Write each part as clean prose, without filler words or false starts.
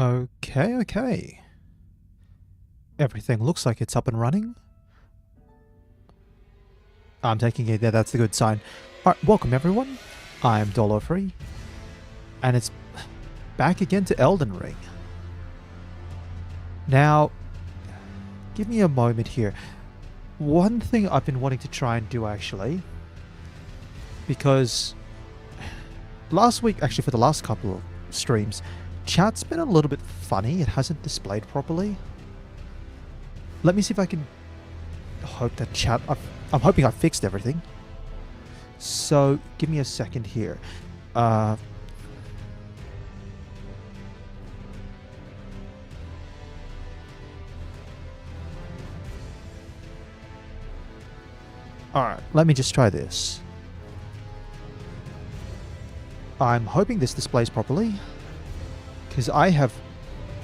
Okay. Everything looks like it's up and running. I'm taking it there, that's a good sign. Alright, welcome everyone. I'm Dollar3, and it's back again to Elden Ring. Now, give me a moment here. One thing I've been wanting to try and do actually, because last week, actually for the last couple of streams, chat's been a little bit funny. It hasn't displayed properly. Let me see if I can hope that chat... I'm hoping I fixed everything. So, give me a second here. Alright, let me just try this. I'm hoping this displays properly, because I have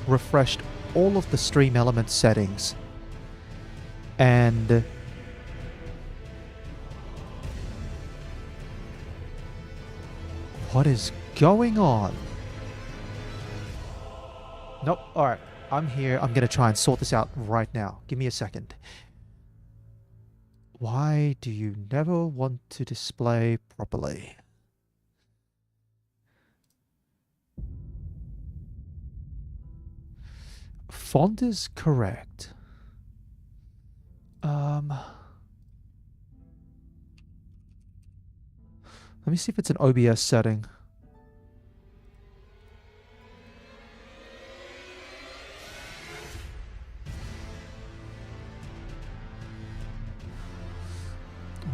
refreshed all of the stream element settings. And what is going on? Nope. Alright, I'm here. I'm going to try and sort this out right now. Give me a second. Why do you never want to display properly? Font is correct. Let me see if it's an OBS setting.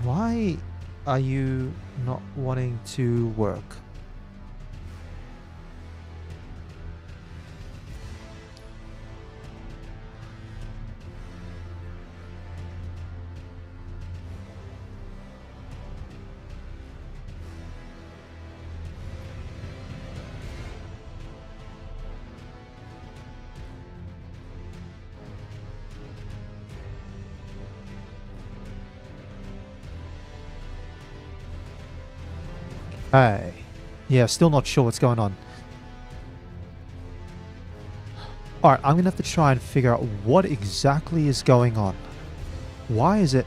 Why are you not wanting to work? Hey. Yeah, still not sure what's going on. Alright, I'm going to have to try and figure out what exactly is going on. Why is it...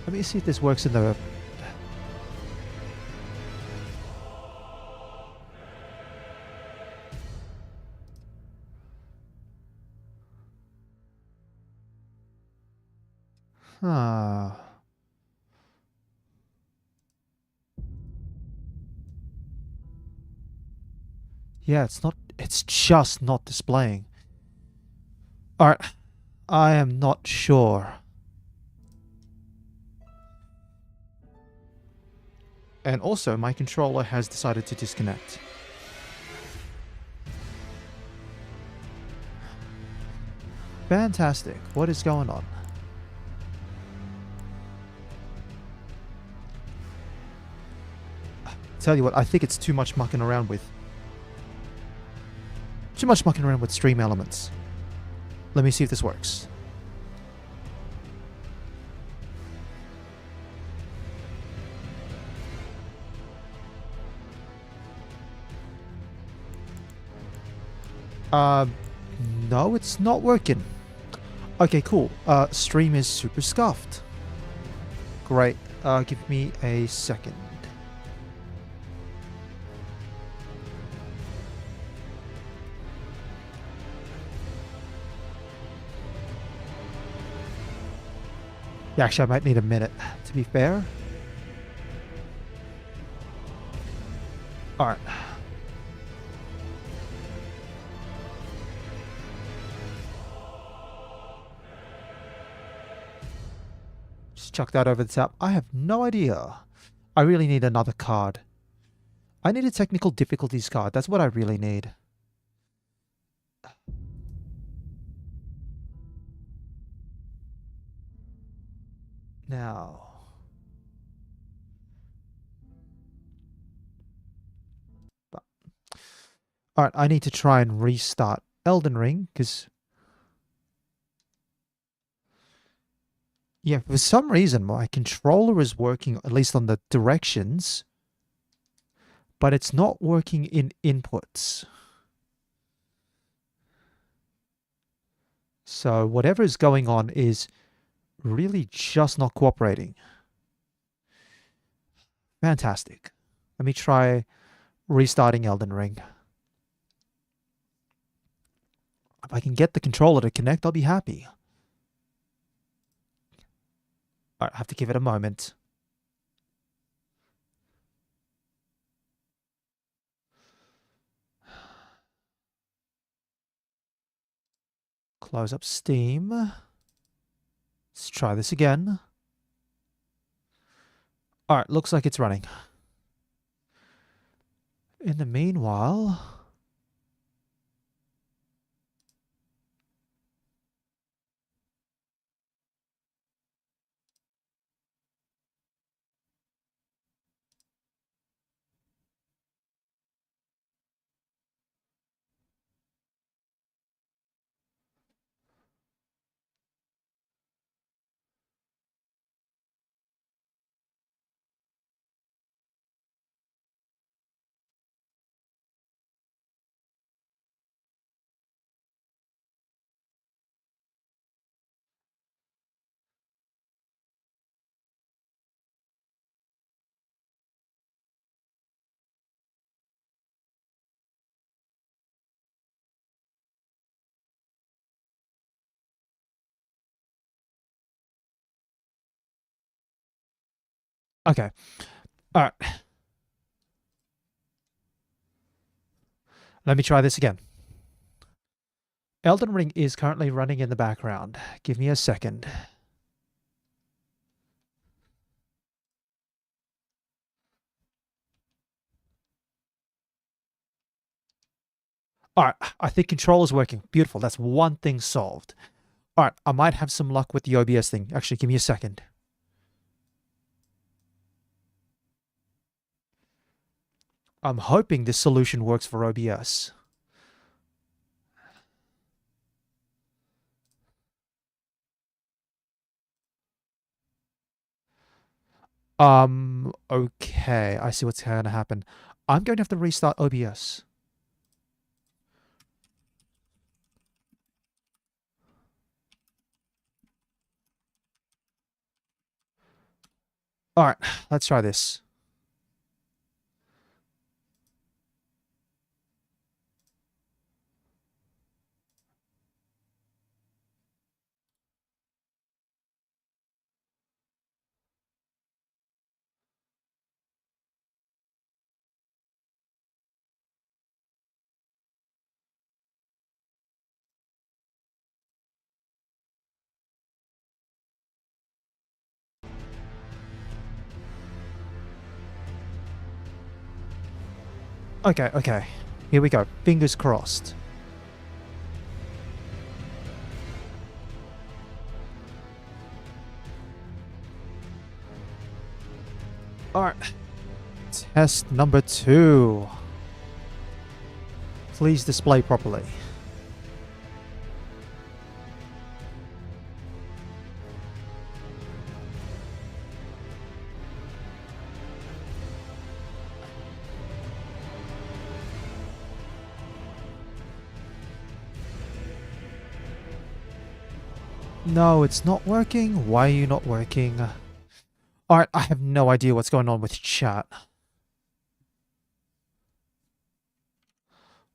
Let me see if this works in the... Huh. Yeah, it's just not displaying. Alright, I am not sure. And also, my controller has decided to disconnect. Fantastic. What is going on? Tell you what, I think it's too much mucking around with. Too much mucking around with stream elements. Let me see if this works. No, it's not working. Okay, cool. Stream is super scuffed. Great. Give me a second. Yeah, actually, I might need a minute, to be fair. Alright. Just chuck that over the top. I have no idea. I really need another card. I need a technical difficulties card. That's what I really need. Now... Alright, I need to try and restart Elden Ring, because... Yeah, for some reason my controller is working, at least on the directions, but it's not working in inputs. So whatever is going on is really just not cooperating. Fantastic. Let me try restarting Elden Ring. If I can get the controller to connect, I'll be happy. Alright, I have to give it a moment. Close up Steam. Let's try this again. Alright, looks like it's running. In the meanwhile... Okay. Alright. Let me try this again. Elden Ring is currently running in the background. Give me a second. Alright, I think controller's working. Beautiful. That's one thing solved. Alright, I might have some luck with the OBS thing. Actually, give me a second. I'm hoping this solution works for OBS. Okay. I see what's going to happen. I'm going to have to restart OBS. Alright, let's try this. Okay, okay. Here we go. Fingers crossed. Alright. Test number 2. Please display properly. No, it's not working. Why are you not working? Alright, I have no idea what's going on with chat.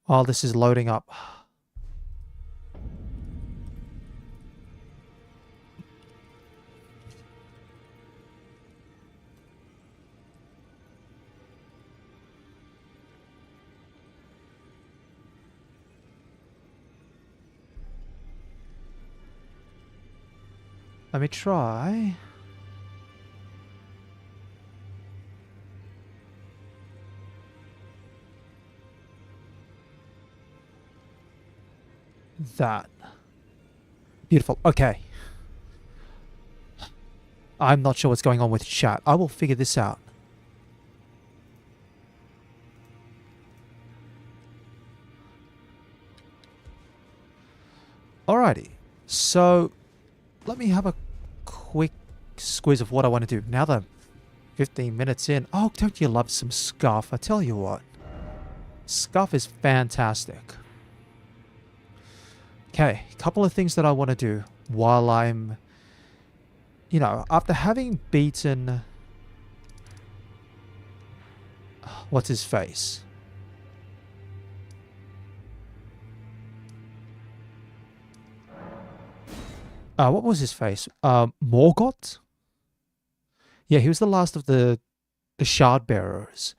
While this is loading up. Let me try. That. Beautiful. Okay. I'm not sure what's going on with chat. I will figure this out. Alrighty. So, let me have a quick squeeze of what I want to do. Now that I'm 15 minutes in. Oh, don't you love some Scuff? I tell you what. Scuff is fantastic. Okay, a couple of things that I want to do while I'm... You know, after having beaten... What's his face? What was his face? Morgoth? Yeah, he was the last of the Shard Bearers.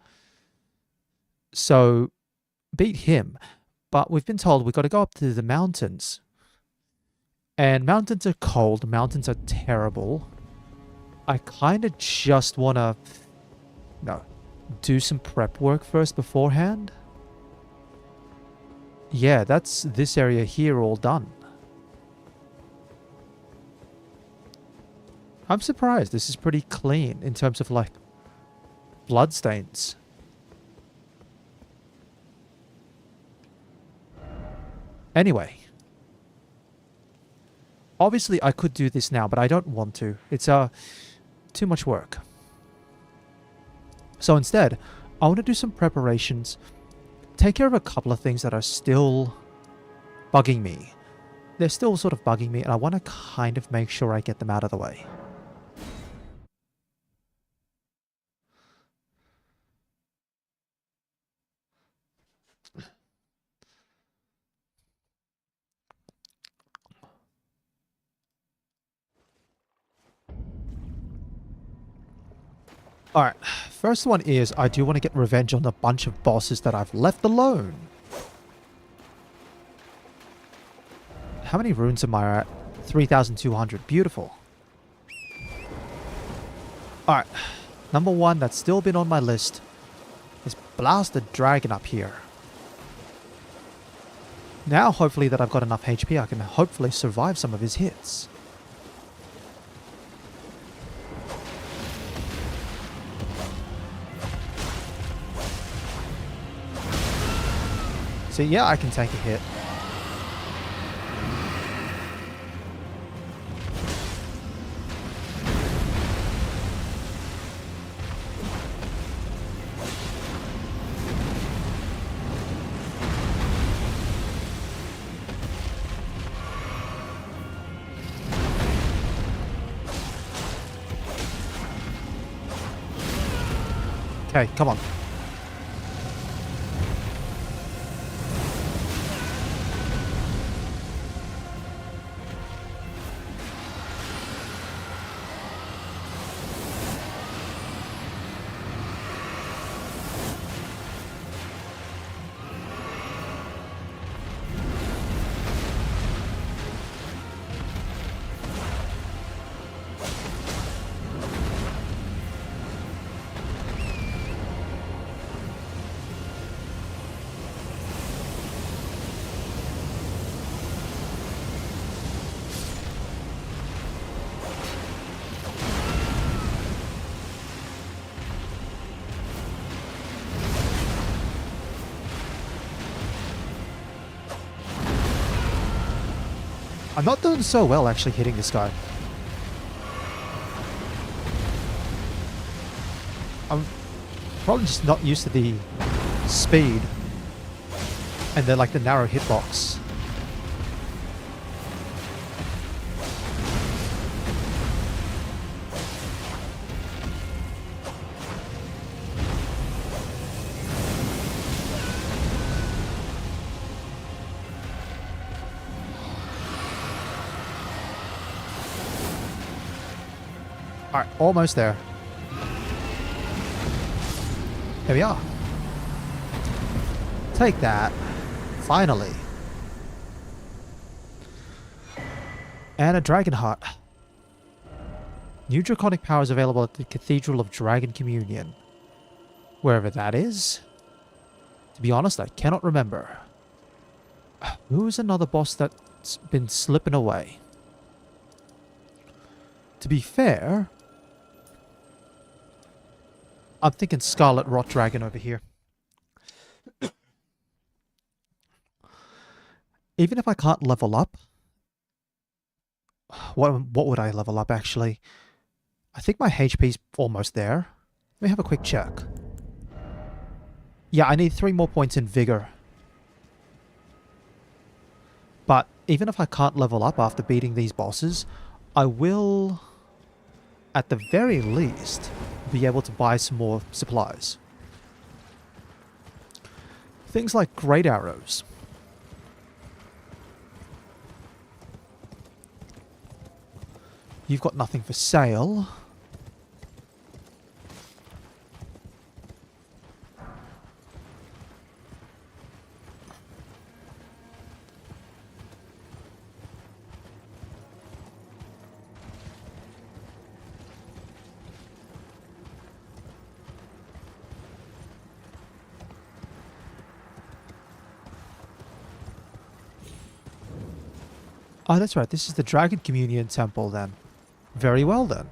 So, beat him. But we've been told we've got to go up to the mountains. And mountains are cold. Mountains are terrible. I kind of just want to... No. Do some prep work first beforehand. Yeah, that's this area here all done. I'm surprised. This is pretty clean in terms of, like, bloodstains. Anyway. Obviously, I could do this now, but I don't want to. It's, too much work. So instead, I want to do some preparations. Take care of a couple of things that are still bugging me. They're still sort of bugging me, and I want to kind of make sure I get them out of the way. Alright, first one is I do want to get revenge on a bunch of bosses that I've left alone. How many runes am I at? 3,200. Beautiful. Alright, number one that's still been on my list is blast the dragon up here. Now, hopefully that I've got enough HP, I can hopefully survive some of his hits. So yeah, I can take a hit. Okay, come on. I'm not doing so well actually hitting this guy. I'm probably just not used to the speed and then like the narrow hitbox. Alright, almost there. Here we are. Take that. Finally. And a dragon heart. New draconic powers available at the Cathedral of Dragon Communion. Wherever that is. To be honest, I cannot remember. Who's another boss that's been slipping away? To be fair, I'm thinking Scarlet Rot Dragon over here. Even if I can't level up, what would I level up actually? I think my HP's almost there. Let me have a quick check. Yeah, I need 3 more points in Vigor. But even if I can't level up after beating these bosses, I will, at the very least, be able to buy some more supplies. Things like great arrows. You've got nothing for sale. Oh, that's right. This is the Dragon Communion Temple then. Very well then.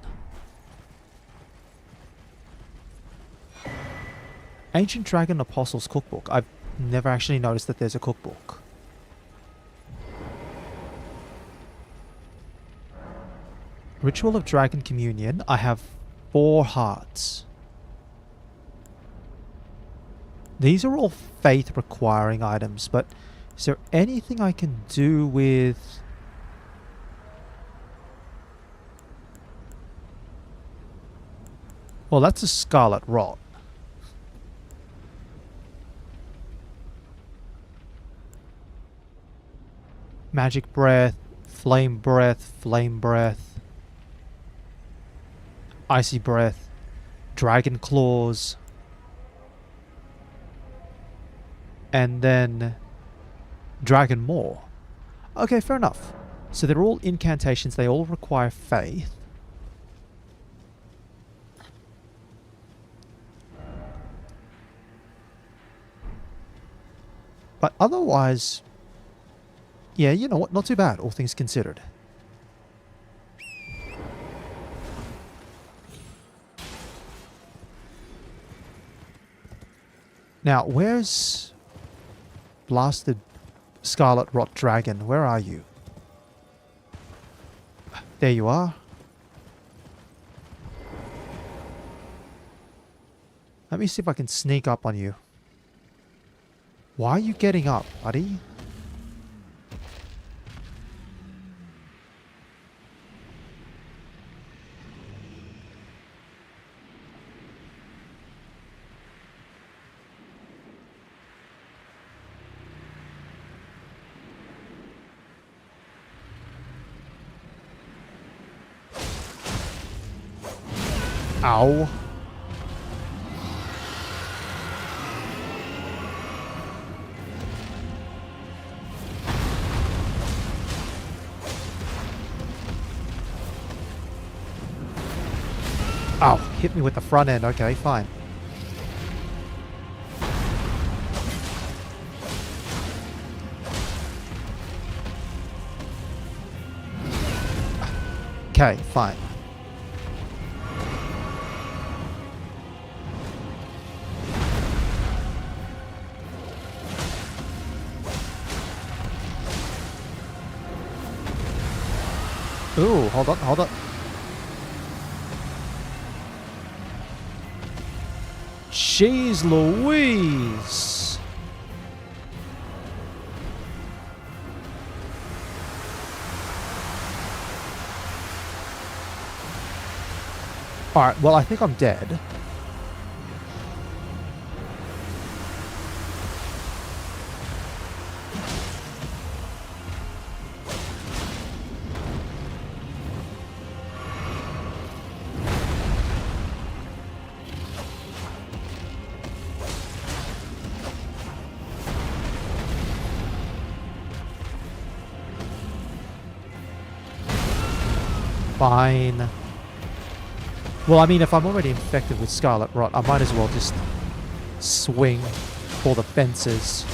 Ancient Dragon Apostles Cookbook. I've never actually noticed that there's a cookbook. Ritual of Dragon Communion. I have 4 hearts. These are all faith requiring items, but is there anything I can do with... Well, that's a Scarlet Rot. Magic Breath, Flame Breath, Flame Breath, Icy Breath, Dragon Claws, and then Dragon Maw. Okay, fair enough. So they're all incantations, they all require faith. But otherwise, yeah, you know what? Not too bad, all things considered. Now, where's blasted Scarlet Rot Dragon? Where are you? There you are. Let me see if I can sneak up on you. Why are you getting up, buddy? Ow. Oh, hit me with the front end. Okay, fine. Okay, fine. Ooh, hold on, hold on. Jeez Louise! Alright, well, I think I'm dead. Fine. Well, I mean, if I'm already infected with Scarlet Rot, I might as well just swing for the fences.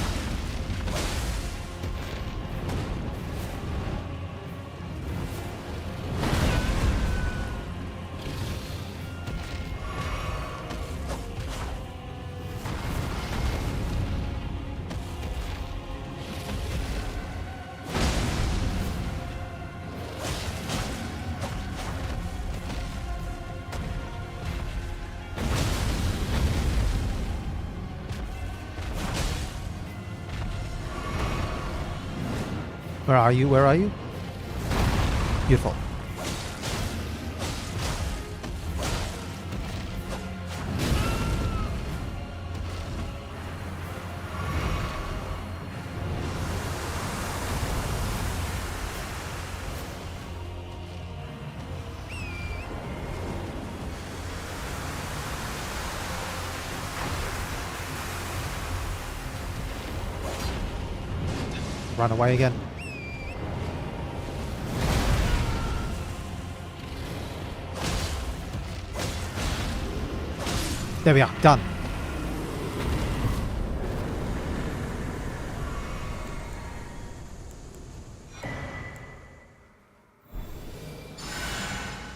Where are you? Where are you? Beautiful. Run away again. There we are. Done.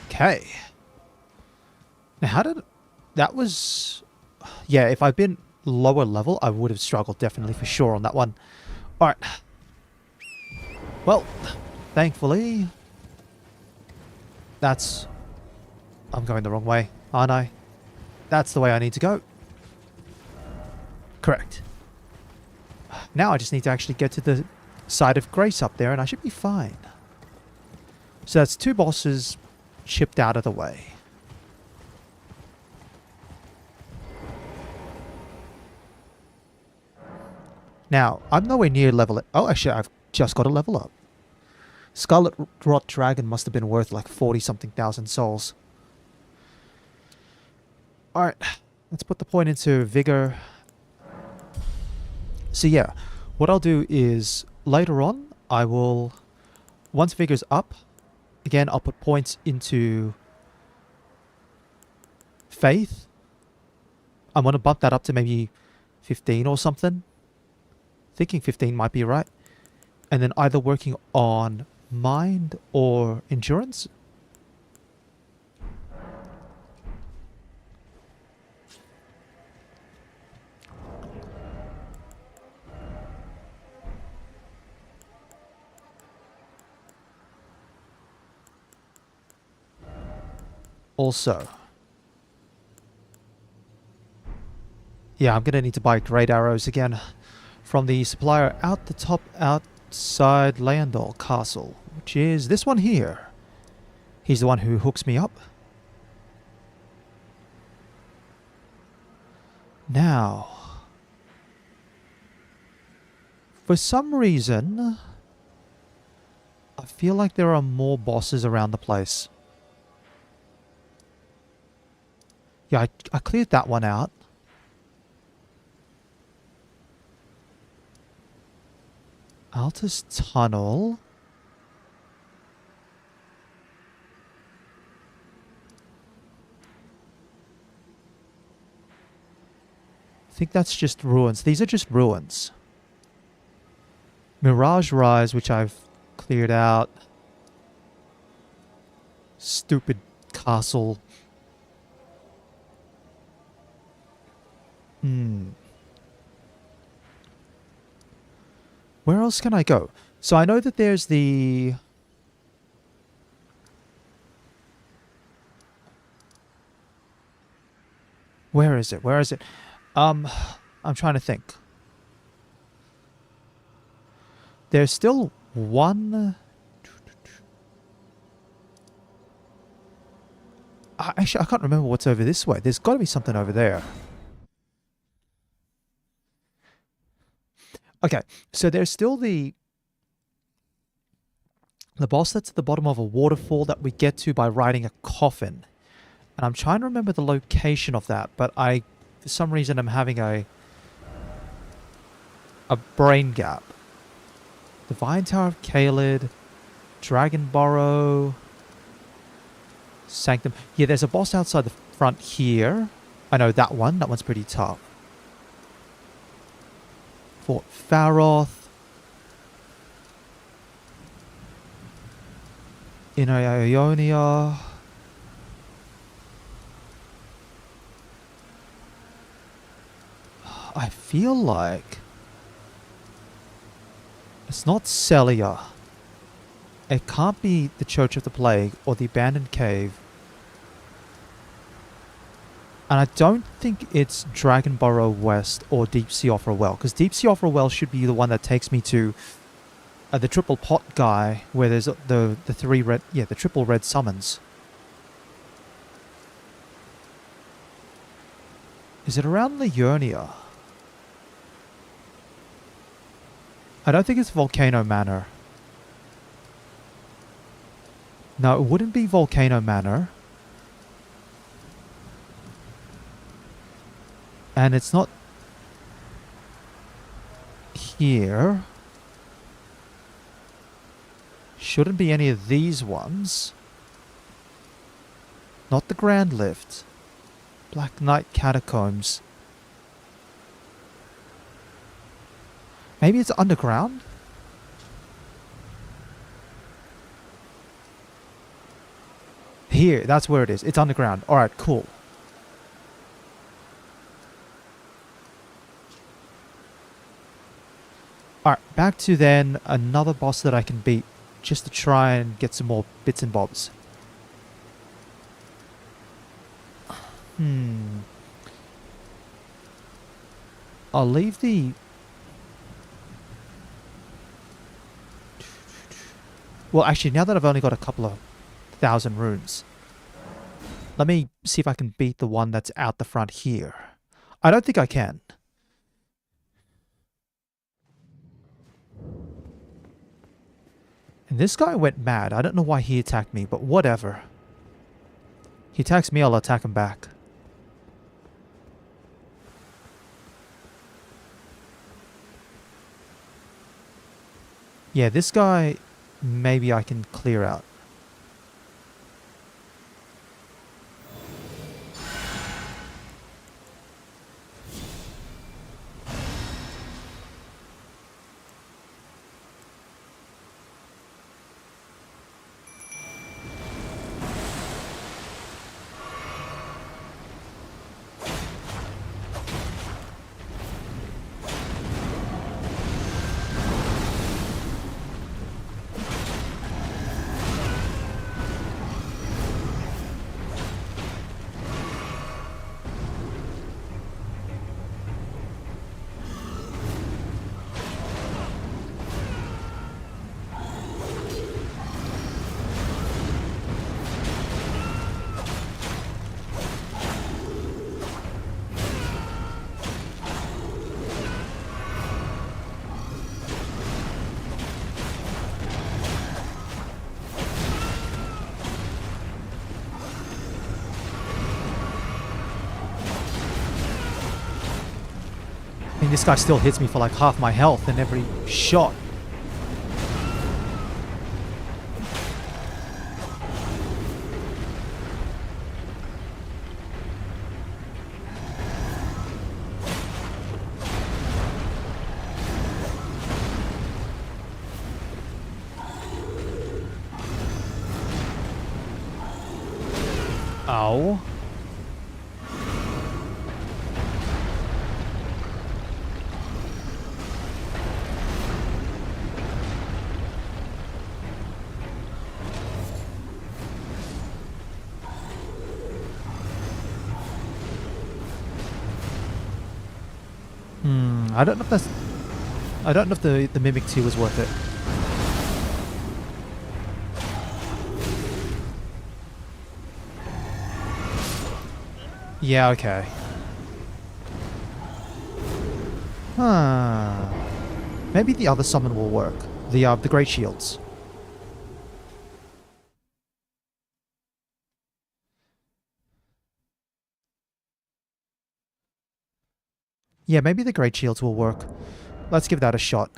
Okay. Now, how did... That was... Yeah, if I'd been lower level, I would have struggled definitely for sure on that one. Alright. Well, thankfully... That's... I'm going the wrong way, aren't I? That's the way I need to go. Correct. Now I just need to actually get to the side of Grace up there and I should be fine. So that's 2 bosses chipped out of the way. Now, I'm nowhere near level... Oh, actually, I've just got a level up. Scarlet Rot Dragon must have been worth like 40-something thousand souls. Alright, let's put the point into Vigor. So yeah, what I'll do is later on, I will... Once Vigor's up, again, I'll put points into Faith. I'm going to bump that up to maybe 15 or something. Thinking 15 might be right. And then either working on Mind or Endurance. Also, yeah, I'm going to need to buy great arrows again from the supplier out the top outside Leandol Castle, which is this one here. He's the one who hooks me up. Now, for some reason, I feel like there are more bosses around the place. Yeah, I cleared that one out. Altus Tunnel. I think that's just ruins. These are just ruins. Mirage Rise, which I've cleared out. Stupid castle. Where else can I go? So I know that there's the... Where is it? Where is it? I'm trying to think. There's still one... Actually, I can't remember what's over this way. There's got to be something over there. Okay, so there's still the boss that's at the bottom of a waterfall that we get to by riding a coffin. And I'm trying to remember the location of that, but for some reason, I'm having a brain gap. Divine Tower of Caelid, Dragon Burrow, Sanctum. Yeah, there's a boss outside the front here. I know that one. That one's pretty tough. Fort Faroth. In Ionia. I feel like it's not Celia. It can't be the Church of the Plague or the Abandoned Cave. And I don't think it's Dragon Burrow West or Deep Sea Offra Well, because Deep Sea Offra Well should be the one that takes me to The triple pot guy, where there's the three red, yeah, the triple red summons. Is it around Liurnia? I don't think it's Volcano Manor. No, it wouldn't be Volcano Manor. And it's not here. Shouldn't be any of these ones. Not the Grand Lift. Black Knight Catacombs. Maybe it's underground? Here, that's where it is. It's underground. Alright, cool. Alright, back to then another boss that I can beat just to try and get some more bits and bobs. I'll leave the... Well, actually, now that I've only got a couple of 1,000 runes, let me see if I can beat the one that's out the front here. I don't think I can. And this guy went mad. I don't know why he attacked me, but whatever. He attacks me, I'll attack him back. Yeah, this guy, maybe I can clear out. I mean, this guy still hits me for like half my health in every shot. Ow. I don't know if that's... I don't know if the Mimic 2 was worth it. Yeah, okay. Huh. Maybe the other summon will work. The Great Shields. Yeah, maybe the Great Shields will work. Let's give that a shot.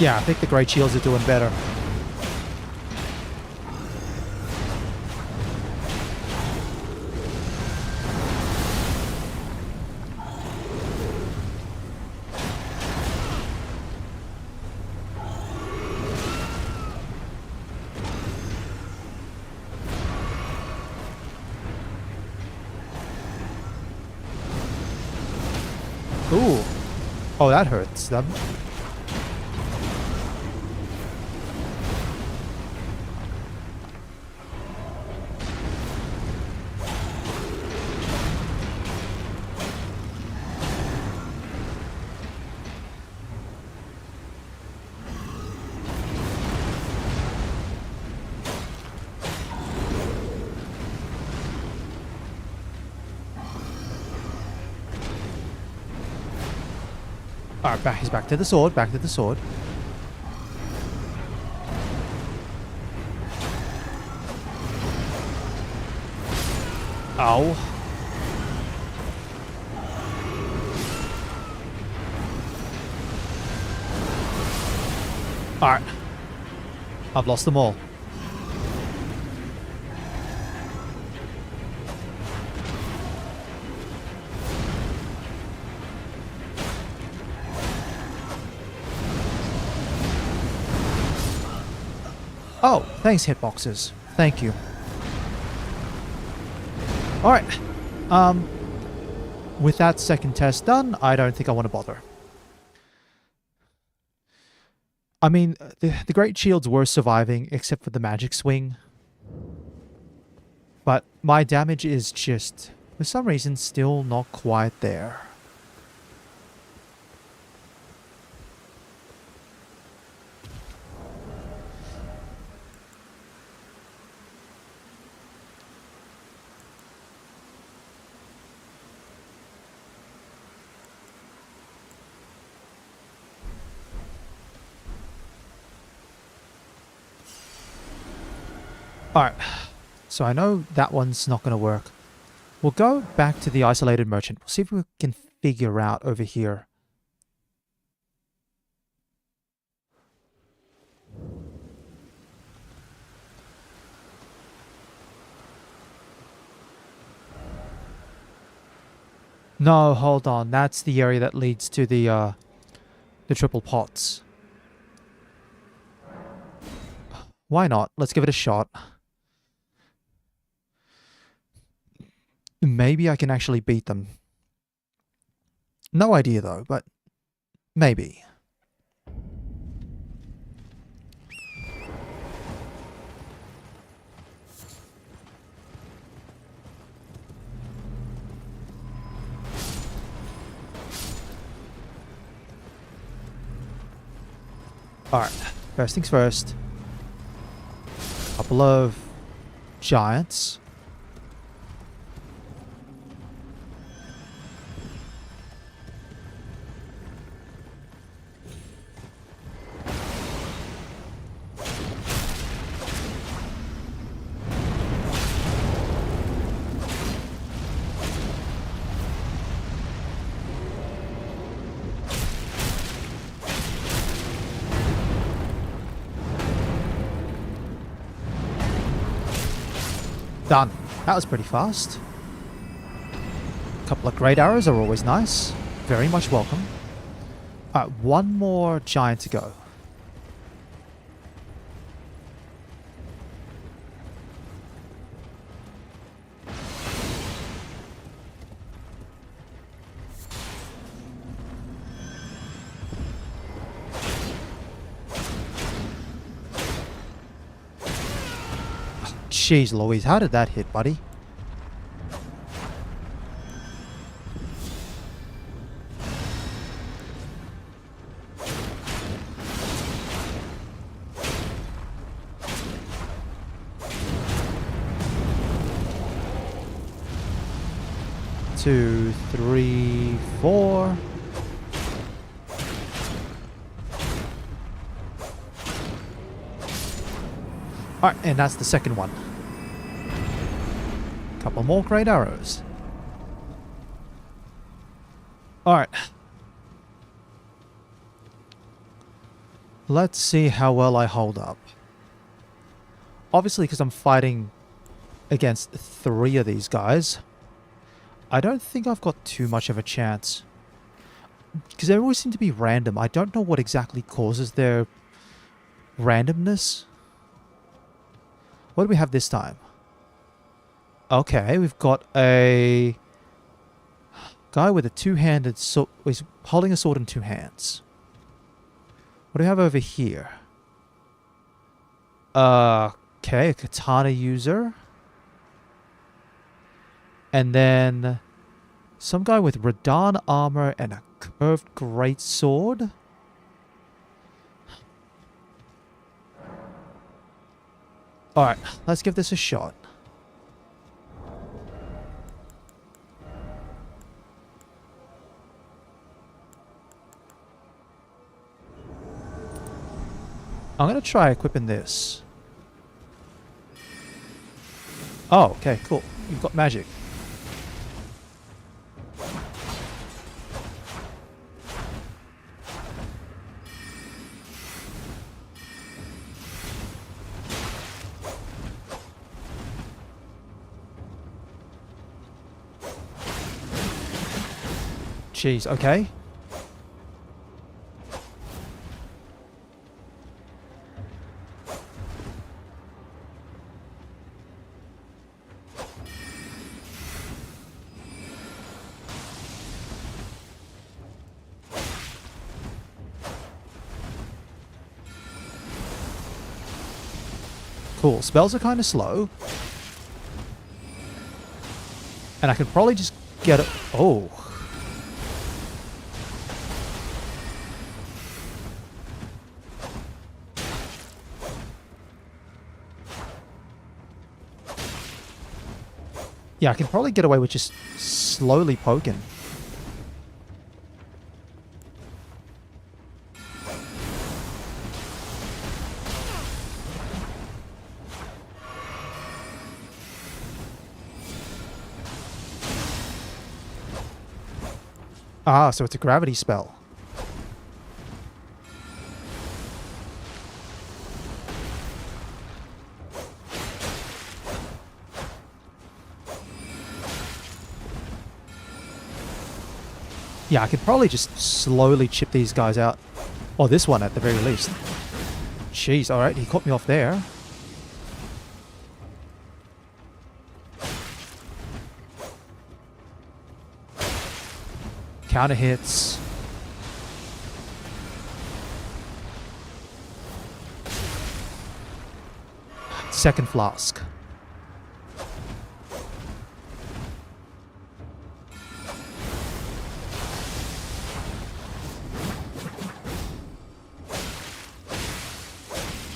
Yeah, I think the Great Shields are doing better. Ooh. Oh, that hurts. That... Alright, he's back to the sword, back to the sword. Ow. Alright. I've lost them all. Oh, thanks, hitboxes. Thank you. Alright. With that second test done, I don't think I want to bother. I mean, the Great Shields were surviving, except for the magic swing. But my damage is just, for some reason, still not quite there. Alright, so I know that one's not going to work. We'll go back to the isolated merchant. We'll see if we can figure out over here. No, hold on. That's the area that leads to the triple pots. Why not? Let's give it a shot. Maybe I can actually beat them. No idea though, but maybe. Alright, first things first. Couple of giants. Done. That was pretty fast. A couple of great arrows are always nice. Very much welcome. Alright, one more giant to go. Jeez Louise, how did that hit, buddy? Two, three, four. Alright, and that's the second one. Couple more great arrows. Alright. Let's see how well I hold up. Obviously, because I'm fighting against 3 of these guys, I don't think I've got too much of a chance. Because they always seem to be random. I don't know what exactly causes their randomness. What do we have this time? Okay, we've got a guy with a two-handed sword. He's holding a sword in 2 hands. What do we have over here? Okay, a katana user. And then some guy with Radan armor and a curved great sword. Alright, let's give this a shot. I'm going to try equipping this. Oh, okay, cool. You've got magic. Jeez, okay. Cool. Spells are kind of slow. And I can probably just get it. Oh. Yeah, I can probably get away with just slowly poking. Ah, so it's a gravity spell. Yeah, I could probably just slowly chip these guys out. Or this one at the very least. Jeez, alright, he caught me off there. Counter hits. Second flask.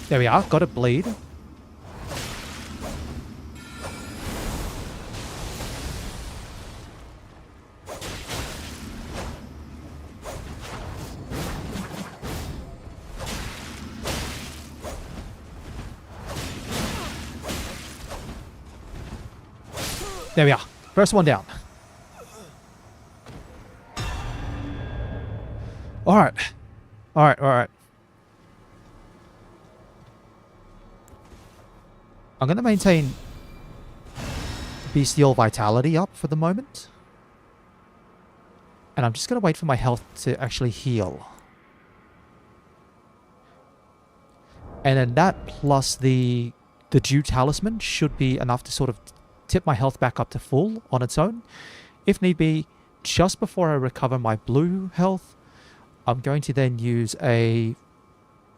There we are, got it bleed. There we are. First one down. Alright. Alright. I'm going to maintain Bestial Vitality up for the moment. And I'm just going to wait for my health to actually heal. And then that plus the Dew Talisman should be enough to sort of tip my health back up to full on its own. If need be, just before I recover my blue health, I'm going to then use a...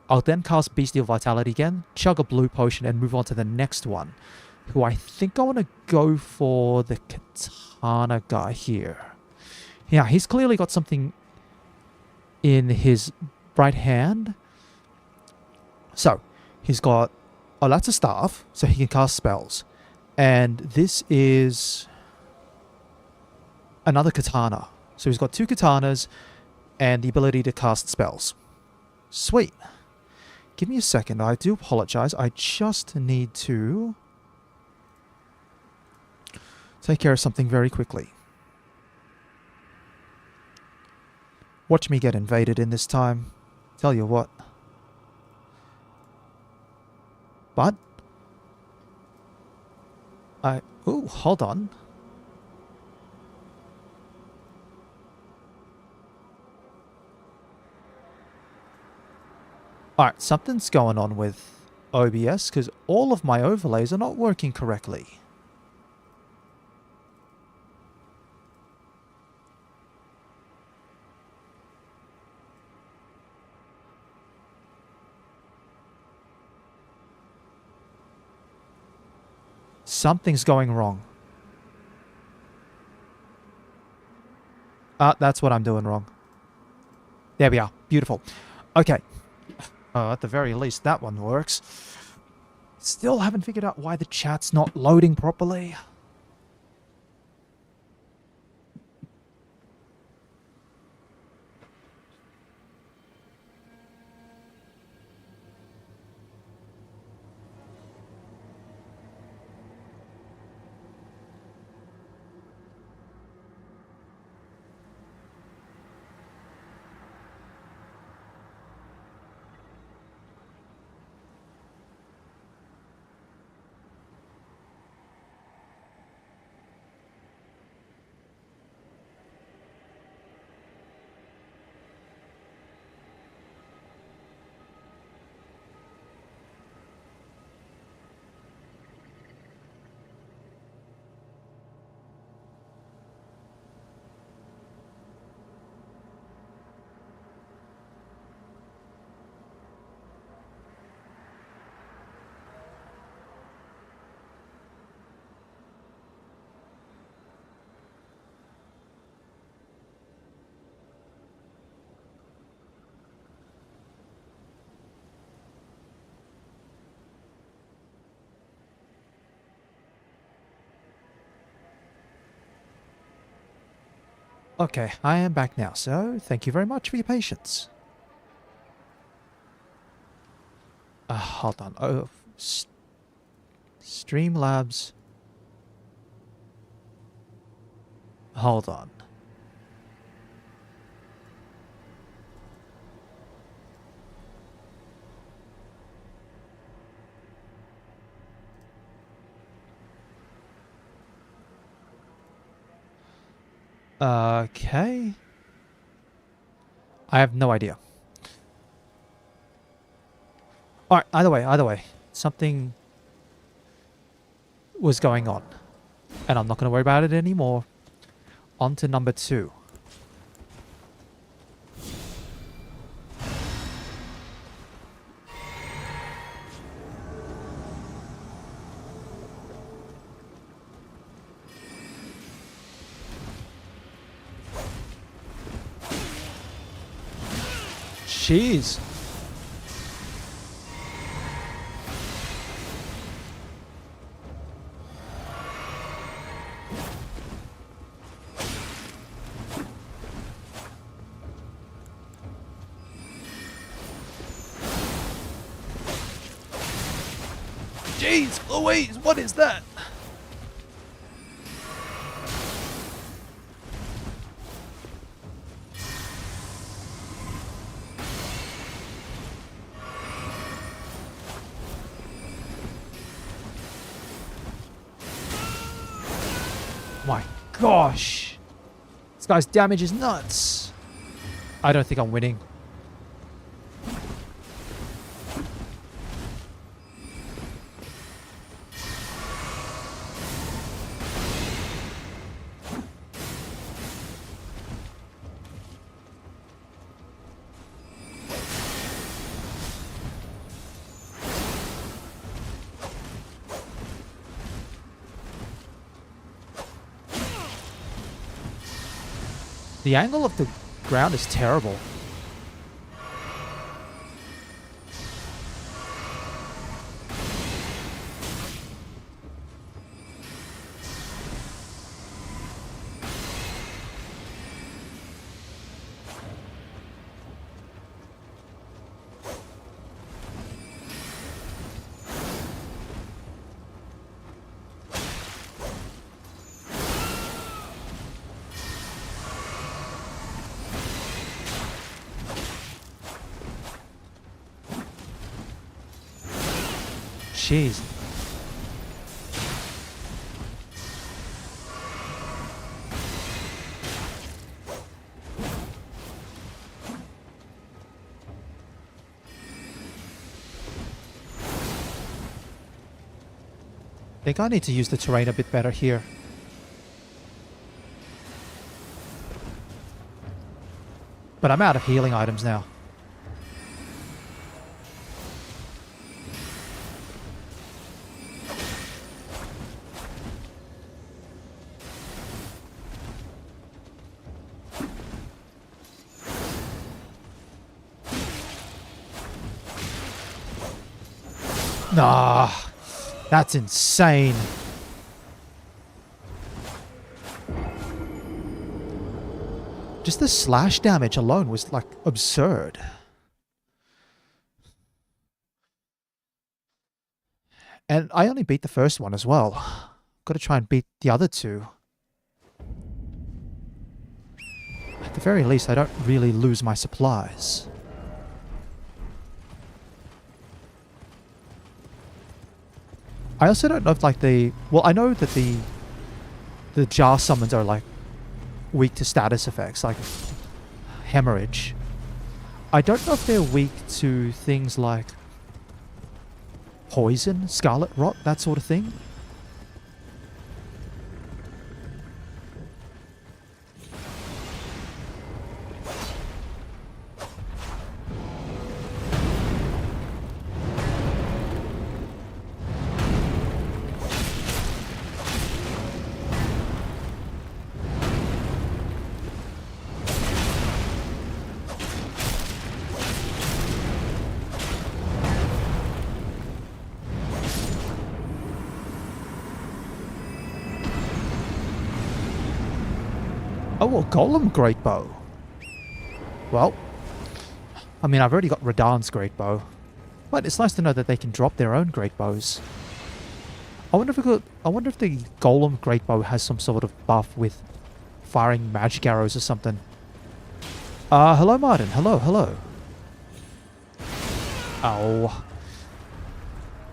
I'll then cast Bestial Vitality again, chug a blue potion, and move on to the next one, who I think I want to go for the Katana guy here. Yeah, he's clearly got something in his right hand. So, he's got... Oh, that's a staff, so he can cast spells. And this is another katana. So he's got 2 katanas and the ability to cast spells. Sweet. Give me a second. I do apologize. I just need to take care of something very quickly. Watch me get invaded in this time. Tell you what. But oh, hold on. Alright, something's going on with OBS because all of my overlays are not working correctly. Something's going wrong. That's what I'm doing wrong. There we are. Beautiful. Okay. At the very least, that one works. Still haven't figured out why the chat's not loading properly. Okay, I am back now, so thank you very much for your patience. Hold on. Oh, Streamlabs. Hold on. Okay. I have no idea. Alright, either way. Something was going on. And I'm not going to worry about it anymore. On to number 2. Jeez. Jeez, Louise, what is that? My gosh. This guy's damage is nuts. I don't think I'm winning. The angle of the ground is terrible. jeez. I think I need to use the terrain a bit better here. But I'm out of healing items now. Nah, that's insane. Just the slash damage alone was like absurd. And I only beat the first one as well. Got to try and beat the other two. At the very least, I don't really lose my supplies. I also don't know if like well, I know that the jar summons are like weak to status effects like hemorrhage. I don't know if they're weak to things like poison, scarlet rot, that sort of thing. Oh, a golem great bow. Well, I mean, I've already got Radahn's great bow, but it's nice to know that they can drop their own great bows. I wonder if the golem great bow has some sort of buff with firing magic arrows or something. Hello, Martin. Hello, hello. Oh.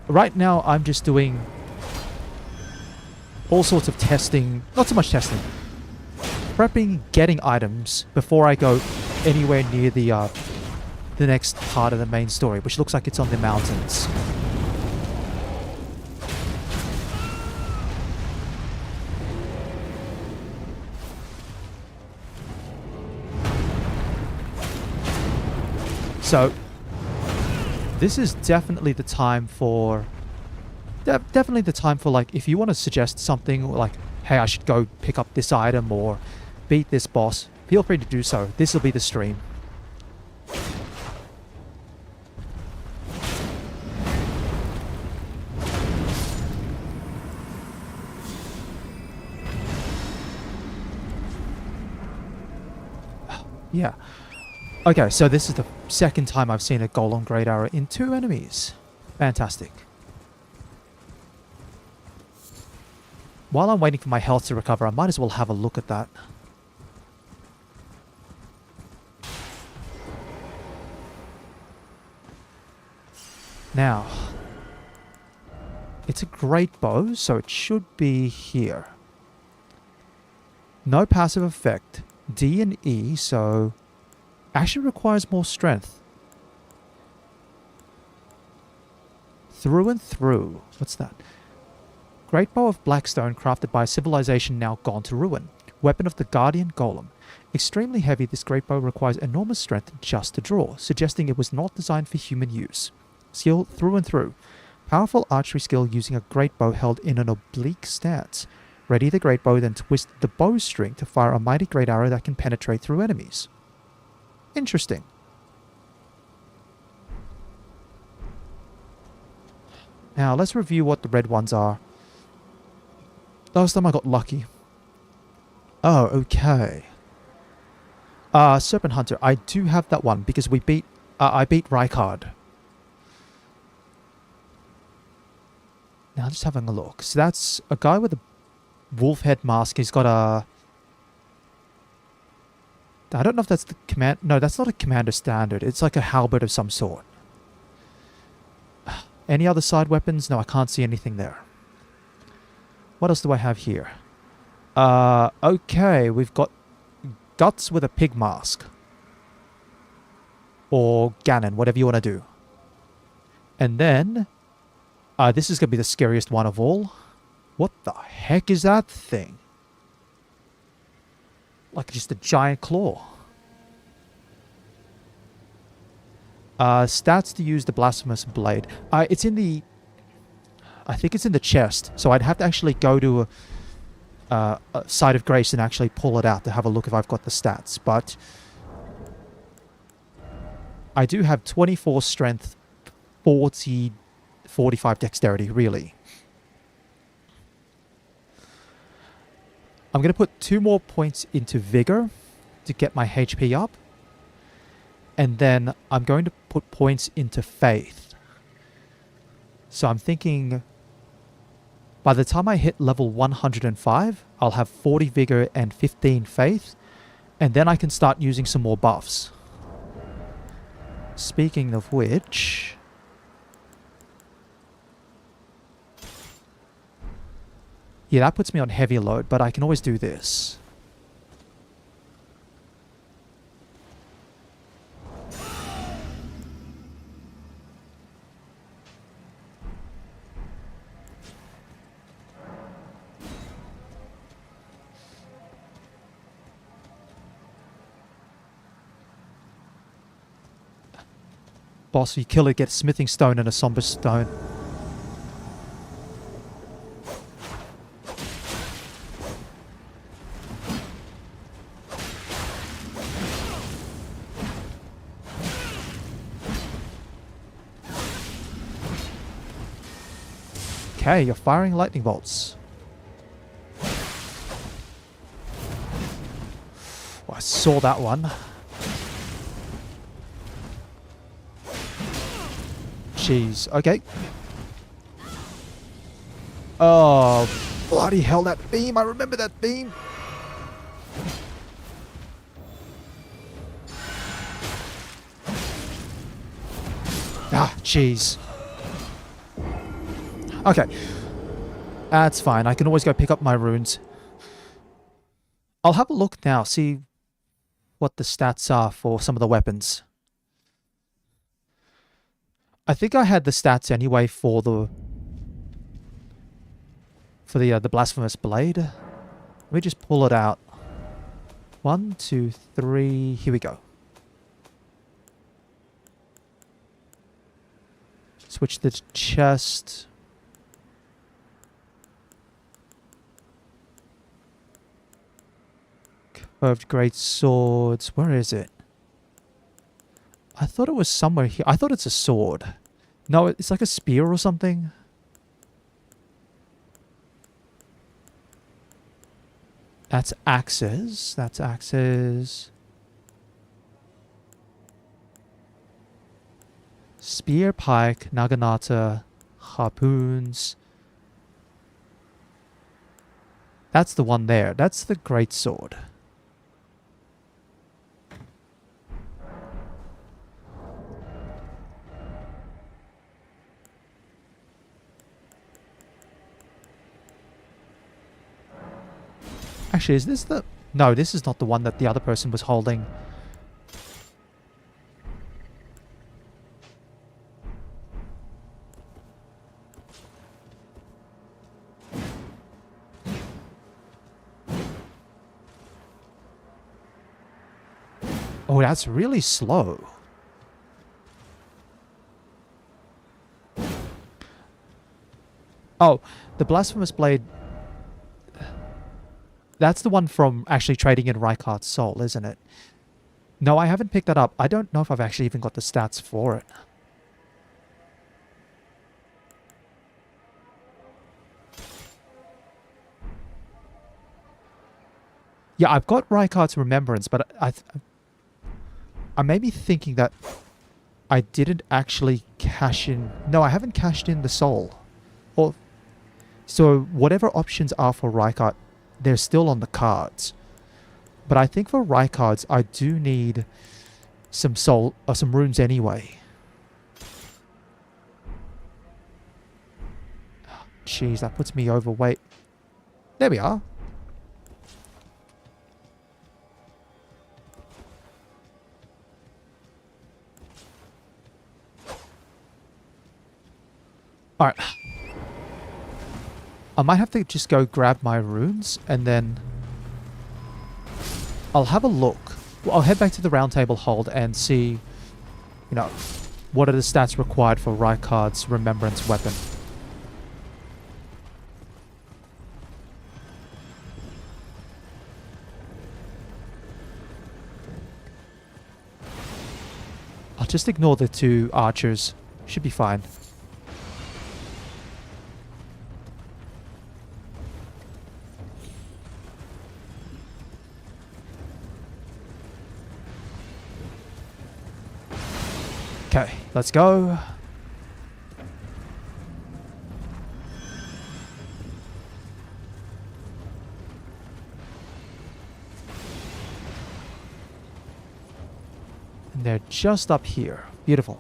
Right now, I'm just doing all sorts of testing. Not so much testing. Prepping, getting items before I go anywhere near the next part of the main story, which looks like it's on the mountains. So, this is definitely the time for... definitely the time for, like, if you want to suggest something like, hey, I should go pick up this item or beat this boss, feel free to do so. This will be the stream. Yeah. Okay, so this is the second time I've seen a Golem Great Arrow in 2 enemies. Fantastic. While I'm waiting for my health to recover, I might as well have a look at that. Now, it's a great bow, so it should be here. No passive effect. D and E, so actually requires more strength. Through and through. What's that? Great bow of blackstone crafted by a civilization now gone to ruin. Weapon of the guardian golem. Extremely heavy, this great bow requires enormous strength just to draw, suggesting it was not designed for human use. Skill through and through. Powerful archery skill using a great bow held in an oblique stance. Ready the great bow, then twist the bowstring to fire a mighty great arrow that can penetrate through enemies. Interesting. Now let's review what the red ones are. Last time I got lucky. Oh, okay. Serpent Hunter. I do have that one because we beat... I beat Rykard. Now just having a look. So that's a guy with a wolf head mask. He's got a... I don't know if that's the command... No, that's not a commander standard. It's like a halberd of some sort. Any other side weapons? No, I can't see anything there. What else do I have here? Okay, we've got Guts with a pig mask. Or Ganon, whatever you want to do. And then, this is going to be the scariest one of all. What the heck is that thing? Like just a giant claw. Stats to use the Blasphemous Blade. It's in the... I think it's in the chest. So I'd have to actually go to a Site of Grace and actually pull it out to have a look if I've got the stats. But I do have 24 strength, 45 dexterity, really. I'm going to put 2 more points into Vigor to get my HP up. And then I'm going to put points into Faith. So I'm thinking by the time I hit level 105, I'll have 40 Vigor and 15 Faith. And then I can start using some more buffs. Speaking of which... yeah, that puts me on heavy load, but I can always do this. Boss, you kill it, get a smithing stone and a somber stone. Okay, you're firing lightning bolts. Oh, I saw that one. Jeez, okay. Oh, bloody hell, that beam. I remember that beam. Ah, jeez. Okay. That's fine. I can always go pick up my runes. I'll have a look now, see what the stats are for some of the weapons. I think I had the stats anyway for the Blasphemous Blade. Let me just pull it out. 1, 2, 3. Here we go. Switch the chest. Curved great swords. Where is it? I thought it was somewhere here. I thought it's a sword. No, it's like a spear or something. That's axes. That's axes. Spear, pike, naginata, harpoons. That's the one there. That's the great sword. Actually, is this the... no, this is not the one that the other person was holding. Oh, that's really slow. Oh, the Blasphemous Blade... that's the one from actually trading in Reichardt's soul, isn't it? No, I haven't picked that up. I don't know if I've actually even got the stats for it. Yeah, I've got Reichardt's Remembrance, but I may be thinking that I didn't actually cash in... no, I haven't cashed in the soul. Or, so whatever options are for Reichardt, they're still on the cards. But I think for Reichardt's, I do need some soul or some runes anyway. jeez, that puts me overweight. There we are. Alright. I might have to just go grab my runes and then I'll have a look. Well, I'll head back to the round table hold and see, you know, what are the stats required for Rykard's remembrance weapon. I'll just ignore the two archers. Should be fine. Okay, let's go. And they're just up here. Beautiful.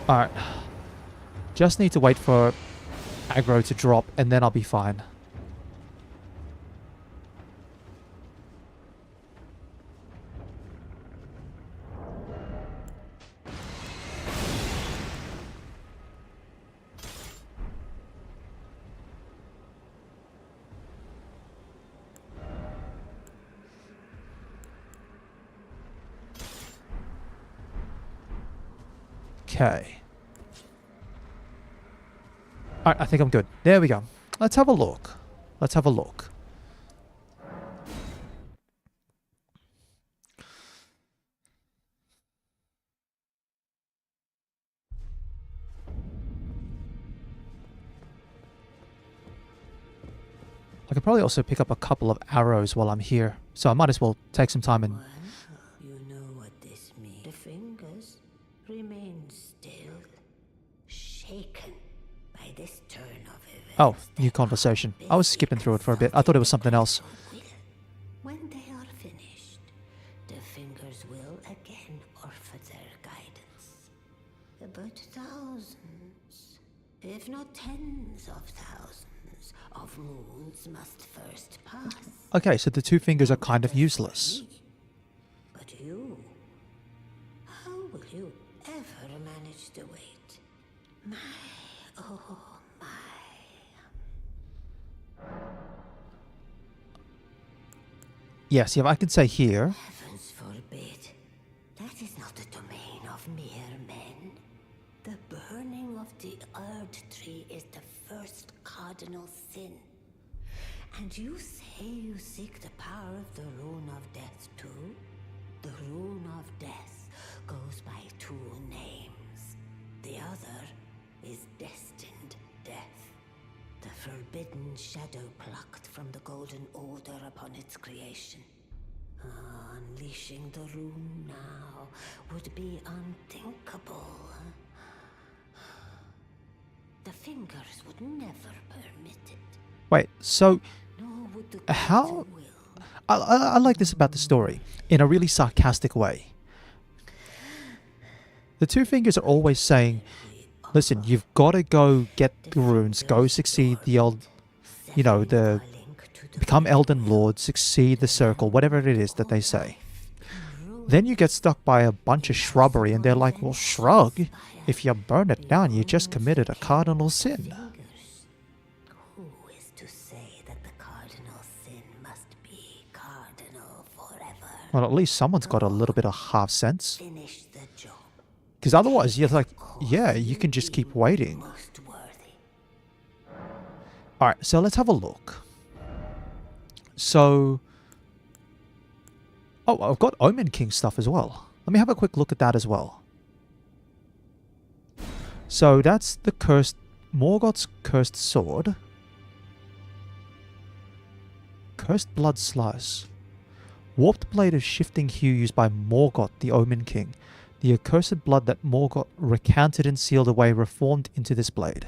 Alright. Just need to wait for aggro to drop and then I'll be fine. Okay. Alright, I think I'm good. There we go. Let's have a look. Let's have a look. I could probably also pick up a couple of arrows while I'm here. So I might as well take some time and... Well, you know what this means. The fingers remain still, shaken by this turn of events. Oh, new conversation. I was skipping through it for a bit. I thought it was something else. When they are finished, the fingers will again offer their guidance. But thousands, if not tens of thousands, of moons must first pass. Okay, so the two fingers are kind of useless. But you, how will you ever manage to wait? My, oh my. Yes, yeah, I can say here. Heavens forbid. That is not the domain of mere men. The burning of the Erd tree is the first cardinal sin. And you say you seek the power of the rune of death too? The rune of death goes by two names. The other is destined death. The forbidden shadow plucked from the golden order upon its creation. Unleashing the rune now would be unthinkable. The fingers would never permit it. Wait, so Nor would the how... greater will. I like this about the story, in a really sarcastic way. The two fingers are always saying, listen, you've got to go get the runes, go succeed the old, you know, the... become Elden Lord, succeed the circle, whatever it is that they say. Then you get stuck by a bunch of shrubbery and they're like, well, shrug. If you burn it down, you just committed a cardinal sin. Who is to say that the cardinal sin must be cardinal forever? Well, at least someone's got a little bit of half sense. Finish the job. Because otherwise, you're like, yeah, you can just keep waiting. Most worthy. Alright, so let's have a look. So... oh, I've got Omen King stuff as well. Let me have a quick look at that as well. So that's the cursed... Morgoth's cursed sword. Cursed blood slice. Warped blade of shifting hue used by Morgoth, the Omen King. The accursed blood that Morgoth recanted and sealed away reformed into this blade.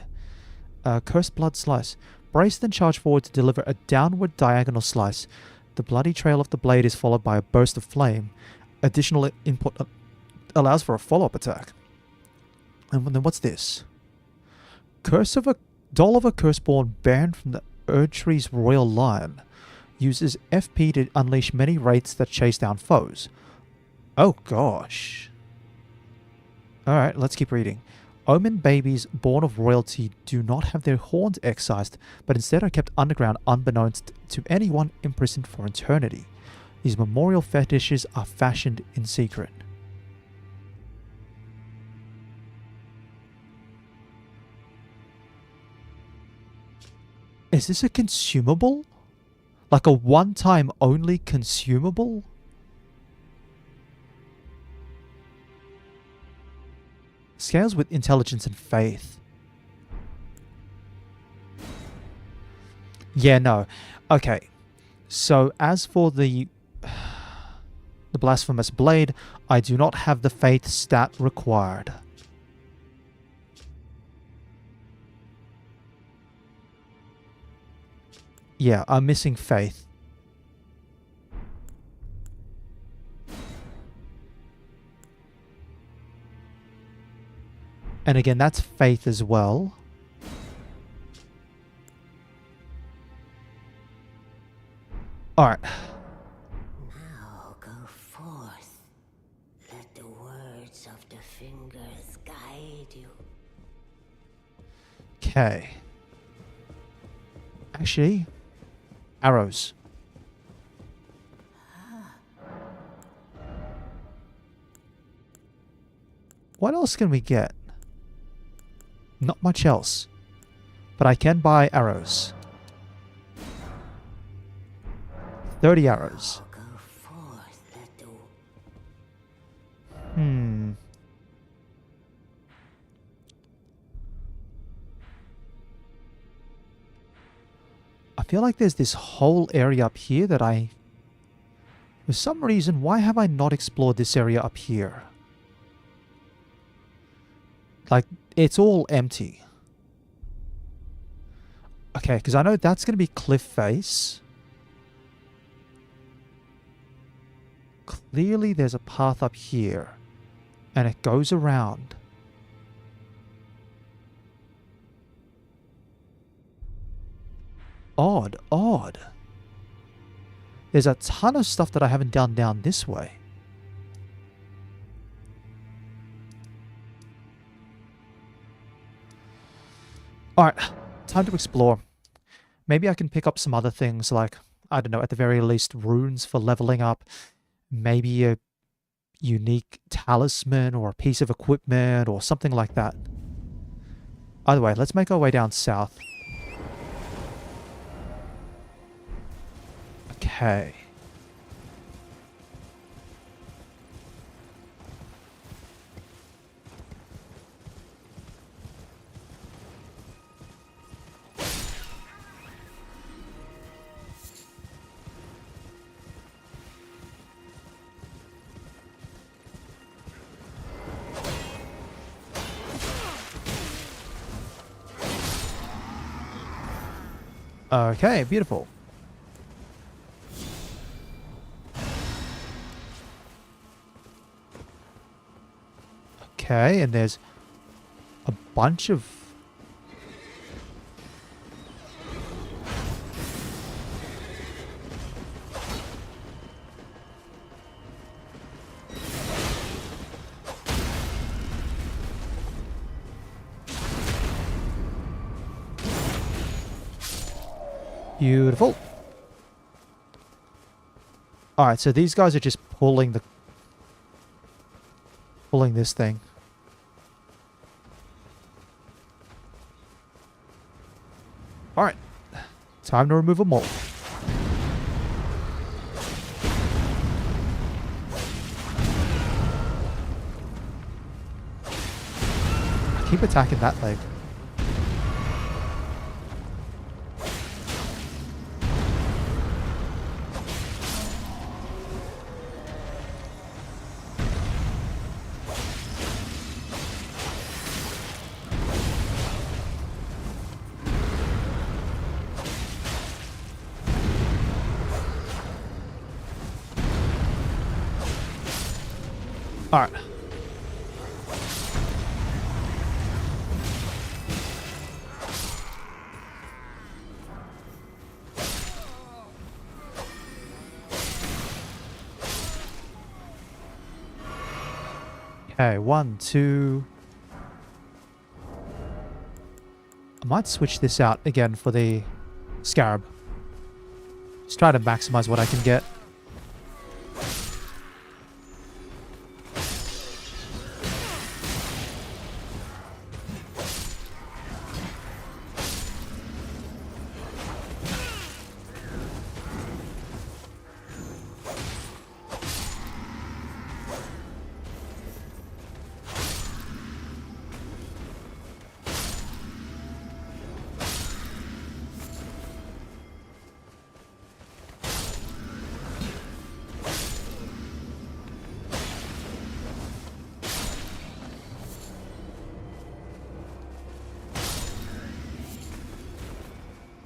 Cursed blood slice. Brace then charge forward to deliver a downward diagonal slice. The bloody trail of the blade is followed by a burst of flame. Additional input allows for a follow-up attack. And then what's this? Curse of a Doll of a Curseborn banned from the Erdtree's royal line. Uses FP to unleash many wraiths that chase down foes. Oh gosh. Alright, let's keep reading. Omen babies born of royalty do not have their horns excised, but instead are kept underground unbeknownst to anyone imprisoned for eternity. These memorial fetishes are fashioned in secret. Is this a consumable? Like a one-time only consumable? Scales with intelligence and faith. Yeah, no. Okay. So as for the blasphemous blade, I do not have the faith stat required. Yeah, I'm missing faith. And again, that's faith as well. Alright. Now go forth. Let the words of the fingers guide you. Okay. Actually, arrows. What else can we get? Not much else. But I can buy arrows. 30 arrows. Go forth. Let the I feel like there's this whole area up here that for some reason, why have I not explored this area up here? Like, it's all empty. Okay, because I know that's going to be cliff face. Clearly, there's a path up here. And it goes around. Odd, odd. There's a ton of stuff that I haven't done down this way. Alright, time to explore. Maybe I can pick up some other things like, I don't know, at the very least, runes for leveling up. Maybe a unique talisman or a piece of equipment or something like that. Either way, let's make our way down south. Okay. Okay, beautiful. Okay, and there's a bunch of... Beautiful. Alright, so these guys are just pulling this thing. Alright. Time to remove them all. I keep attacking that leg. Alright. Okay, 1, 2. I might switch this out again for the scarab. Just try to maximize what I can get.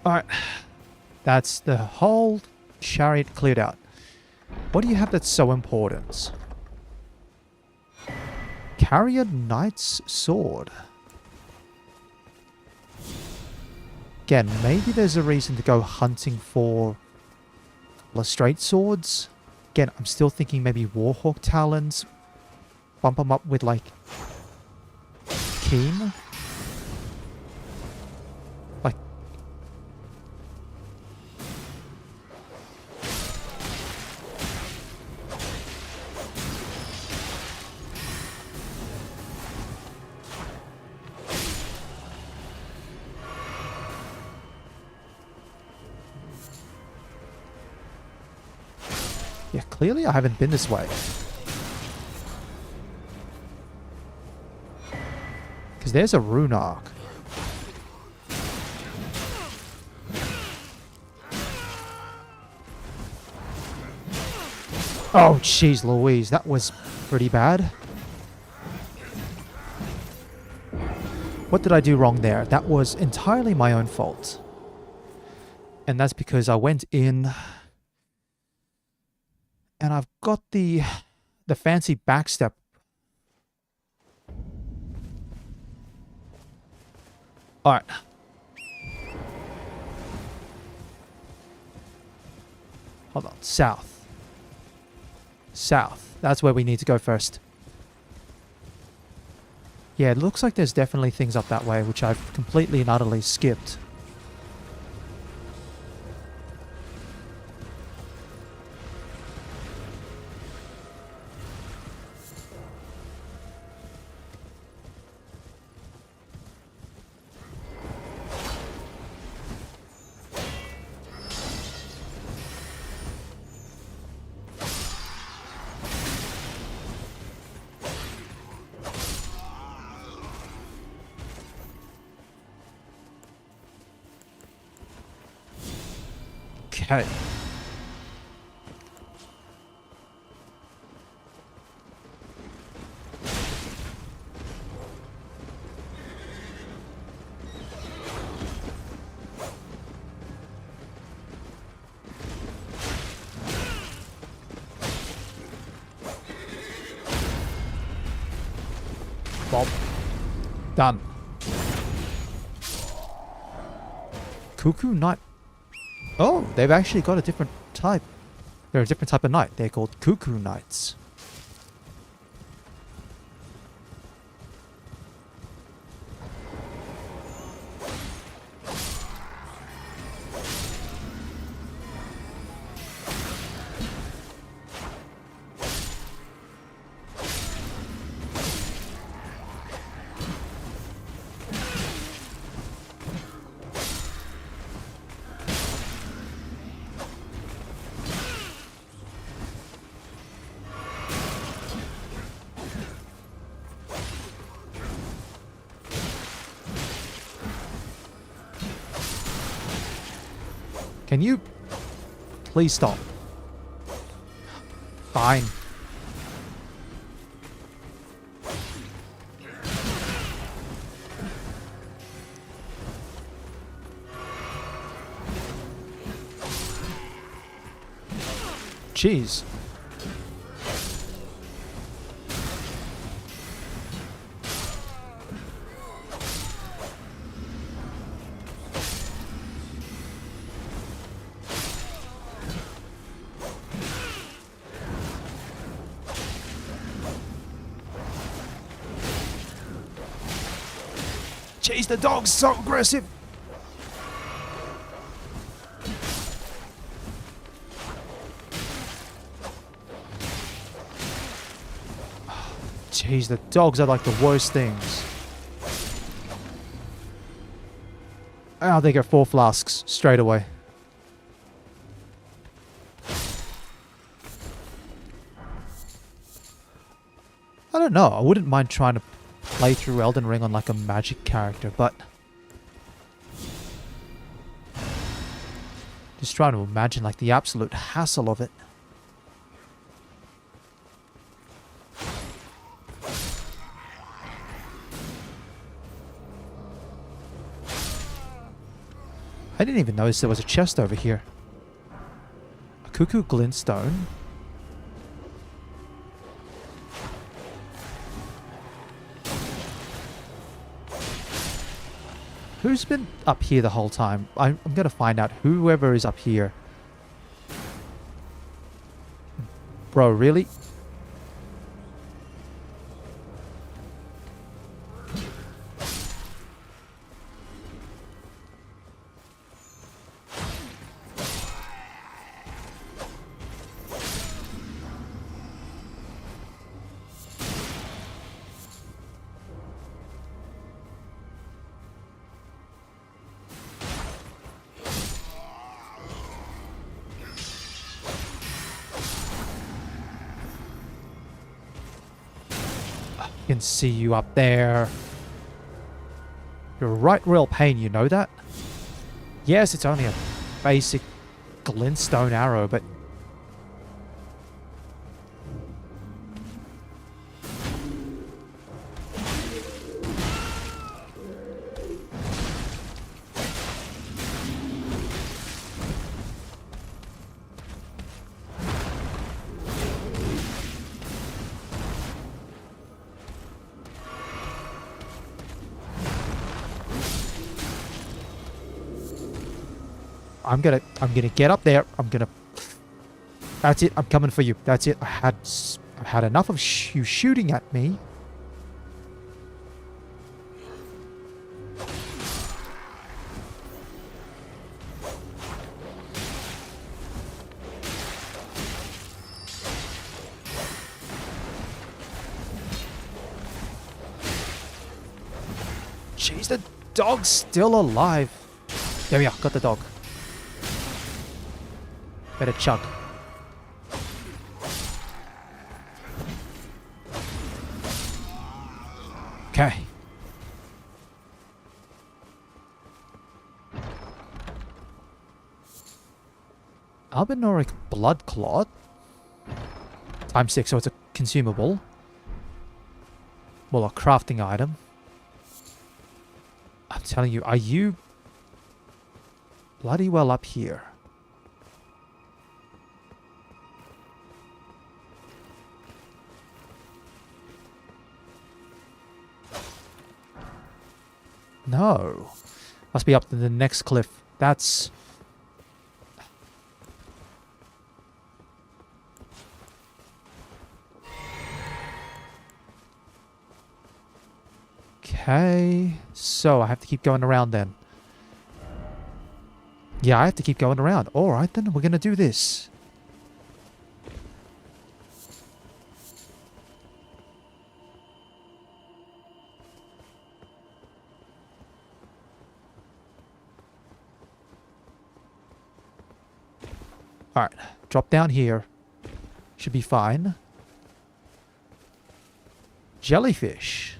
Alright. That's the whole chariot cleared out. What do you have that's so important? Carrier Knight's Sword. Again, maybe there's a reason to go hunting for straight swords. Again, I'm still thinking maybe Warhawk Talons. Bump them up with, like, Keen. Like... Yeah, clearly I haven't been this way. Because there's a rune arc. Oh, jeez Louise, that was pretty bad. What did I do wrong there? That was entirely my own fault. And that's because I went in... And I've got the fancy backstep. Alright. Hold on. South. South. That's where we need to go first. Yeah, it looks like there's definitely things up that way, which I've completely and utterly skipped. Okay. Bob. Done. Cuckoo Knight. Oh, they've actually got a different type. They're a different type of knight. They're called Cuckoo Knights. Can you please stop? Fine. Jeez. Jeez, the dog's so aggressive. Jeez, the dogs are like the worst things. Oh, they get 4 flasks straight away. I don't know. I wouldn't mind trying to play through Elden Ring on like a magic character, but just trying to imagine like the absolute hassle of it. I didn't even notice there was a chest over here. A cuckoo glintstone. Who's been up here the whole time? I'm gonna find out whoever is up here. Bro, really? I can see you up there. You're a right real pain, you know that? Yes, it's only a basic glintstone arrow, but I'm gonna get up there. That's it. I'm coming for you. That's it. I've had enough of you shooting at me. Jeez, the dog's still alive. There we are. Got the dog. Better chug. Okay. Albinoric blood clot. Times 6, so it's a consumable. Well, a crafting item. I'm telling you, are you bloody well up here? No. Must be up to the next cliff. That's... Okay. So, I have to keep going around then. Yeah, I have to keep going around. Alright then, we're gonna do this. Alright, drop down here. Should be fine. Jellyfish.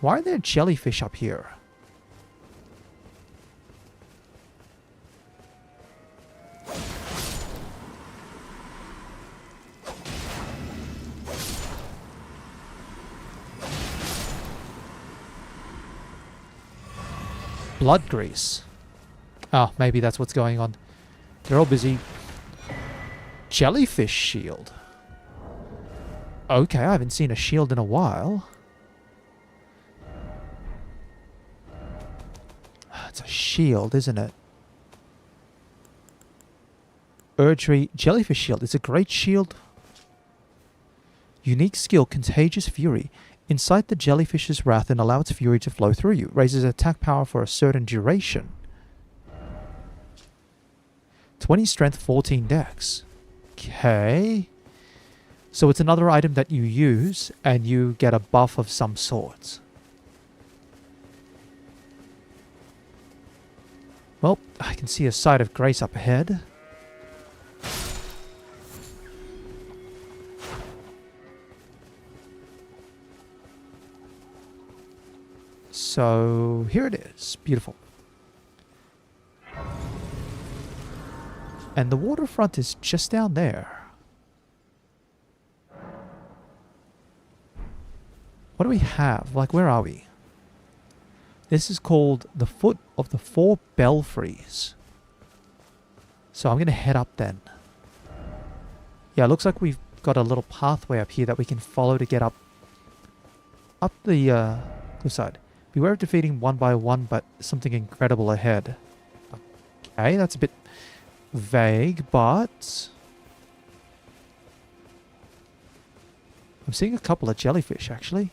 Why are there jellyfish up here? Blood grease. Oh, maybe that's what's going on. They're all busy. Jellyfish shield. Okay, I haven't seen a shield in a while. It's a shield, isn't it? Erdtree jellyfish shield. It's a great shield. Unique skill, Contagious Fury. Incite the jellyfish's wrath and allow its fury to flow through you. Raises attack power for a certain duration. 20 strength, 14 dex. Okay. So it's another item that you use and you get a buff of some sort. Well, I can see a site of grace up ahead. So here it is. Beautiful. And the waterfront is just down there. What do we have? Like, where are we? This is called the Foot of the Four Belfries. So I'm going to head up then. Yeah, it looks like we've got a little pathway up here that we can follow to get up the cliffside. Beware of defeating one by one, but something incredible ahead. Okay, that's a bit vague, but I'm seeing a couple of jellyfish, actually.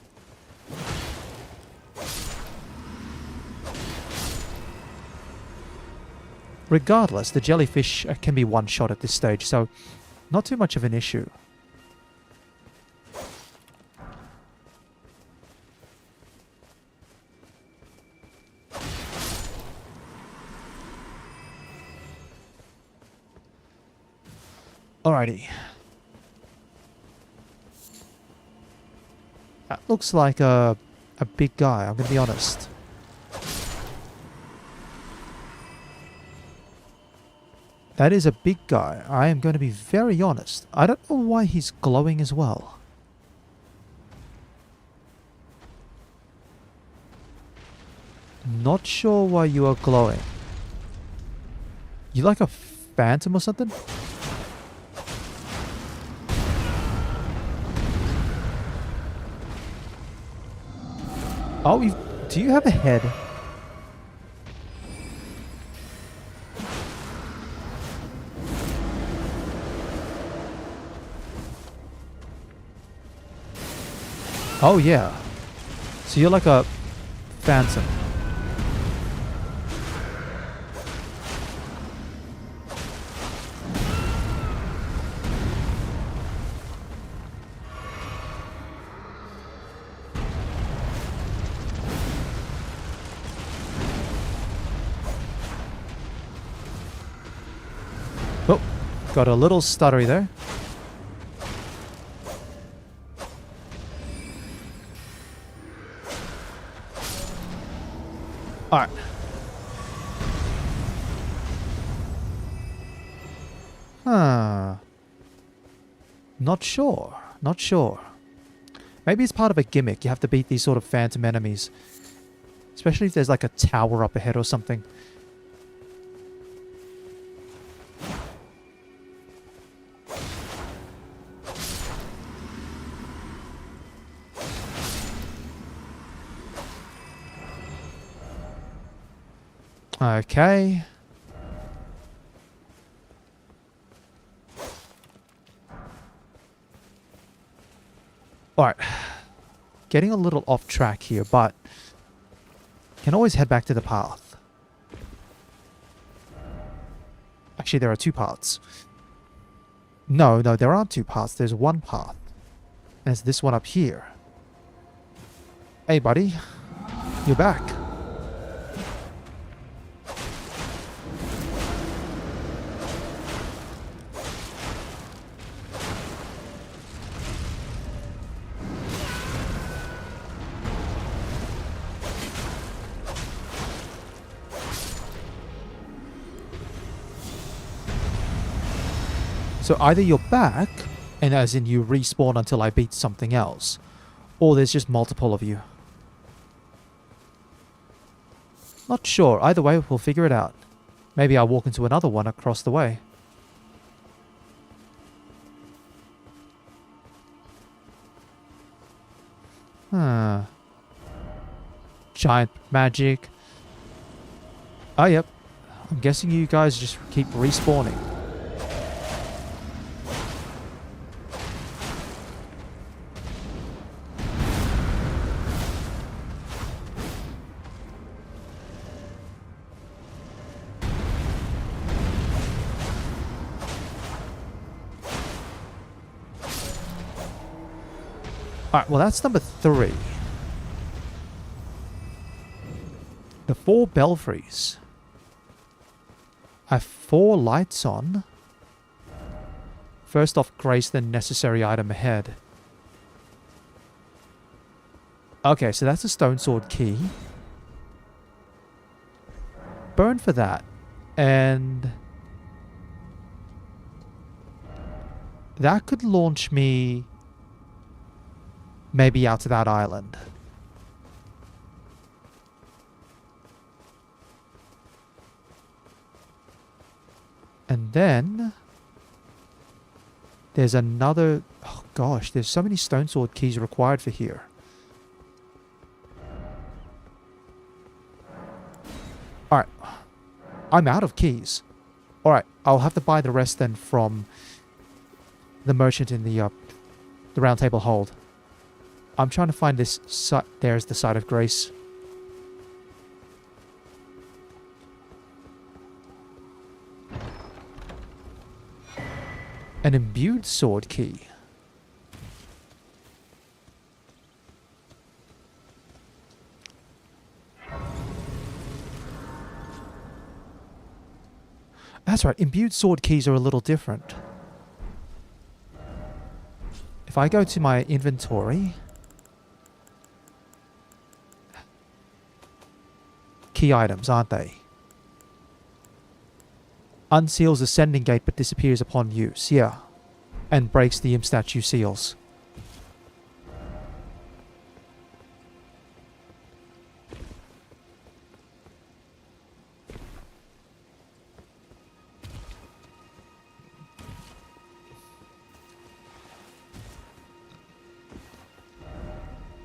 Regardless, the jellyfish can be one shot at this stage, so not too much of an issue. Alrighty. That looks like a big guy, I'm going to be honest. That is a big guy. I am going to be very honest. I don't know why he's glowing as well. Not sure why you are glowing. You like a phantom or something? Oh, do you have a head? Oh, yeah. So you're like a phantom. Oh, got a little stuttery there. Alright. Huh. Not sure. Not sure. Maybe it's part of a gimmick. You have to beat these sort of phantom enemies. Especially if there's like a tower up ahead or something. Okay. Alright. Getting a little off track here, but can always head back to the path. Actually, there are two paths. No, there aren't two paths. There's one path. And it's this one up here. Hey, buddy. You're back. So either you're back, and as in you respawn until I beat something else, or there's just multiple of you. Not sure. Either way, we'll figure it out. Maybe I'll walk into another one across the way. Huh. Giant magic. Oh, yep. I'm guessing you guys just keep respawning. Alright, well that's number 3. The 4 belfries. I have 4 lights on. First off, grace, then necessary item ahead. Okay, so that's a stone sword key. Burn for that. And that could launch me maybe out to that island. And then there's another... Oh gosh, there's so many stone sword keys required for here. Alright. I'm out of keys. Alright, I'll have to buy the rest then from the merchant in the round table hold. I'm trying to find this site. There's the site of grace. An imbued sword key. That's right, imbued sword keys are a little different. If I go to my inventory... Key items, aren't they? Unseals ascending gate but disappears upon use, yeah. And breaks the imp statue seals.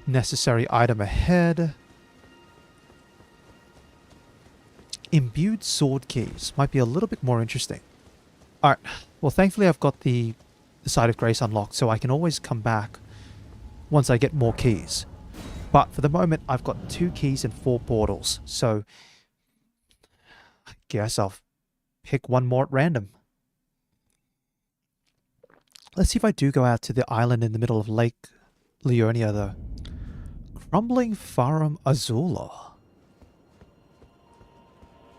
Necessary item ahead. Imbued sword keys might be a little bit more interesting. Alright, well thankfully I've got the side of grace unlocked, so I can always come back once I get more keys. But for the moment I've got 2 keys and 4 portals, so I guess I'll pick one more at random. Let's see if I do go out to the island in the middle of Lake Leonia though. Crumbling Farum Azula.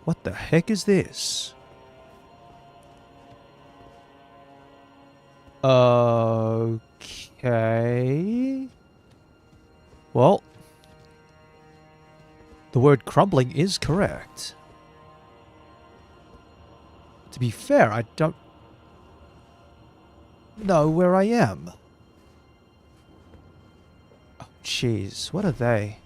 What the heck is this? Okay. Well, the word crumbling is correct. To be fair, I don't know where I am. Oh, jeez. What are they?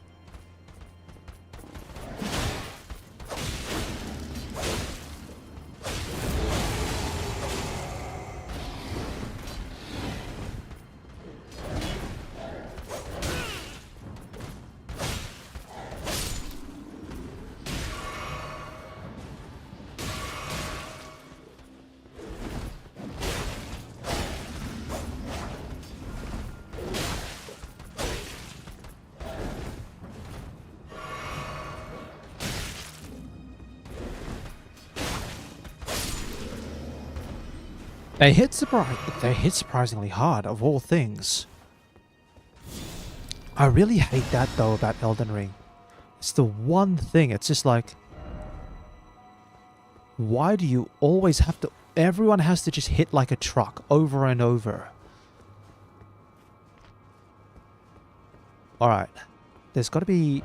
They hit surprisingly hard, of all things. I really hate that, though, about Elden Ring. It's the one thing, it's just like... Why do you always have to... Everyone has to just hit like a truck, over and over. Alright. There's got to be...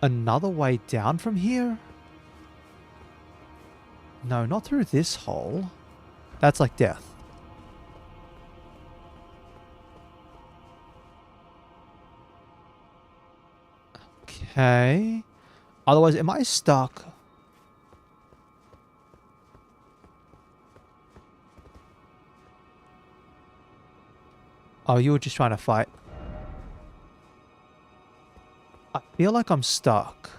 another way down from here? No, not through this hole. That's like death. Okay. Otherwise, am I stuck? Oh, you were just trying to fight. I feel like I'm stuck.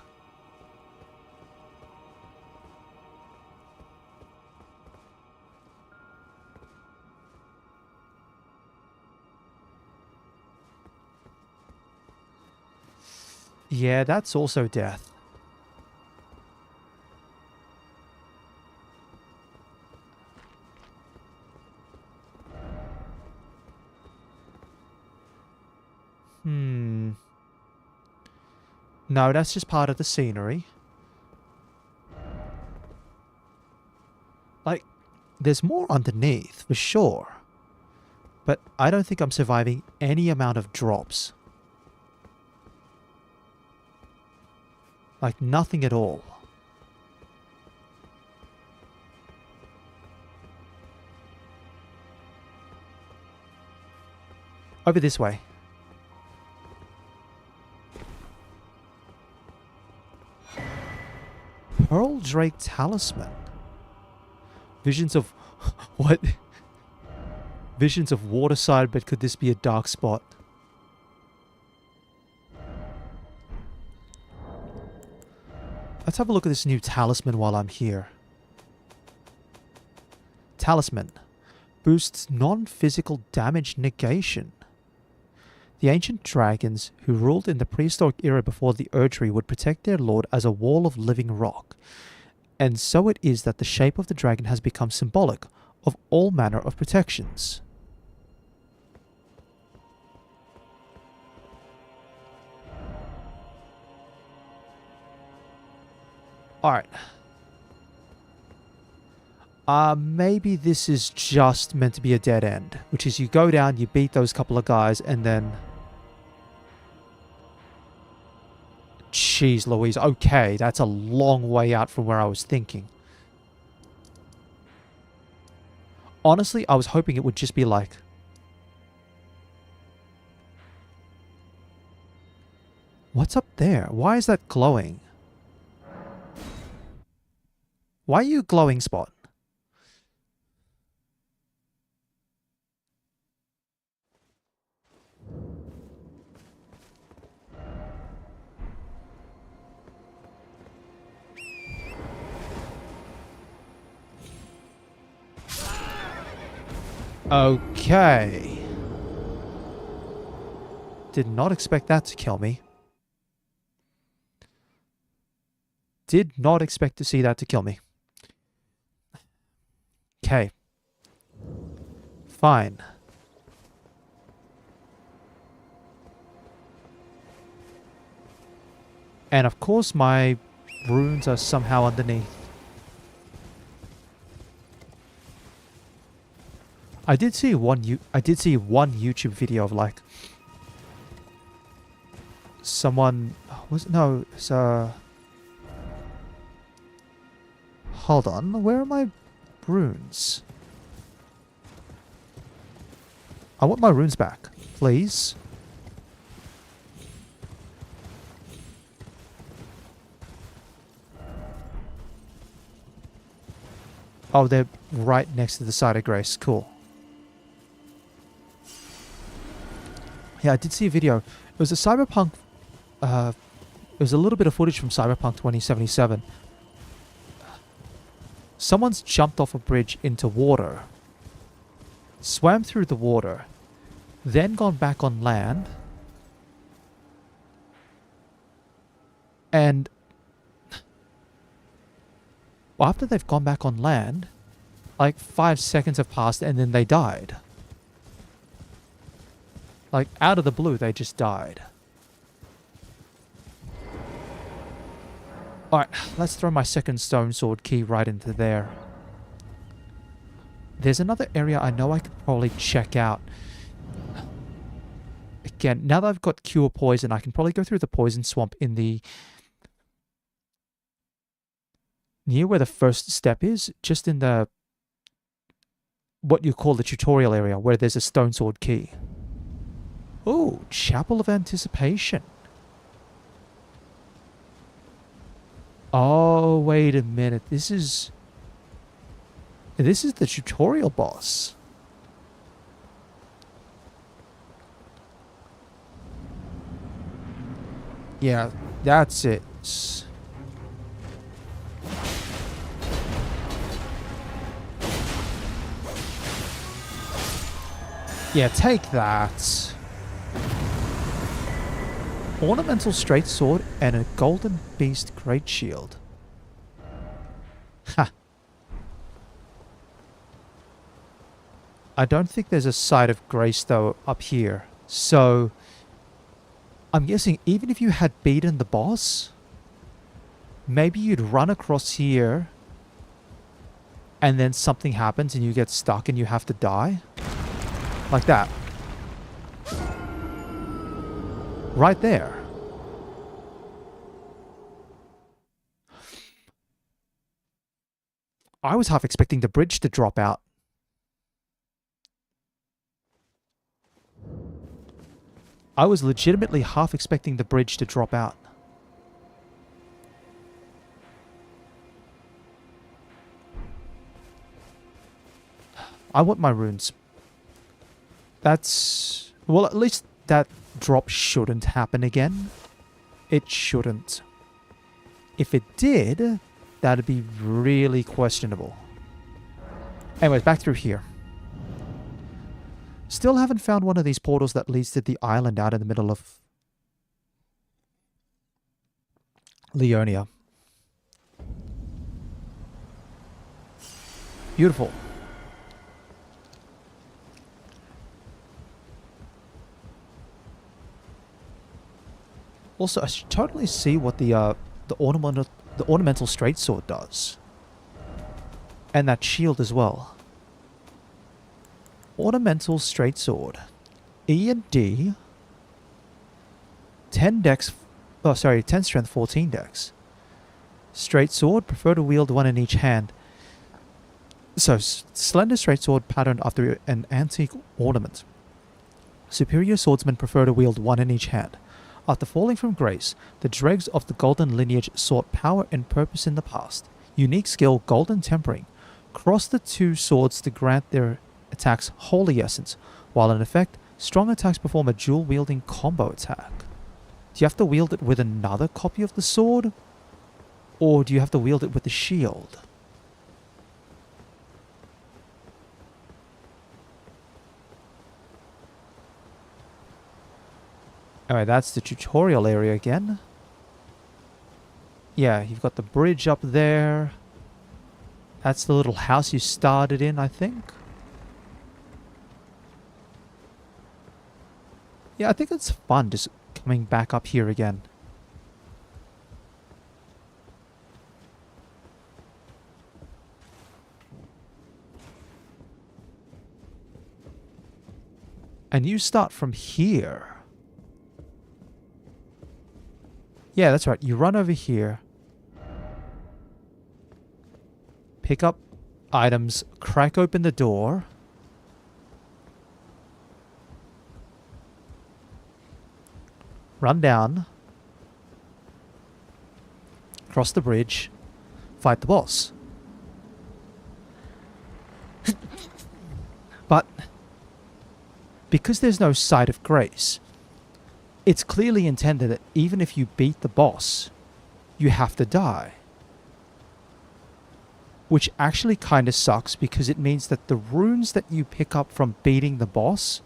Yeah, that's also death. Hmm. No, that's just part of the scenery. Like, there's more underneath, for sure. But I don't think I'm surviving any amount of drops. Like, nothing at all. Over this way. Pearl Drake Talisman. Visions of... what? Visions of Waterside, but could this be a dark spot? Let's have a look at this new talisman while I'm here. Talisman. Boosts non-physical damage negation. The ancient dragons who ruled in the prehistoric era before the Erdtree would protect their lord as a wall of living rock. And so it is that the shape of the dragon has become symbolic of all manner of protections. Alright. Maybe this is just meant to be a dead end. Which is you go down, you beat those couple of guys, and then... Jeez Louise. Okay, that's a long way out from where I was thinking. Honestly, I was hoping it would just be like... What's up there? Why is that glowing? Why are you glowing, Spot? Okay. Did not expect that to kill me. Did not expect to see that to kill me. Okay. Fine. And of course my runes are somehow underneath. I did see one YouTube video of like someone hold on, where are my runes? I want my runes back, please. Oh, they're right next to the side of Grace. Cool. Yeah, I did see a video. It was a Cyberpunk... it was a little bit of footage from Cyberpunk 2077. Someone's jumped off a bridge into water. Swam through the water. Then gone back on land. And... after they've gone back on land, like 5 seconds have passed and then they died. Like, out of the blue, they just died. Alright, let's throw my second stone sword key right into there. There's another area I know I could probably check out. Again, now that I've got Cure Poison, I can probably go through the Poison Swamp in the... near where the first step is, just in the... what you call the tutorial area, where there's a stone sword key. Oh, Chapel of Anticipation. Oh, wait a minute. This is the tutorial boss. Yeah, that's it. Yeah, take that. Ornamental straight sword and a golden beast great shield. Ha. I don't think there's a side of grace though up here. So I'm guessing even if you had beaten the boss, maybe you'd run across here and then something happens and you get stuck and you have to die. Like that. Right there. I was half expecting the bridge to drop out. I was legitimately half expecting the bridge to drop out. I want my runes. That's... Well, at least that drop shouldn't happen again. It shouldn't. If it did, that'd be really questionable. Anyways, back through here. Still haven't found one of these portals that leads to the island out in the middle of Leonia. Beautiful. Also, I should totally see what the ornamental straight sword does. And that shield as well. Ornamental straight sword. E and D. 10 dex. Oh, sorry, 10 strength, 14 dex. Straight sword, prefer to wield one in each hand. So, slender straight sword patterned after an antique ornament. Superior swordsmen prefer to wield one in each hand. After falling from grace, the dregs of the golden lineage sought power and purpose in the past. Unique skill, golden tempering. Cross the two swords to grant their attacks holy essence, while in effect, strong attacks perform a dual-wielding combo attack. Do you have to wield it with another copy of the sword? Or do you have to wield it with the shield? Alright, that's the tutorial area again. Yeah, you've got the bridge up there. That's the little house you started in, I think. Yeah, I think it's fun just coming back up here again. And you start from here. Yeah, that's right. You run over here. Pick up items. Crack open the door. Run down. Cross the bridge. Fight the boss. But because there's no site of grace, it's clearly intended that even if you beat the boss, you have to die. Which actually kind of sucks because it means that the runes that you pick up from beating the boss,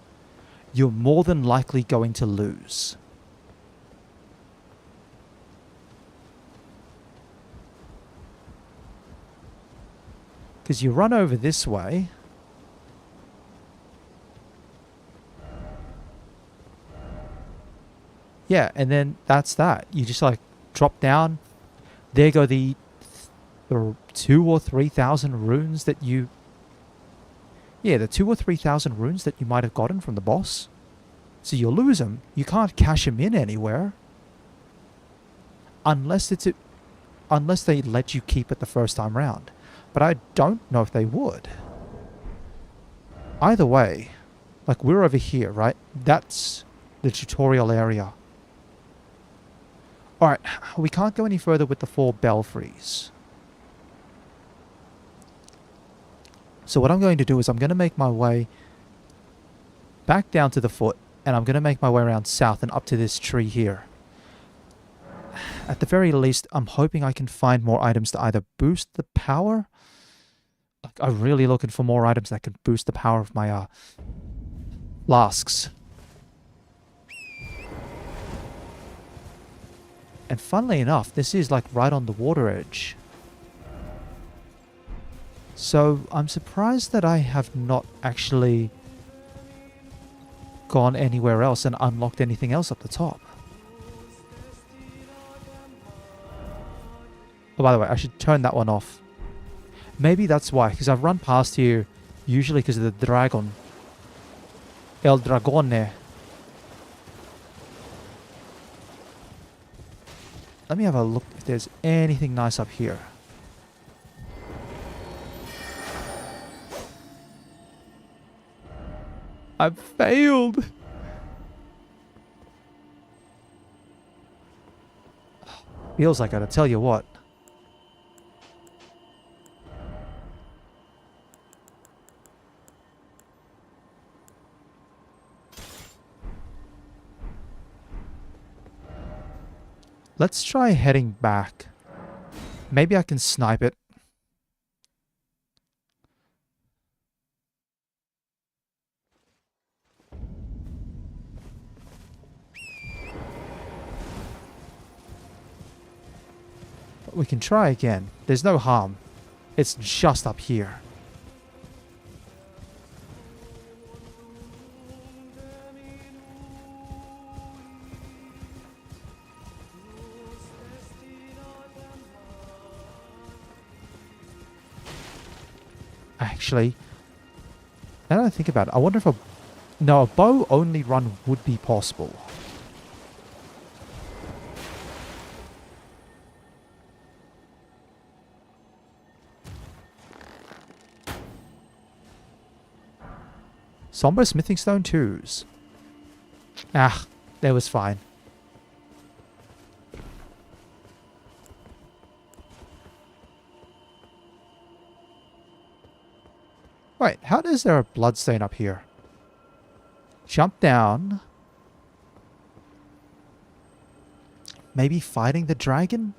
you're more than likely going to lose. Because you run over this way. Yeah, and then that's that. You just like drop down. There go the 2,000 or 3,000 runes that you... Yeah, the 2,000 or 3,000 runes that you might have gotten from the boss. So you'll lose them. You can't cash them in anywhere. Unless they let you keep it the first time round. But I don't know if they would. Either way, like we're over here, right? That's the tutorial area. Alright, we can't go any further with the 4 belfries. So what I'm going to do is I'm going to make my way back down to the foot, and I'm going to make my way around south and up to this tree here. At the very least, I'm hoping I can find more items to either boost the power. Like, I'm really looking for more items that can boost the power of my flasks. And funnily enough, this is like right on the water edge. So I'm surprised that I have not actually gone anywhere else and unlocked anything else up the top. Oh, by the way, I should turn that one off. Maybe that's why, because I've run past here usually because of the dragon. El Dragone. Let me have a look if there's anything nice up here. I've failed. Feels like I gotta tell you what. Let's try heading back. Maybe I can snipe it. We can try again. There's no harm. It's just up here. Actually, now that I think about it, I wonder if no, a bow only run would be possible. Somber smithing stone 2s. Ah, that was fine. Wait, how is there a bloodstain up here? Jump down. Maybe fighting the dragon?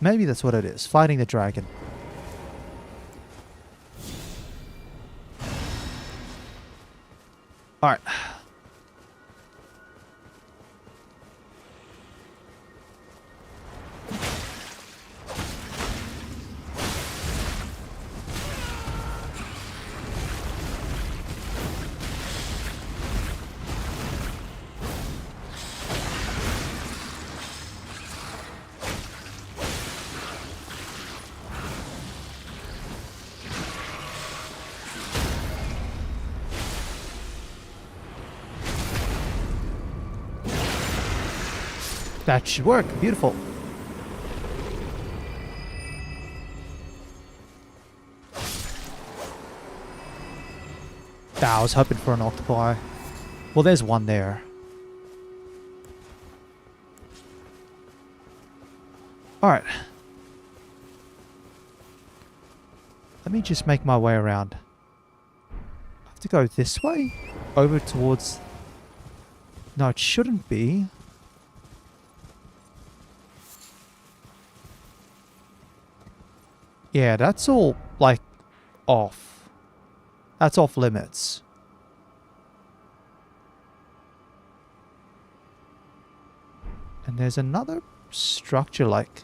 Maybe that's what it is. Fighting the dragon. Alright. That should work. Beautiful. I was hoping for an octopi. Well, there's one there. Alright. Let me just make my way around. I have to go this way? Over towards... No, it shouldn't be. Yeah, that's all, like, off. That's off limits. And there's another structure, like...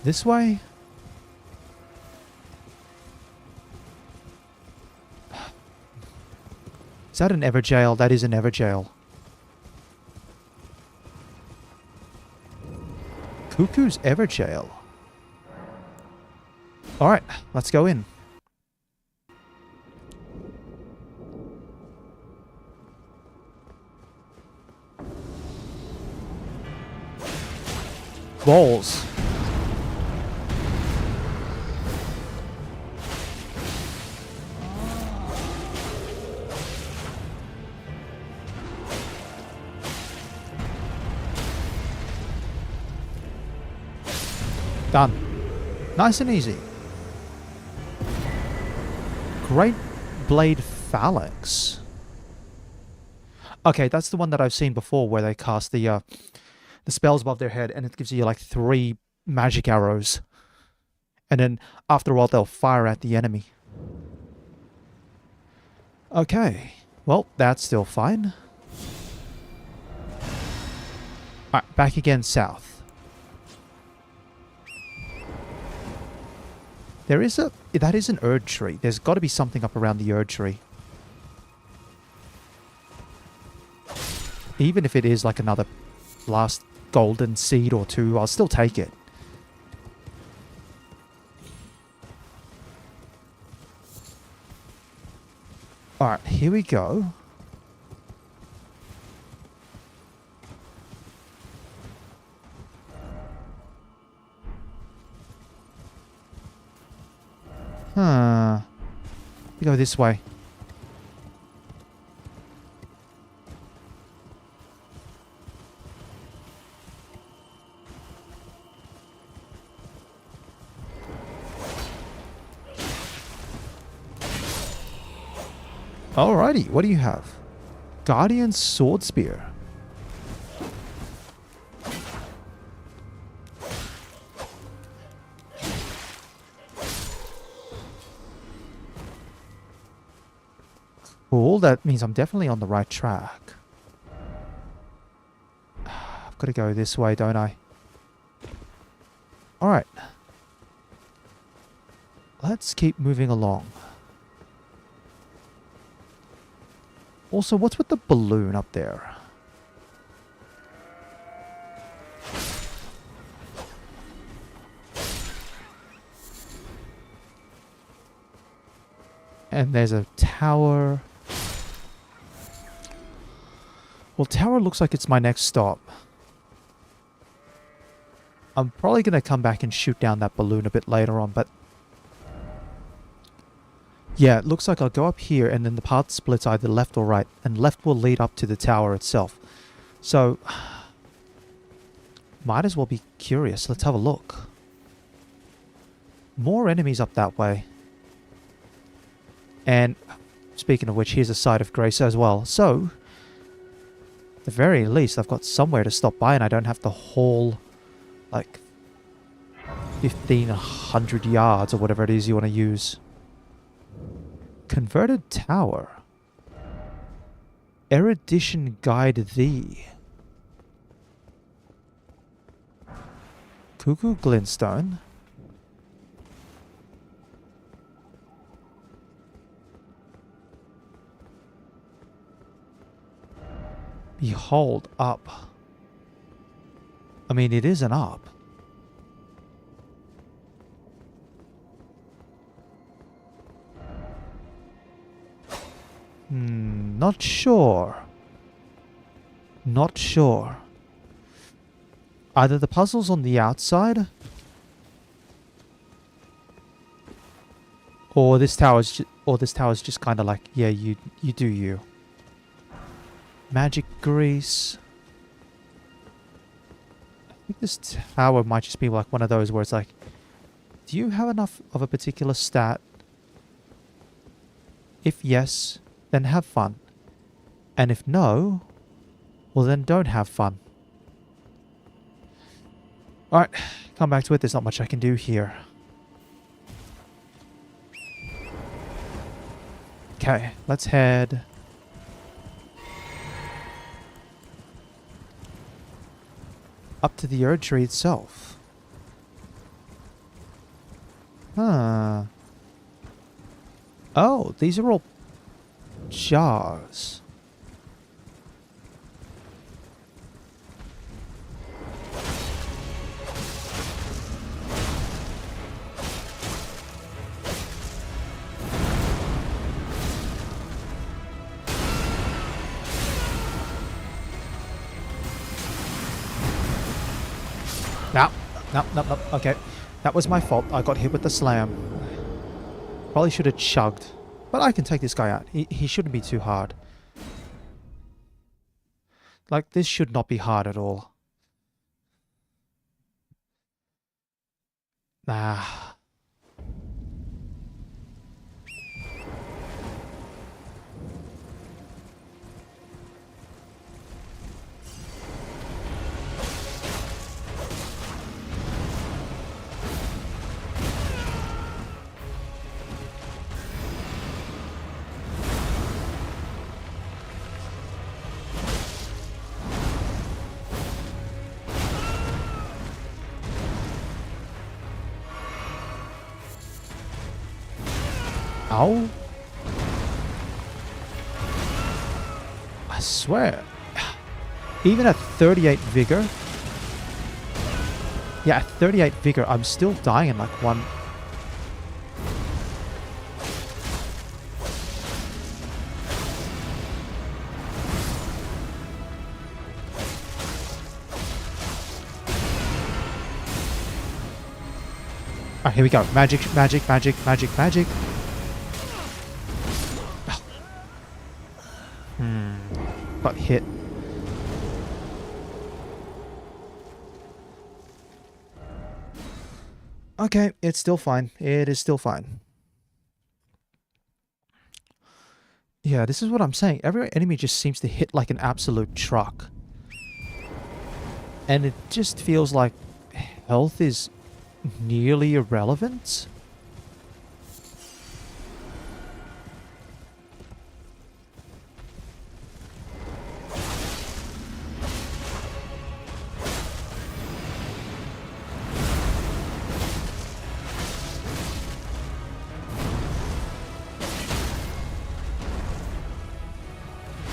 This way? Is that an Everjail? That is an Everjail. Cuckoo's Everjail. Alright, let's go in. Balls. Done. Nice and easy. Great Blade Phalanx. Okay, that's the one that I've seen before where they cast the spells above their head and it gives you like 3 magic arrows. And then after a while they'll fire at the enemy. Okay. Well, that's still fine. Alright, back again south. There is a... That is an Erd tree. There's got to be something up around the Erd tree. Even if it is like another last golden seed or two, I'll still take it. Alright, here we go. Huh. We go this way. Alrighty, what do you have? Guardian Sword Spear. Cool, that means I'm definitely on the right track. I've got to go this way, don't I? Alright. Let's keep moving along. Also, what's with the balloon up there? And there's a tower. Well, tower looks like it's my next stop. I'm probably going to come back and shoot down that balloon a bit later on, but... Yeah, it looks like I'll go up here and then the path splits either left or right, and left will lead up to the tower itself. So, might as well be curious. Let's have a look. More enemies up that way. And, speaking of which, here's a site of grace as well. So, at the very least, I've got somewhere to stop by and I don't have to haul, like, 1,500 yards or whatever it is you want to use. Converted Tower. Erudition Guide Thee. Cuckoo Glintstone. Behold up. I mean, it is an up. Not sure. Not sure. Either the puzzle's on the outside, or this tower's just kind of like, yeah, you do you. Magic grease. I think this tower might just be like one of those where it's like, do you have enough of a particular stat? If yes, then have fun. And if no, well then don't have fun. Alright, come back to it. There's not much I can do here. Okay, let's head... up to the Erd tree itself. Huh. Oh, these are all jars. No. Okay. That was my fault. I got hit with the slam. Probably should have chugged. But I can take this guy out. He shouldn't be too hard. Like, this should not be hard at all. Ah. Ow. I swear. Even at 38 vigor. Yeah, at 38 vigor, I'm still dying in like one. Alright, here we go. Magic, magic, magic, magic, magic. Got hit. Okay, it's still fine. It is still fine. Yeah, this is what I'm saying. Every enemy just seems to hit like an absolute truck. And it just feels like health is nearly irrelevant.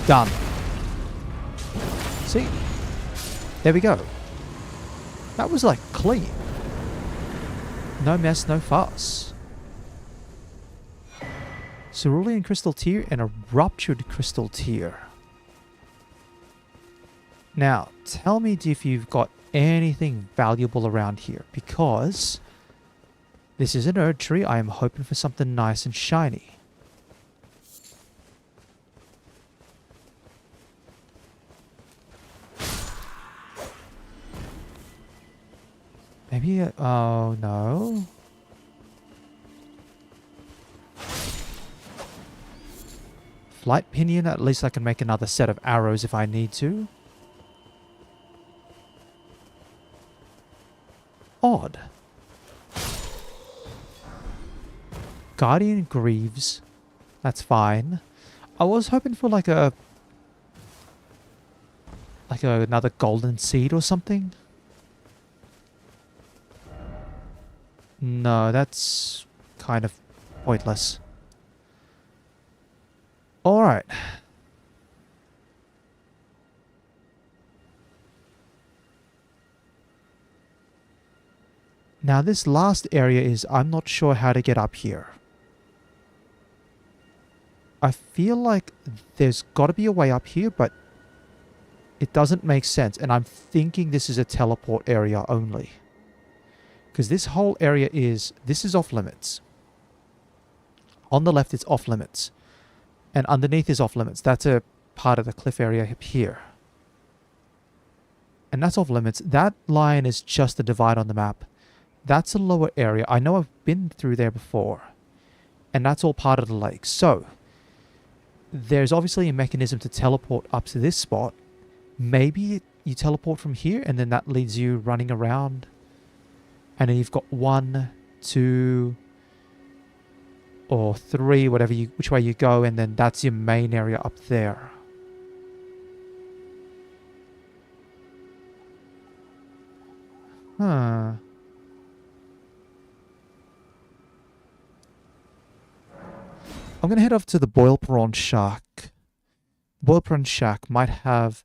Done. See? There we go. That was like clean. No mess, no fuss. Cerulean crystal tear and a ruptured crystal tear. Now, tell me if you've got anything valuable around here, because this is an Erd tree. I am hoping for something nice and shiny. Maybe, oh no. Flight pinion, at least I can make another set of arrows if I need to. Odd. Guardian Greaves. That's fine. I was hoping for like another golden seed or something. No, that's kind of pointless. Alright. Now this last area is, I'm not sure how to get up here. I feel like there's got to be a way up here, but it doesn't make sense. And I'm thinking this is a teleport area only. Because this whole area this is off limits. On the left it's off limits. And underneath is off limits. That's a part of the cliff area up here. And that's off limits. That line is just a divide on the map. That's a lower area. I know I've been through there before. And that's all part of the lake. So, there's obviously a mechanism to teleport up to this spot. Maybe you teleport from here and then that leads you running around. And then you've got 1, 2, or 3, which way you go, and then that's your main area up there. Huh. I'm going to head off to the Boil Prawn Shack. Boil Prawn Shack might have...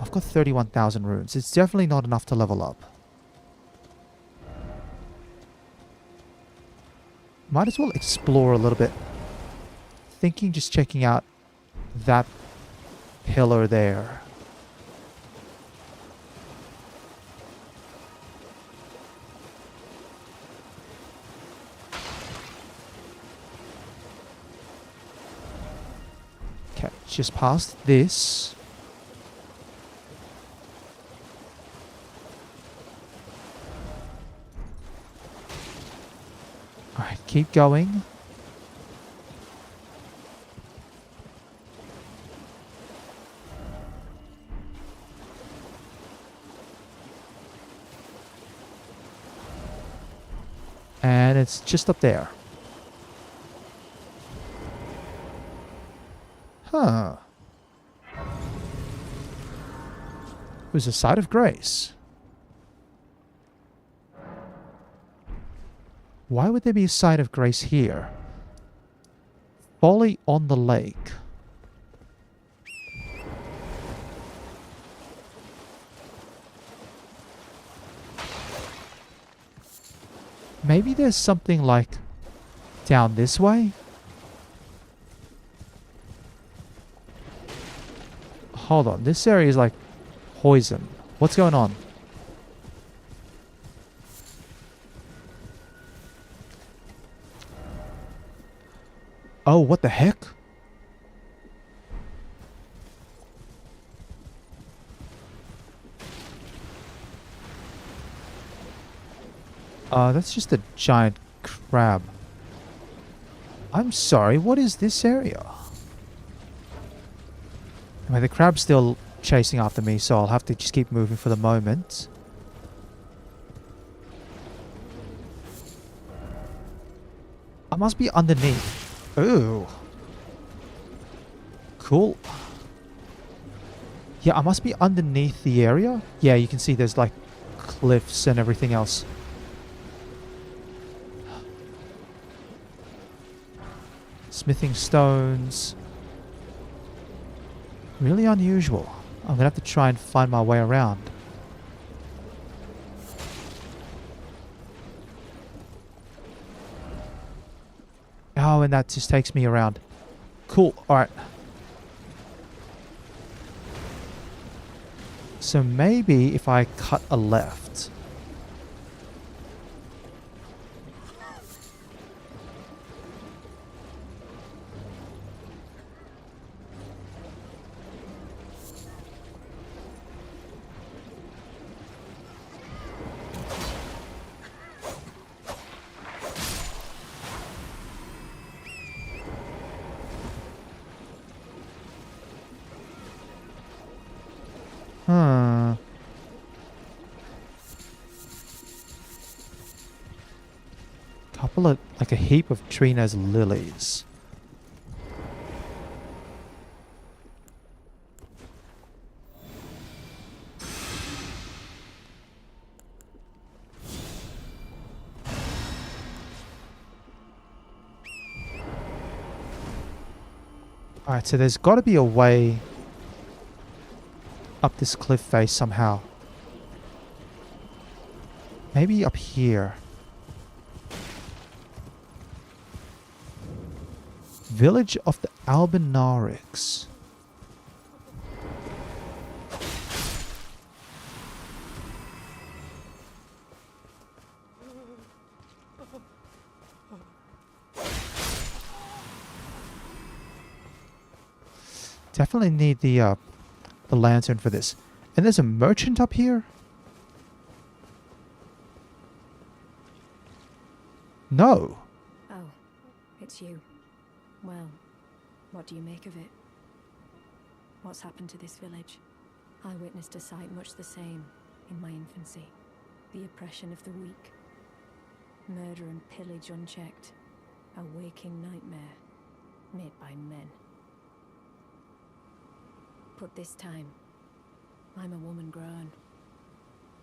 I've got 31,000 runes. It's definitely not enough to level up. Might as well explore a little bit. Thinking just checking out that pillar there. Okay, just past this. Alright, keep going. And it's just up there. Huh. It was a site of grace. Why would there be a sign of grace here? Folly on the lake. Maybe there's something like down this way? Hold on, this area is like poison. What's going on? Oh, what the heck? That's just a giant crab. I'm sorry, what is this area? I mean, the crab's still chasing after me, so I'll have to just keep moving for the moment. I must be underneath. Ooh. Cool. Yeah, I must be underneath the area. Yeah, you can see there's like cliffs and everything else. Smithing stones. Really unusual. I'm gonna have to try and find my way around. Oh, and that just takes me around. Cool. Alright. So maybe if I cut a left. Huh. Couple of, like a heap of Trina's lilies. Alright, so there's got to be a way up this cliff face somehow. Maybe up here. Village of the Albinarics. Definitely need the lantern for this. And there's a merchant up here? No. Oh, it's you. Well, what do you make of it? What's happened to this village? I witnessed a sight much the same in my infancy. The oppression of the weak. Murder and pillage unchecked. A waking nightmare made by men. But this time, I'm a woman grown.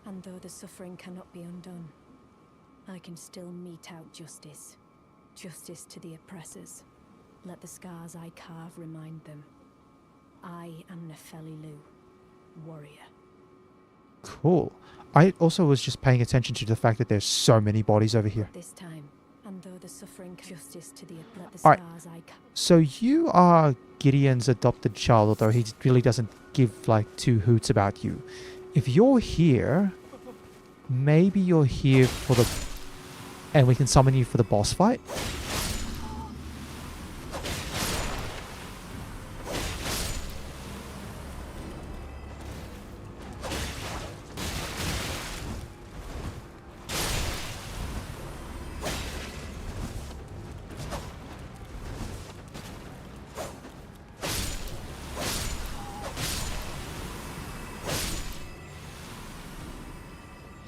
And though the suffering cannot be undone, I can still mete out justice. Justice to the oppressors. Let the scars I carve remind them. I am Nefeli Lu, warrior. Cool. I also was just paying attention to the fact that there's so many bodies over here. This time, and though the suffering justice to the let the Alright. scars I carve. So you are Gideon's adopted child, although he really doesn't give like two hoots about you. If you're here, maybe you're here for the... And we can summon you for the boss fight?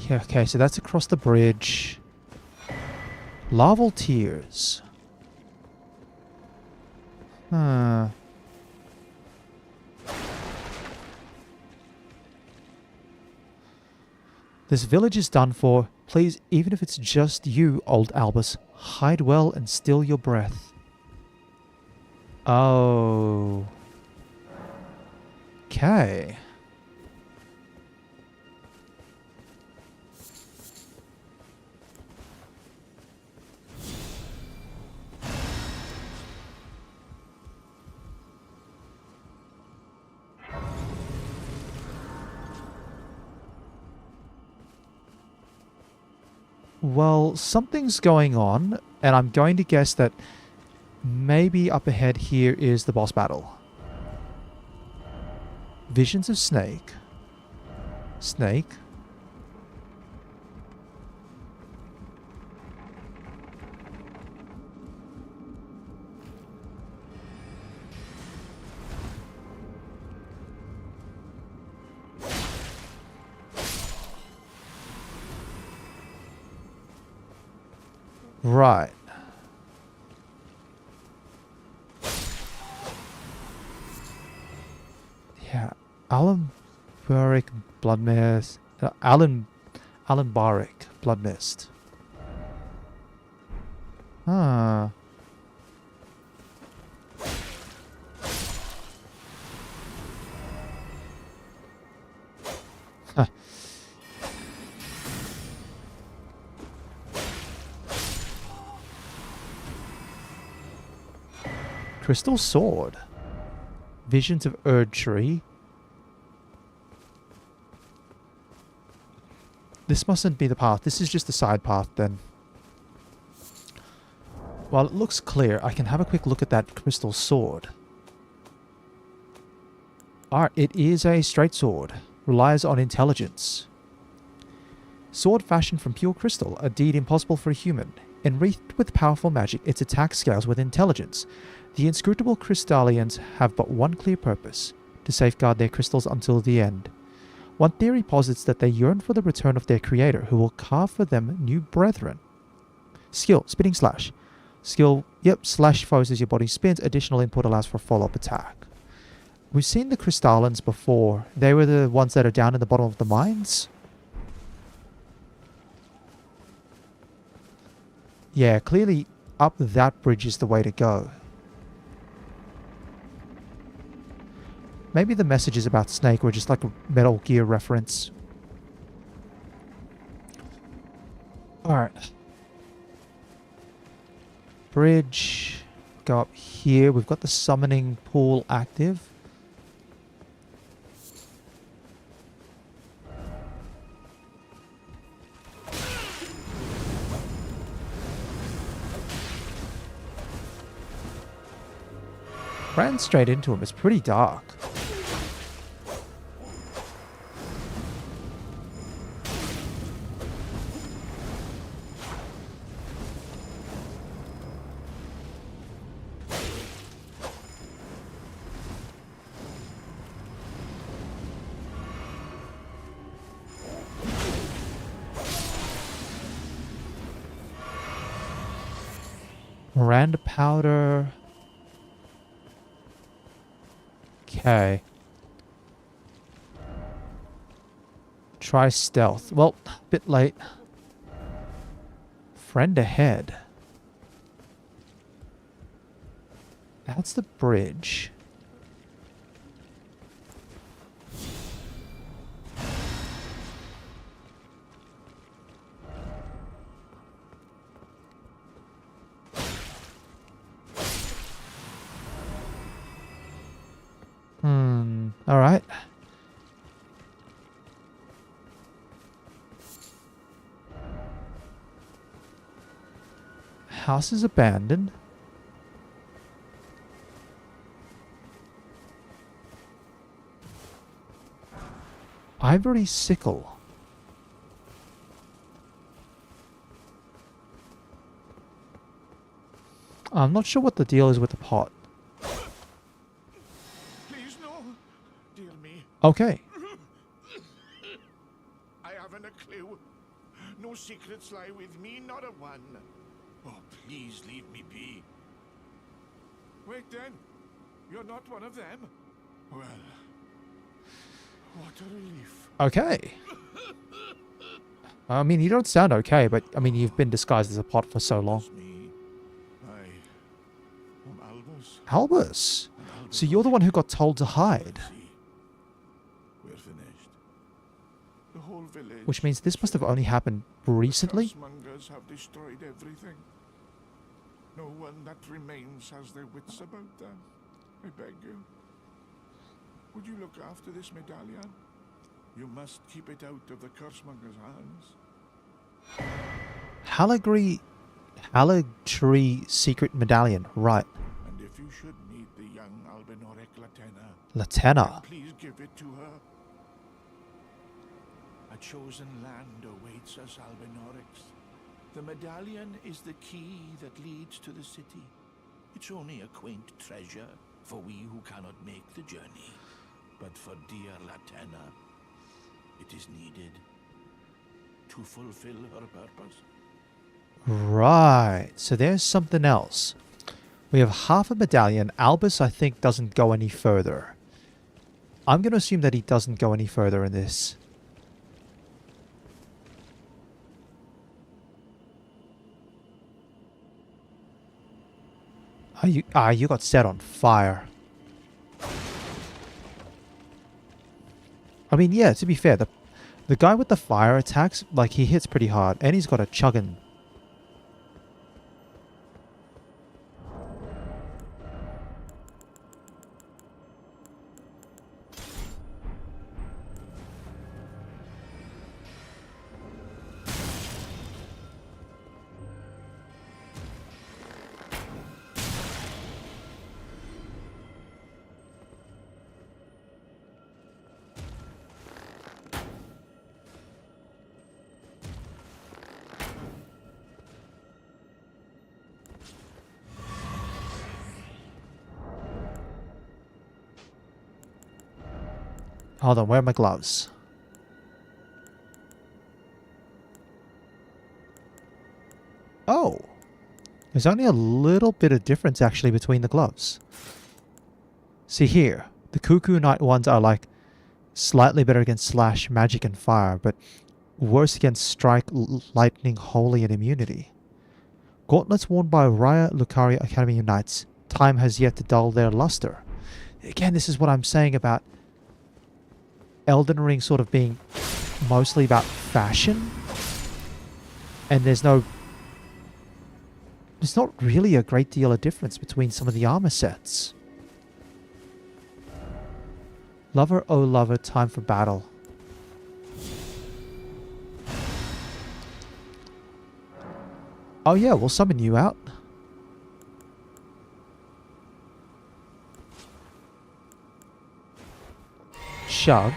Yeah, okay, so that's across the bridge. Larval tears. Huh. This village is done for. Please, even if it's just you, old Albus, hide well and still your breath. Oh. Okay. Well, something's going on, and I'm going to guess that maybe up ahead here is the boss battle. Visions of Snake. Snake. Right. Yeah. Alan Baric Blood Mist. Alan Baric Blood Mist. Ah. Huh. Crystal Sword. Visions of Erdtree. This mustn't be the path. This is just the side path then. While it looks clear, I can have a quick look at that crystal sword. Alright, it is a straight sword. Relies on intelligence. Sword fashioned from pure crystal, a deed impossible for a human. Enwreathed with powerful magic, its attack scales with intelligence. The inscrutable Crystallians have but one clear purpose, to safeguard their crystals until the end. One theory posits that they yearn for the return of their creator, who will carve for them new brethren. Skill, spinning slash. Skill, yep, slash foes as your body spins. Additional input allows for a follow-up attack. We've seen the Crystallans before. They were the ones that are down in the bottom of the mines. Yeah, clearly up that bridge is the way to go. Maybe the messages about Snake were just like a Metal Gear reference. Alright. Bridge. Go up here. We've got the summoning pool active. Ran straight into him. It's pretty dark. Miranda powder. Okay. Try stealth. Well, a bit late. Friend ahead. That's the bridge. All right. House is abandoned. Ivory sickle. I'm not sure what the deal is with the pot. Please no, dear me. Okay. I haven't a clue. No secrets lie with me, not a one. Oh, please leave me be. Wait then, you're not one of them? Well, what a relief. Okay. I mean, you don't sound okay, but I mean, you've been disguised as a pot for so long. It's me. I'm Albus. Albus? And So you're the one who got told to hide. See, we're finished. The whole village. Which means this must have only happened recently? The curse-mongers have destroyed everything. No one that remains has their wits about them. I beg you. Would you look after this medallion? You must keep it out of the curse-mongers' hands. Haligtree secret medallion, right. And if you should meet the young Albinoric Latena, Latena. please give it to her. A chosen land awaits us, Albinorics. The medallion is the key that leads to the city. It's only a quaint treasure for we who cannot make the journey. But for dear Latena, it is needed to fulfill her purpose. Right. So there's something else. We have half a medallion. Albus, I think, doesn't go any further. I'm going to assume that he doesn't go any further in this. You got set on fire. I mean, yeah, to be fair, the guy with the fire attacks, like, he hits pretty hard, and he's got a chugging. Hold on, where are my gloves? Oh! There's only a little bit of difference actually between the gloves. See here, the Cuckoo Knight ones are like slightly better against slash, magic and fire, but worse against strike, lightning, holy and immunity. Gauntlets worn by Raya Lucaria Academy Knights. Time has yet to dull their luster. Again, this is what I'm saying about Elden Ring sort of being mostly about fashion, and there's not really a great deal of difference between some of the armor sets. Lover, oh lover, time for battle. Oh yeah, we'll summon you out. Shug.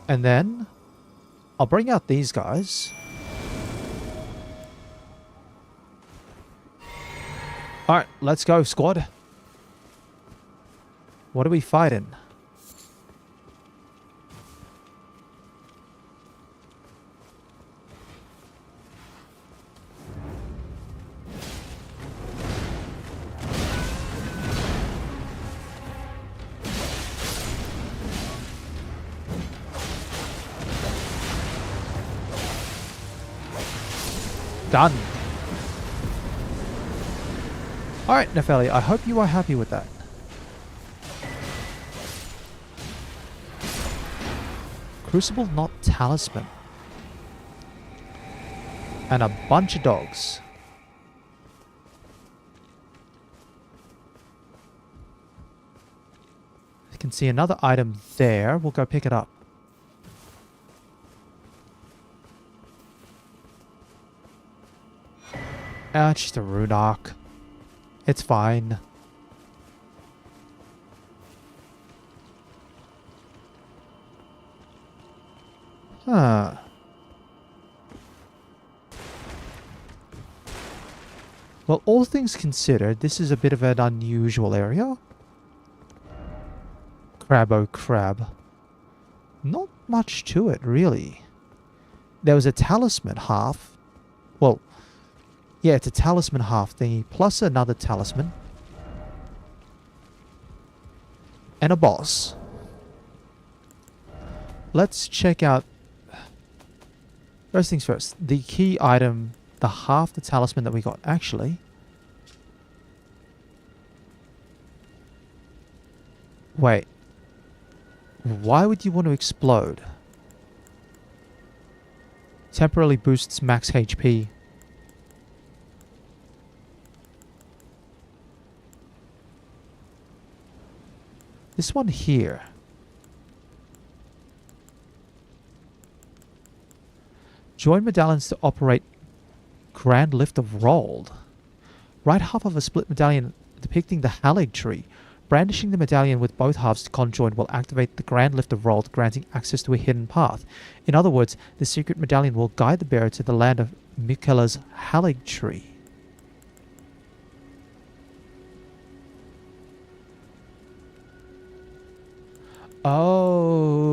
And then I'll bring out these guys. Alright, let's go, squad. What are we fighting? Done. Alright, Nefeli, I hope you are happy with that. Crucible, not talisman. And a bunch of dogs. I can see another item there. We'll go pick it up. Ah, it's just a rune arc. It's fine. Huh. Well, all things considered, this is a bit of an unusual area. Crabbo crab. Not much to it, really. There was a talisman half. Well, yeah, it's a talisman half thingy, plus another talisman. And a boss. let's check out... First things first. The key item, the half the talisman that we got. Actually... Wait. Why would you want to explode? Temporarily boosts max HP. This one here. Join medallions to operate Grand Lift of Rold. Right half of a split medallion depicting the Halig tree. Brandishing the medallion with both halves conjoined will activate the Grand Lift of Rold, granting access to a hidden path. In other words, the secret medallion will guide the bearer to the land of Miquella's Halig tree.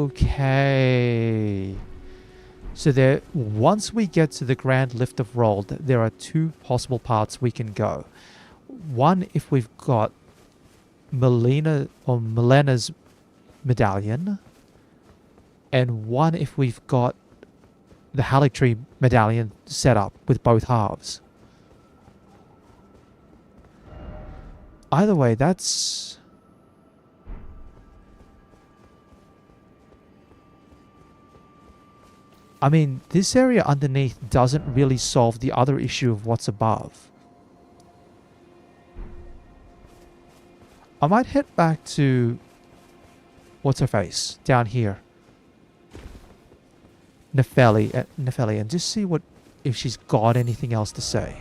Okay. So there, once we get to the Grand Lift of Rold, there are two possible paths we can go. One, if we've got Melena's medallion, and one if we've got the Halig tree medallion set up with both halves. Either way, that's... I mean, this area underneath doesn't really solve the other issue of what's above. I might head back to... What's her face? Down here. Nefeli, and just see what... if she's got anything else to say.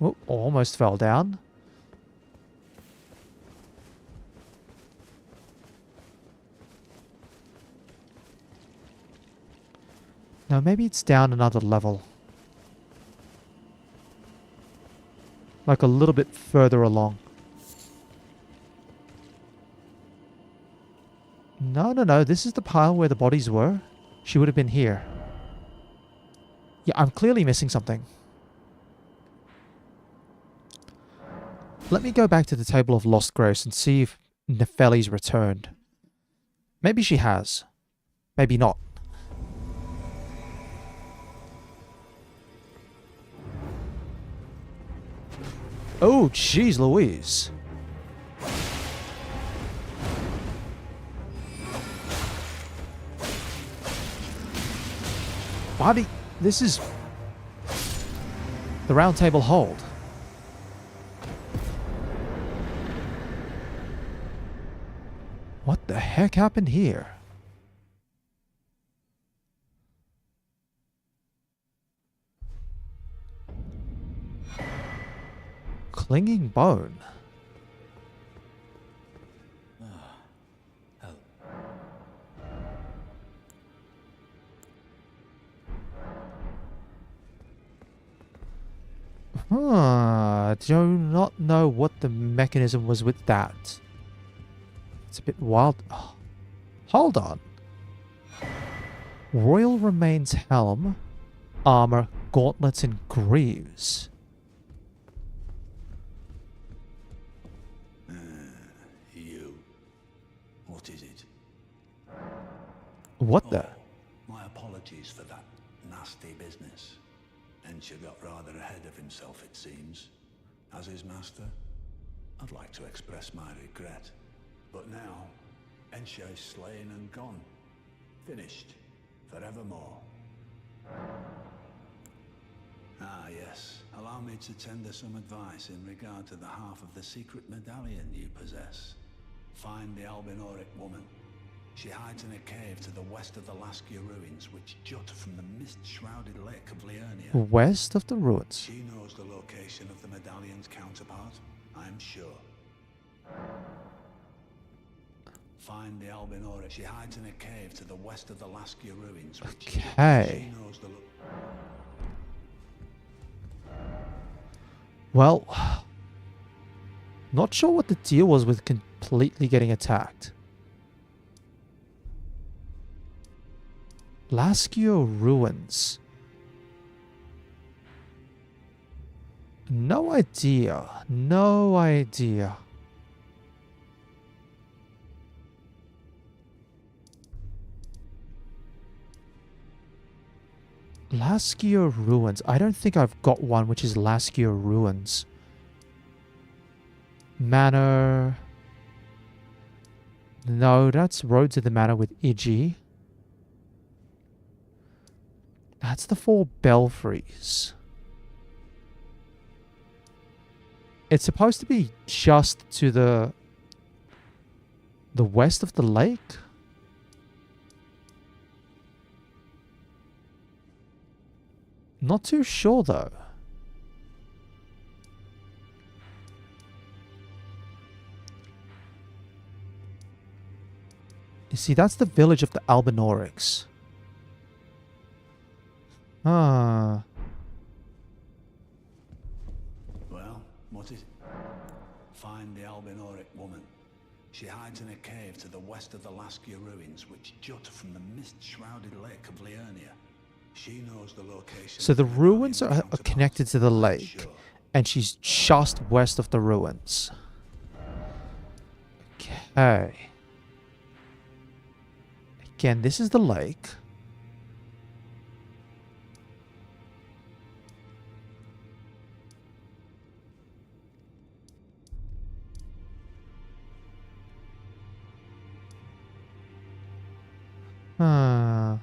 Oh, almost fell down. No, maybe it's down another level. Like a little bit further along. No. This is the pile where the bodies were. She would have been here. Yeah, I'm clearly missing something. Let me go back to the Table of Lost Grace and see if Nefeli's returned. Maybe she has. Maybe not. Oh, jeez Louise. Bobby, this is... the Round Table Hold. What the heck happened here? Clinging bone. Do not know what the mechanism was with that. It's a bit wild. Oh, hold on. Royal Remains helm, armor, gauntlets, and greaves. You. What is it? What the? My apologies for that nasty business. Ensha got rather ahead of himself, it seems. As his master, I'd like to express my regret. But now, Ensha is slain and gone. Finished. Forevermore. Ah, yes. Allow me to tender some advice in regard to the half of the secret medallion you possess. Find the Albinoric woman. She hides in a cave to the west of the Laskia ruins, which jut from the mist-shrouded lake of Liurnia. West of the ruins. She knows the location of the medallion's counterpart, I'm sure. Find the Albinoric. She hides in a cave to the west of the Laskia ruins, which okay. she knows the Well, not sure what the deal was with completely getting attacked. Laskia ruins. No idea. No idea. Laskia Ruins. I don't think I've got one which is Laskia Ruins. Manor. No, that's Road to the Manor with Iggy. That's the 4 belfries. It's supposed to be just to the west of the lake. Not too sure though. You see, that's the village of the Albinorics. Ah. Well, what is it? Find the Albinoric woman. She hides in a cave to the west of the Laskia ruins, which jut from the mist-shrouded lake of Liurnia. She knows the location. So the of ruins are counterparts, connected to the I'm lake, sure. and she's just west of the ruins. Okay. Again, this is the lake. Ah.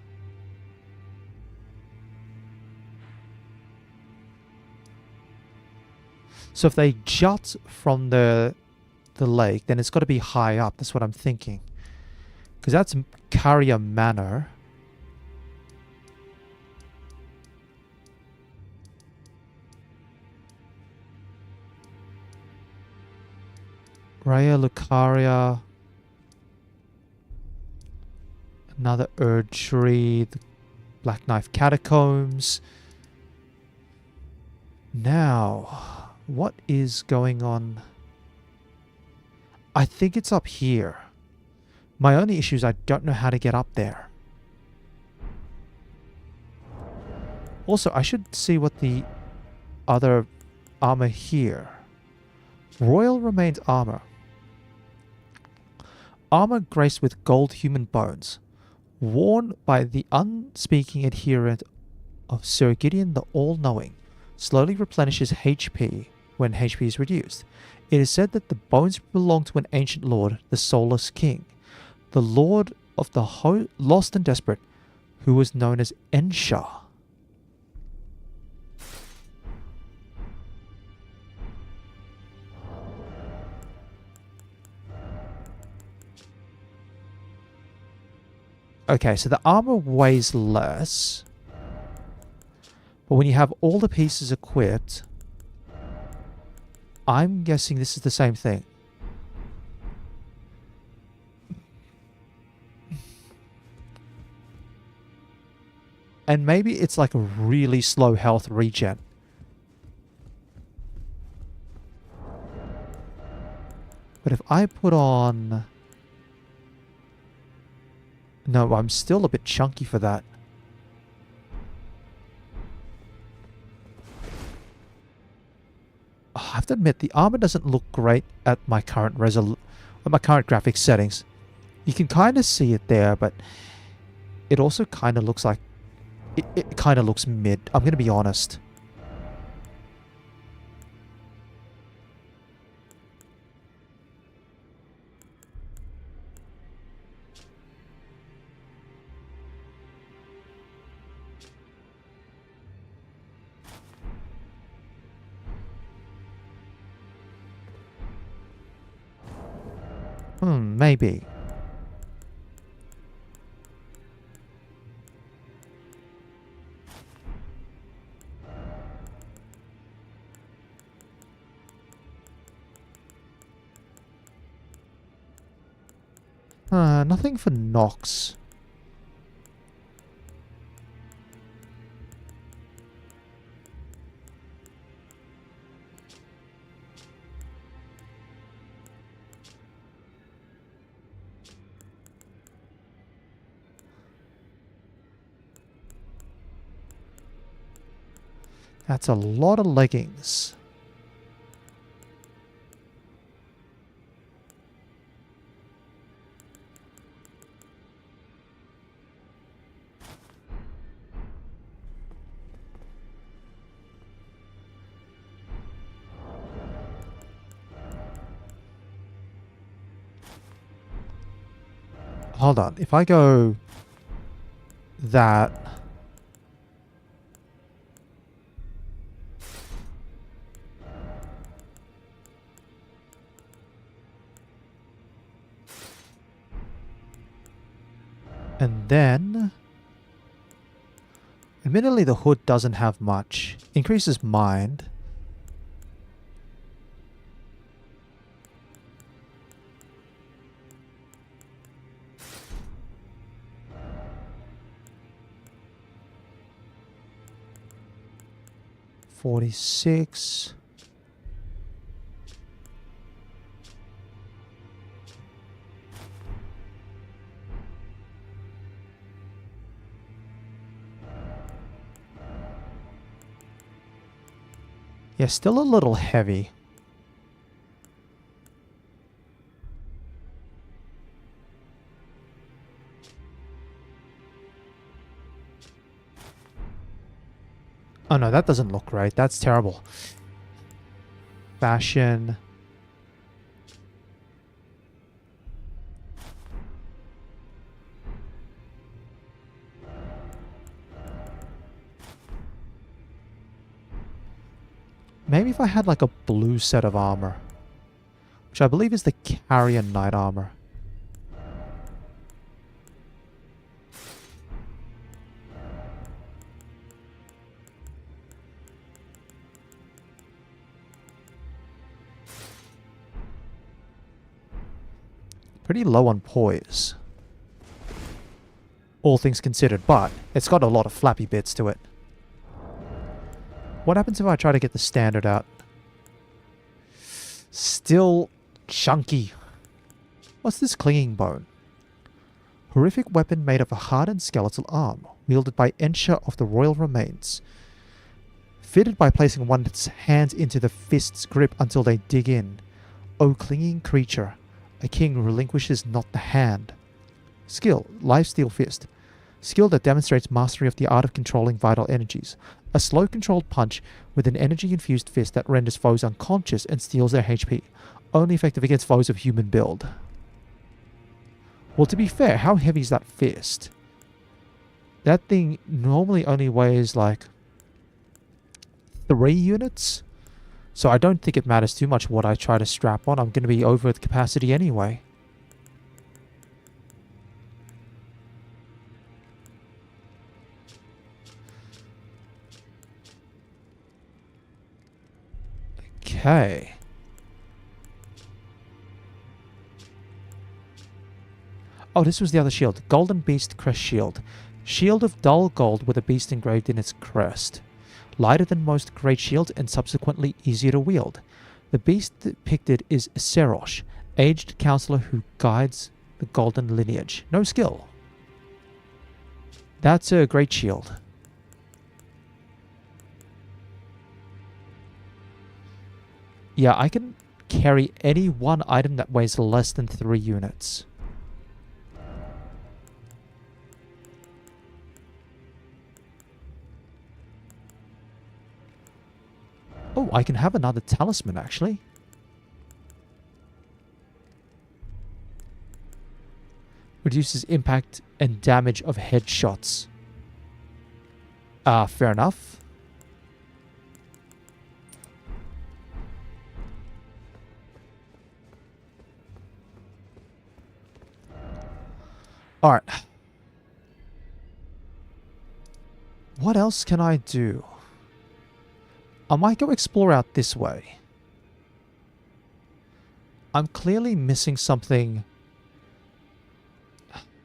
So if they jut from the lake, then it's got to be high up. That's what I'm thinking. Because that's Carrier Manor. Raya Lucaria. Another Erd Tree. The Black Knife Catacombs. Now, what is going on? I think it's up here. My only issue is I don't know how to get up there. Also, I should see what the other armor here. Royal Remains armor. Armor graced with gold human bones. Worn by the unspeaking adherent of Sir Gideon the All-Knowing. Slowly replenishes HP when HP is reduced. It is said that the bones belong to an ancient lord, the Soulless King. The lord of the lost and desperate, who was known as Ensha. Okay, so the armor weighs less. But when you have all the pieces equipped, I'm guessing this is the same thing. And maybe it's like a really slow health regen. But if I put on... No, I'm still a bit chunky for that. I have to admit, the armor doesn't look great at my current graphics settings. You can kind of see it there, but it also kind of looks like... It kind of looks mid. I'm going to be honest. Maybe. Nothing for Nox. That's a lot of leggings. hold on. If I go that... And then... Admittedly, the hood doesn't have much. Increases mind. $46. Yeah, still a little heavy. Oh no, that doesn't look right. That's terrible. Fashion. Maybe if I had like a blue set of armor. Which I believe is the Carrier Knight armor. Pretty low on poise. All things considered, but it's got a lot of flappy bits to it. What happens if I try to get the standard out? Still chunky. What's this clinging bone? Horrific weapon made of a hardened skeletal arm, wielded by Ensha of the royal remains. Fitted by placing one's hands into the fist's grip until they dig in. O clinging creature, a king relinquishes not the hand. Skill, Lifesteal Fist. Skill that demonstrates mastery of the art of controlling vital energies. A slow controlled punch with an energy-infused fist that renders foes unconscious and steals their HP. Only effective against foes of human build. Well, to be fair, how heavy is that fist? That thing normally only weighs like 3 units. So I don't think it matters too much what I try to strap on. I'm going to be over the capacity anyway. Okay. Oh, this was the other shield. Golden Beast Crest Shield. Shield of dull gold with a beast engraved in its crest. Lighter than most great shields and subsequently easier to wield. The beast depicted is Serosh, aged counselor who guides the golden lineage. No skill. That's a great shield. Yeah, I can carry any one item that weighs less than 3 units. Oh, I can have another talisman, actually. Reduces impact and damage of headshots. Fair enough. Alright. What else can I do? I might go explore out this way. I'm clearly missing something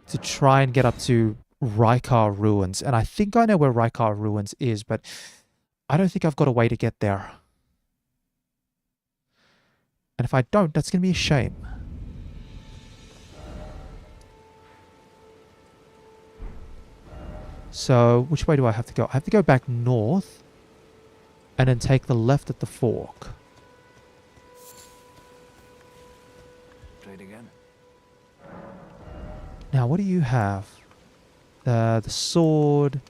to try and get up to Rykar Ruins. And I think I know where Rykar Ruins is, but I don't think I've got a way to get there. And if I don't, that's going to be a shame. So, which way do I have to go? I have to go back north. And then take the left at the fork. Trade again. Now, what do you have? The sword.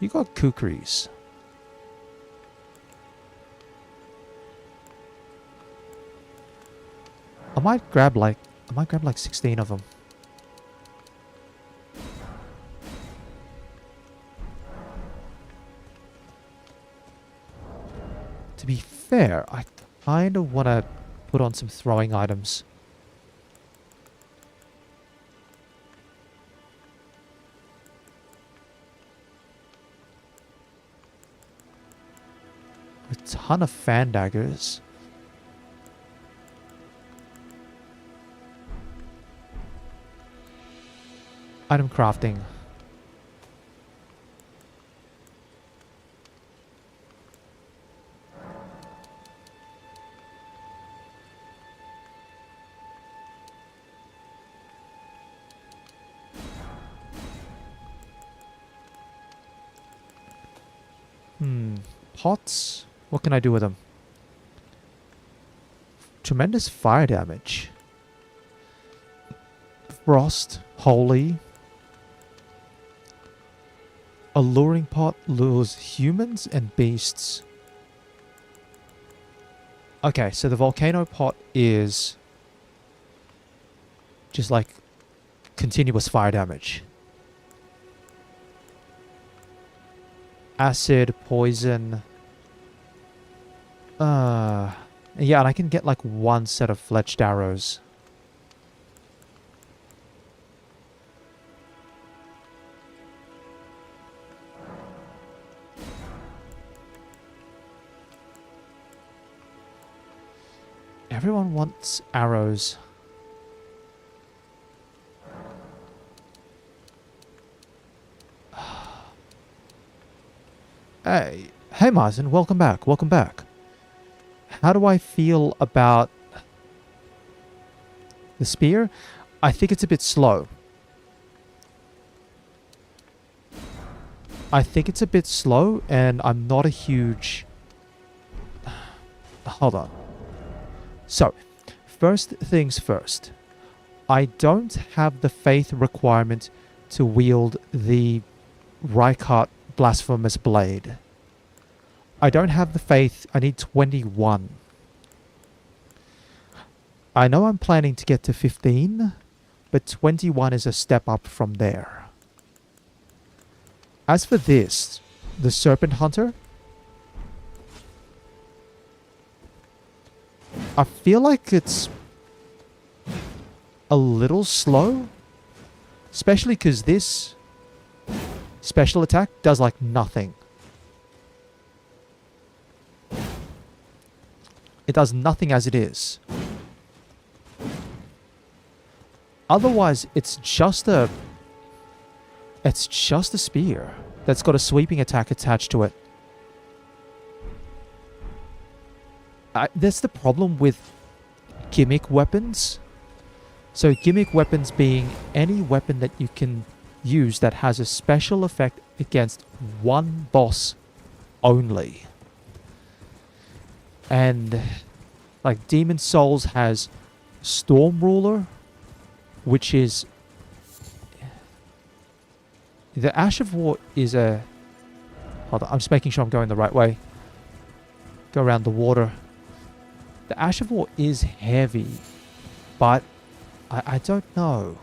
You got kukris. I might grab like 16 of them. To be fair, I kind of want to put on some throwing items. A ton of fan daggers. Item crafting. Pots? What can I do with them? Tremendous fire damage. Frost. Holy. Alluring pot lures humans and beasts. Okay, so the volcano pot is just like continuous fire damage. Acid, poison. Yeah, and I can get like one set of fletched arrows. Everyone wants arrows. Hey Martin, welcome back, welcome back. How do I feel about the spear? I think it's a bit slow. And I'm not a huge... Hold on. So, first things first. I don't have the faith requirement to wield the Rykart Blasphemous Blade. I don't have the faith. I need 21. I know I'm planning to get to 15, but 21 is a step up from there. As for this, the Serpent Hunter, I feel like it's a little slow, especially because this special attack does like nothing. It does nothing as it is. Otherwise, it's just a spear that's got a sweeping attack attached to it. That's the problem with gimmick weapons. So gimmick weapons being any weapon that you can use that has a special effect against one boss only. And like Demon Souls has Storm Ruler, which is... The Ash of War is a... Hold on, I'm just making sure I'm going the right way. Go around the water. The Ash of War is heavy, but I don't know.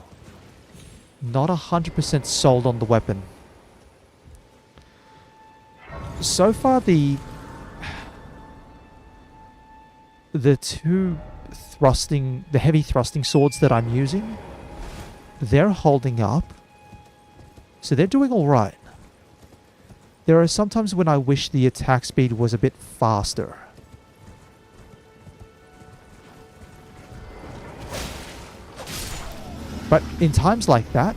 Not 100% sold on the weapon. So far, the heavy thrusting swords that I'm using, they're holding up. So they're doing alright. There are some times when I wish the attack speed was a bit faster. But in times like that,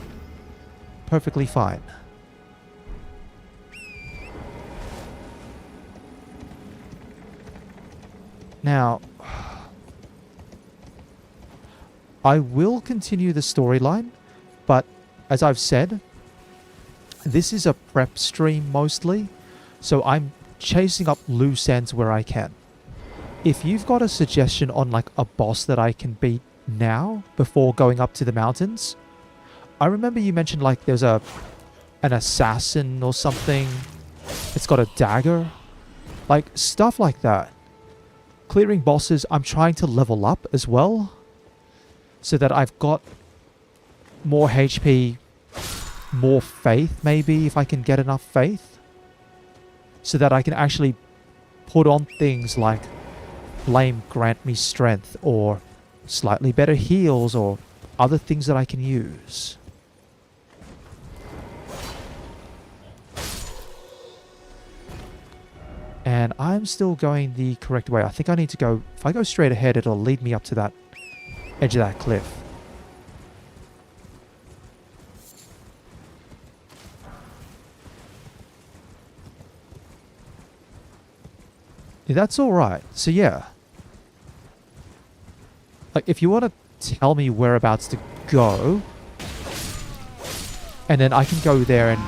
perfectly fine. Now, I will continue the storyline, but as I've said, this is a prep stream mostly, so I'm chasing up loose ends where I can. If you've got a suggestion on like a boss that I can beat now before going up to the mountains, I remember you mentioned like there's an assassin or something. It's got a dagger. Like stuff like that. Clearing bosses, I'm trying to level up as well. so that I've got more HP, more faith maybe, if I can get enough faith, so that I can actually put on things like Flame grant me strength, or slightly better heals, or other things that I can use. And I'm still going the correct way. I think I need to go... If I go straight ahead, it'll lead me up to that edge of that cliff. Yeah, that's alright. So yeah. Like, if you want to tell me whereabouts to go, and then I can go there and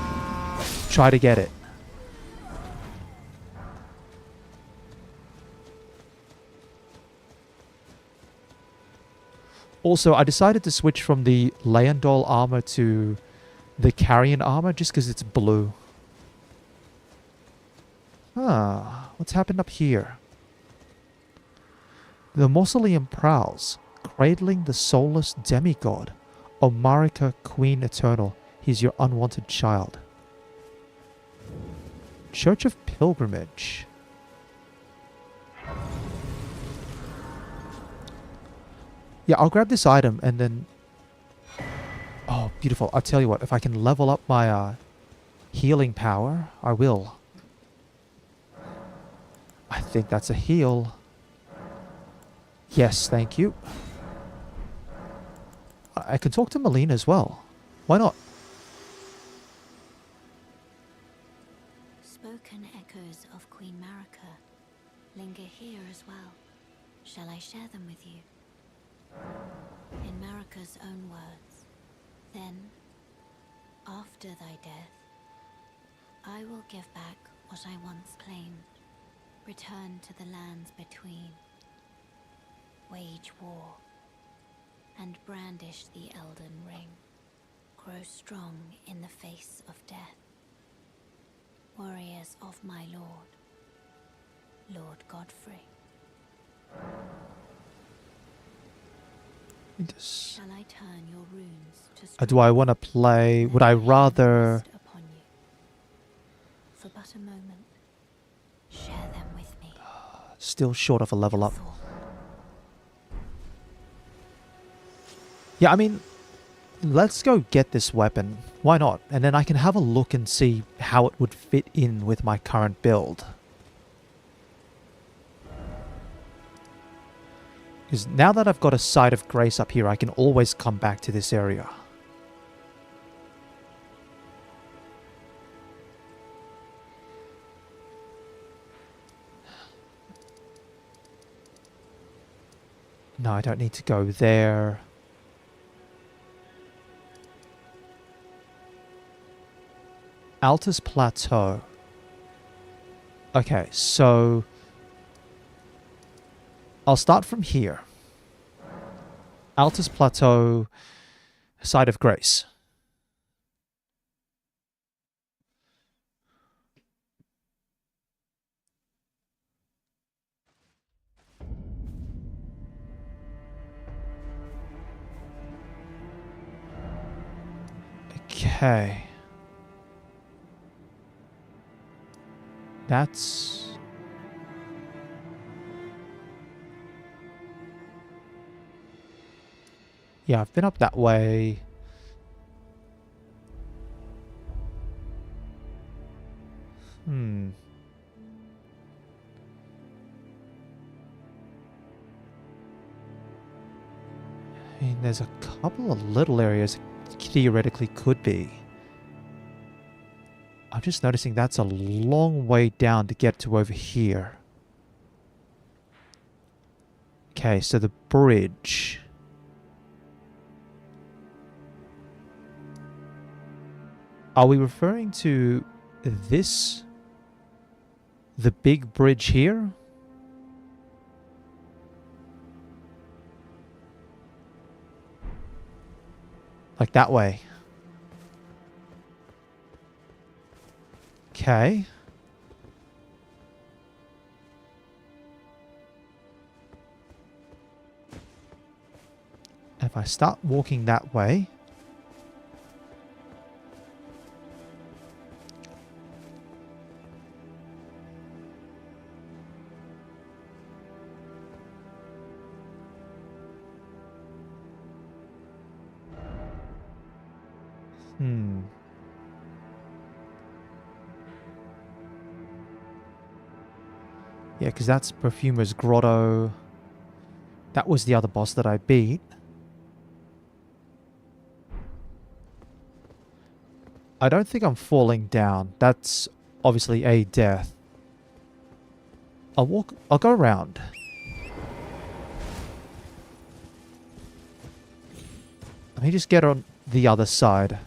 try to get it. Also, I decided to switch from the Leandol armor to the Carrion armor just because it's blue. Ah, what's happened up here? The mausoleum prowls, cradling the soulless demigod, Omarika Queen Eternal. He's your unwanted child. Church of Pilgrimage. Yeah, I'll grab this item and then... Oh, beautiful. I'll tell you what, if I can level up my healing power, I will. I think that's a heal. Yes, thank you. I can talk to Melina as well. Why not? Spoken echoes of Queen Marika linger here as well. Shall I share them with you? In Marika's own words, then, after thy death, I will give back what I once claimed, return to the lands between, wage war, and brandish the Elden Ring, grow strong in the face of death. Warriors of my lord, Lord Godfrey. Shall I turn your runes to Do I want to play... Would I rather... upon you? For but a moment, share them with me. Still short of a level up. Yeah, I mean, let's go get this weapon. Why not? And then I can have a look and see how it would fit in with my current build. Because now that I've got a Site of Grace up here, I can always come back to this area. No, I don't need to go there. Altus Plateau. Okay, so... I'll start from here. Altus Plateau, Site of Grace. Okay. That's... Yeah, I've been up that way. I mean, there's a couple of little areas it theoretically could be. I'm just noticing that's a long way down to get to over here. Okay, so the bridge. Are we referring to this? The big bridge here? Like that way. Okay. If if I start walking that way... Yeah, because that's Perfumer's Grotto. That was the other boss that I beat. I don't think I'm falling down. That's obviously a death. I'll go around. Let me just get on the other side.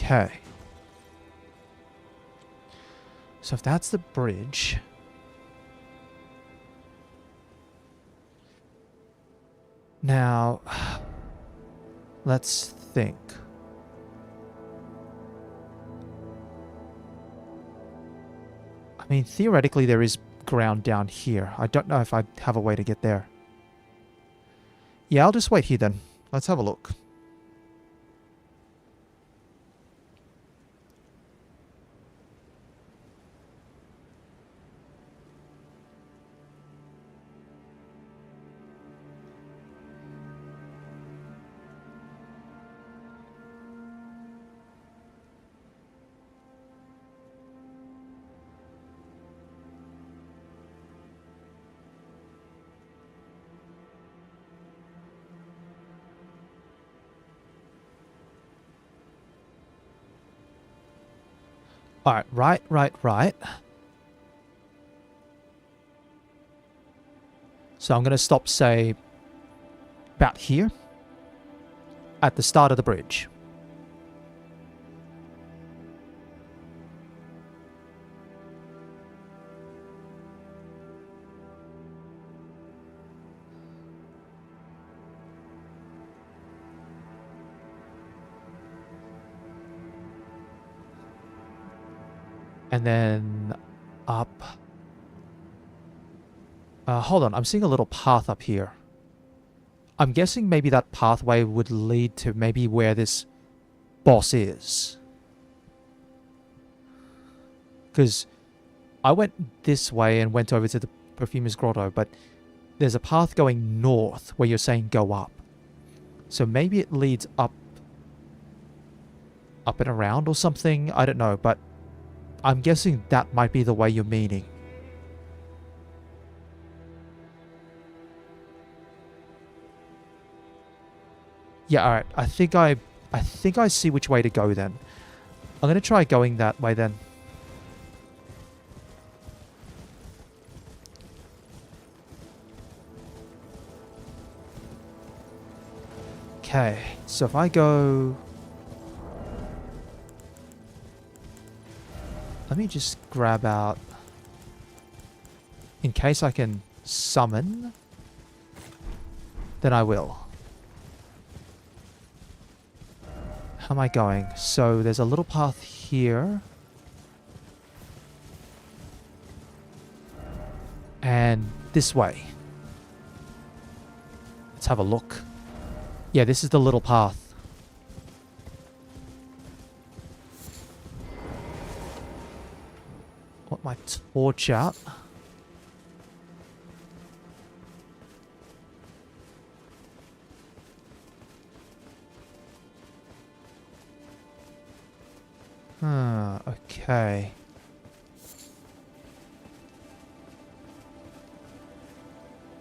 Okay. So if that's the bridge... Now... Let's think. I mean, theoretically there is ground down here. I don't know if I have a way to get there. Yeah, I'll just wait here then. Let's have a look. Alright, right. So I'm going to stop, say, about here. At the start of the bridge. And then up. Hold on, I'm seeing a little path up here. I'm guessing maybe that pathway would lead to maybe where this boss is. Because I went this way and went over to the Perfumer's Grotto, but there's a path going north where you're saying go up. So maybe it leads up and around or something. I don't know, but I'm guessing that might be the way you're meaning. Yeah, alright. I think I see which way to go then. I'm going to try going that way then. Okay, so if I go... Let me just grab out... In case I can summon, then I will. How am I going? So there's a little path here. And this way. Let's have a look. Yeah, this is the little path. Want my torch out. Okay.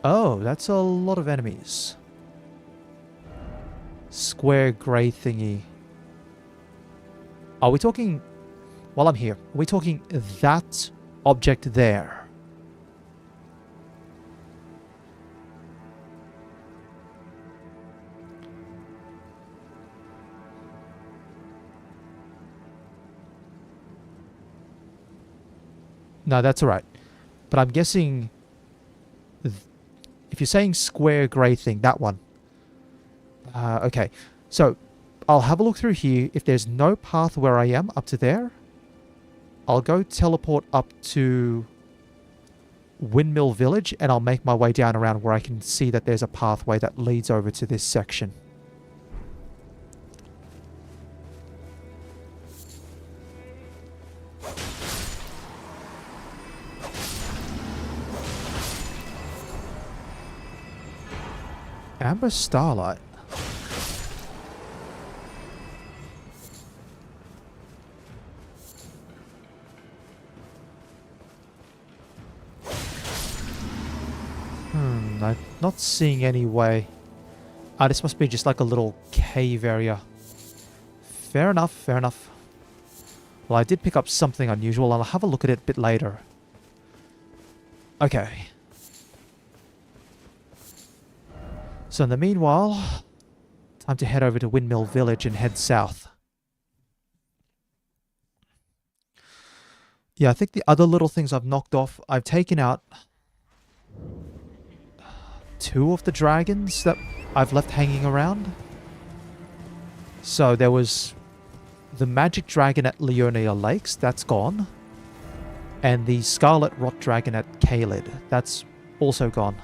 Oh, that's a lot of enemies. Square grey thingy. Are we talking... While I'm here, are we talking that object there? No, that's alright. But I'm guessing... If you're saying square grey thing, that one. Okay, so I'll have a look through here. If there's no path where I am up to there, I'll go teleport up to Windmill Village, and I'll make my way down around where I can see that there's a pathway that leads over to this section. Amber Starlight. I'm not seeing any way. Ah, this must be just like a little cave area. Fair enough, fair enough. Well, I did pick up something unusual. I'll have a look at it a bit later. Okay. So in the meanwhile, time to head over to Windmill Village and head south. Yeah, I think the other little things I've knocked off, I've taken out 2 of the dragons that I've left hanging around. So there was the magic dragon at Leonia Lakes, that's gone. And the scarlet rot dragon at Kaled, that's also gone.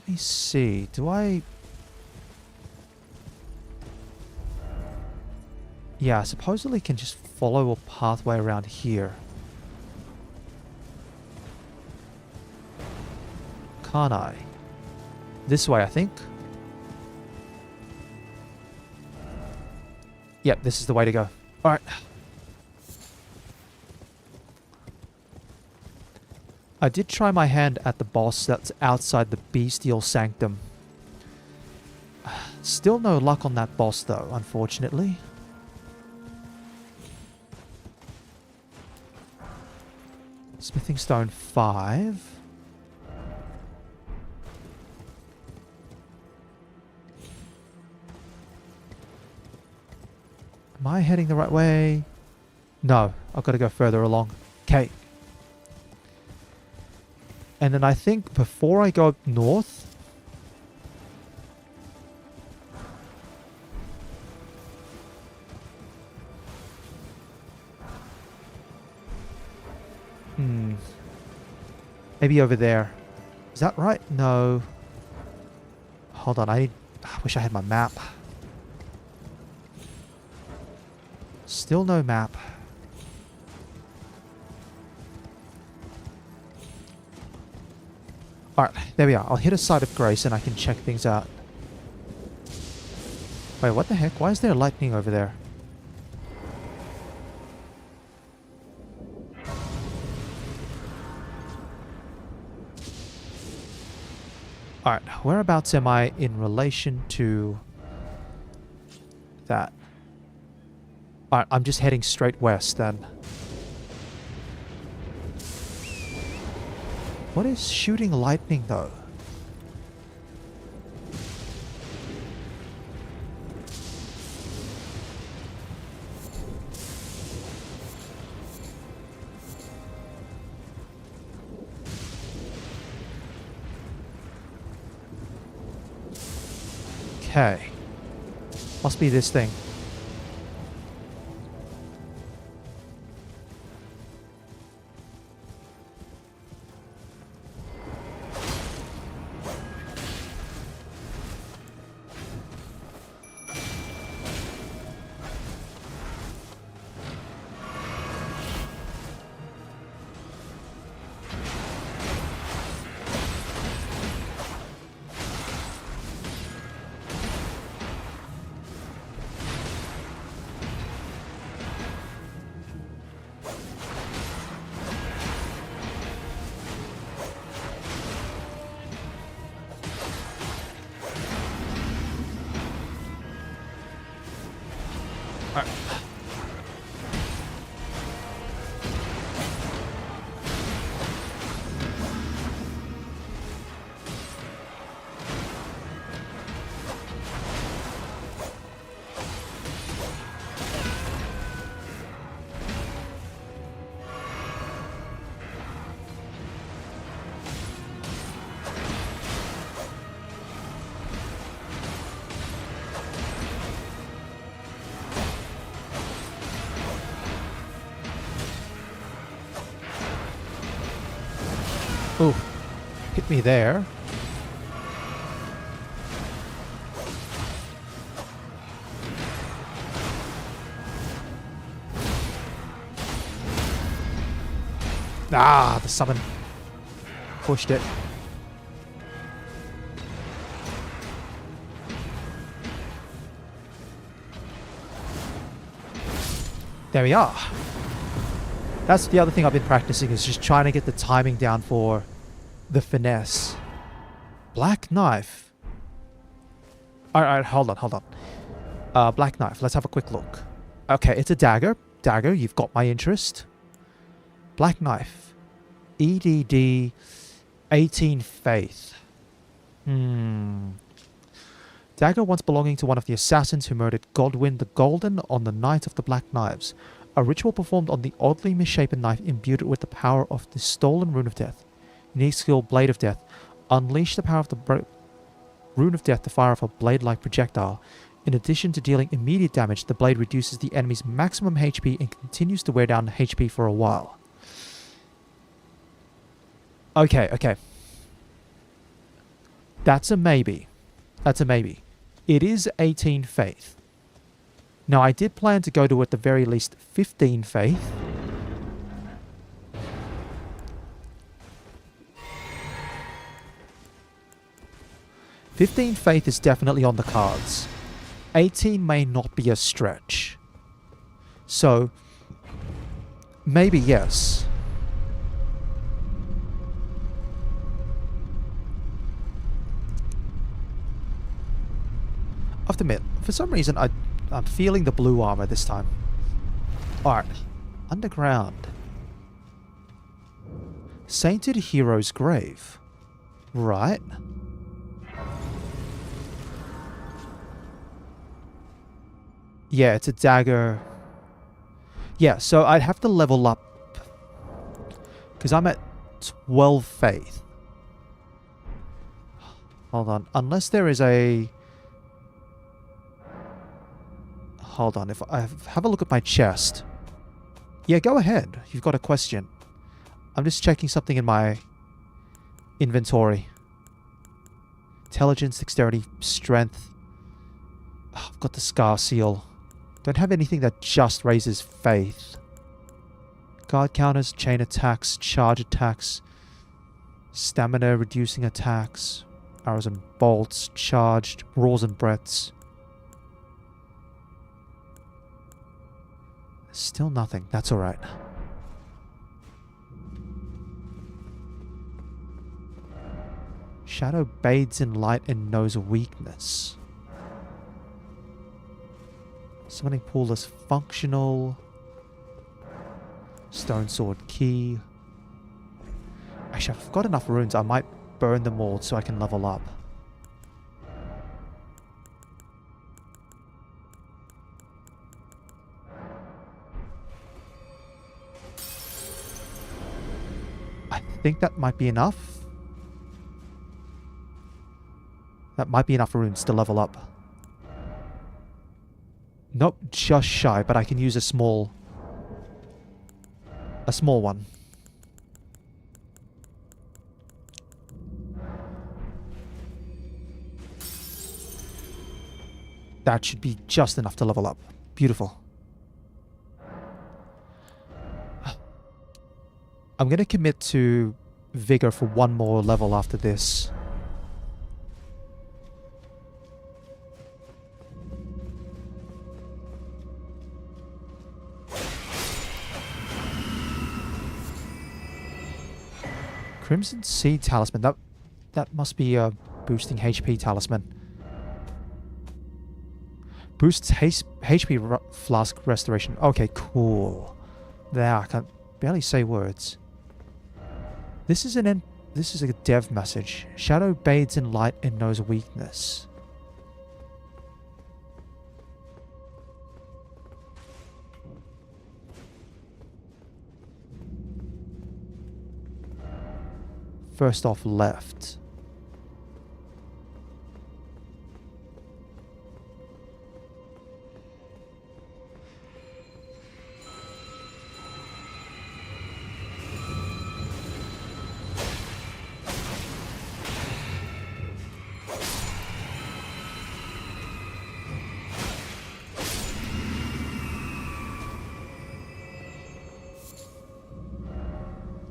Let me see, do I... Yeah, I supposedly can just follow a pathway around here. Can't I? This way, I think. Yep, this is the way to go. Alright. I did try my hand at the boss that's outside the Bestial Sanctum. Still no luck on that boss though, unfortunately. Smithing Stone 5. Am I heading the right way? No, I've got to go further along. Okay. And then I think before I go up north... Maybe over there. Is that right? No. Hold on, I wish I had my map. Still no map. Alright, there we are. I'll hit a site of grace and I can check things out. Wait, what the heck? Why is there lightning over there? Alright, whereabouts am I in relation to that? Alright, I'm just heading straight west then. What is shooting lightning though? Okay. Must be this thing. Oh, hit me there. Ah, the summon pushed it. There we are. That's the other thing I've been practicing, is just trying to get the timing down for the finesse. Black knife. Alright, hold on. Black knife. Let's have a quick look. Okay, it's a dagger. Dagger, you've got my interest. Black knife. EDD 18 faith. Dagger once belonging to one of the assassins who murdered Godwyn the Golden on the Night of the Black Knives. A ritual performed on the oddly misshapen knife imbued it with the power of the stolen Rune of Death. Unique skill, Blade of Death. Unleash the power of the Rune of Death to fire off a blade-like projectile. In addition to dealing immediate damage, the blade reduces the enemy's maximum HP and continues to wear down HP for a while. Okay. That's a maybe. It is 18 faith. Now, I did plan to go to, at the very least, 15 faith. Faith is definitely on the cards. 18 may not be a stretch. So, maybe yes. I have to admit, for some reason, I'm feeling the blue armor this time. Alright. Underground. Sainted Hero's Grave. Right. Yeah, it's a dagger. Yeah, so I'd have to level up. Because I'm at 12 faith. Hold on. Unless there is a... Hold on. If I have a look at my chest. Yeah, go ahead. You've got a question. I'm just checking something in my inventory. Intelligence, dexterity, strength. Oh, I've got the Scar Seal. Don't have anything that just raises faith. Guard counters, chain attacks, charge attacks, stamina reducing attacks, arrows and bolts, charged, roars and breaths. Still nothing. That's alright. Shadow bathes in light and knows weakness. Summoning pool is functional. Stone sword key. Actually, I've got enough runes. I might burn them all so I can level up. I think that might be enough. That might be enough runes to level up. Nope, just shy, but I can use a small one. That should be just enough to level up. Beautiful. I'm going to commit to Vigor for one more level after this. Crimson Seed Talisman. That must be a boosting HP talisman. Boosts HP flask restoration. Okay, cool. There, I can barely say words. This is a dev message. Shadow bathes in light and knows weakness. First off left.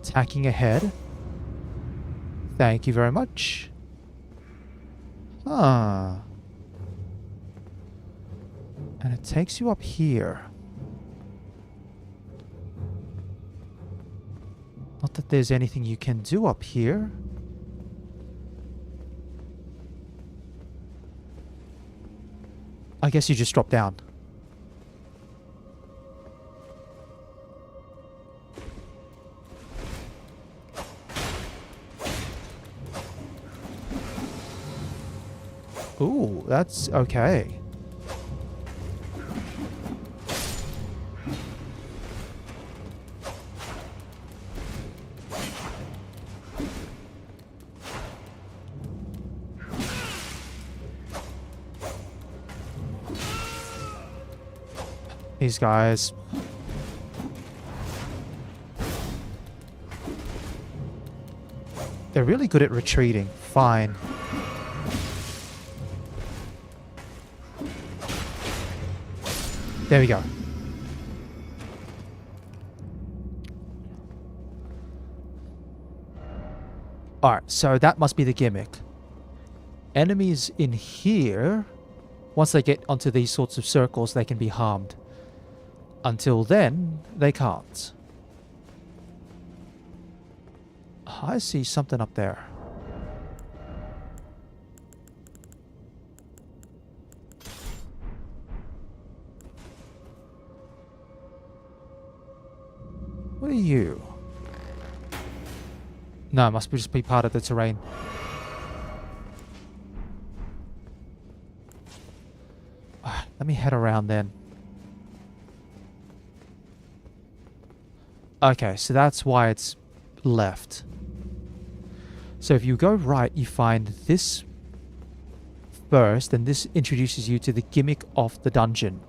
Attacking ahead. Thank you very much. Huh. And it takes you up here. Not that there's anything you can do up here. I guess you just drop down. Ooh, that's okay. These guys. They're really good at retreating. Fine. There we go. Alright, so that must be the gimmick. Enemies in here, once they get onto these sorts of circles, they can be harmed. Until then, they can't. I see something up there. What are you? No, it must just be part of the terrain. Let me head around then. Okay, so that's why it's left. So if you go right, you find this first, and this introduces you to the gimmick of the dungeon.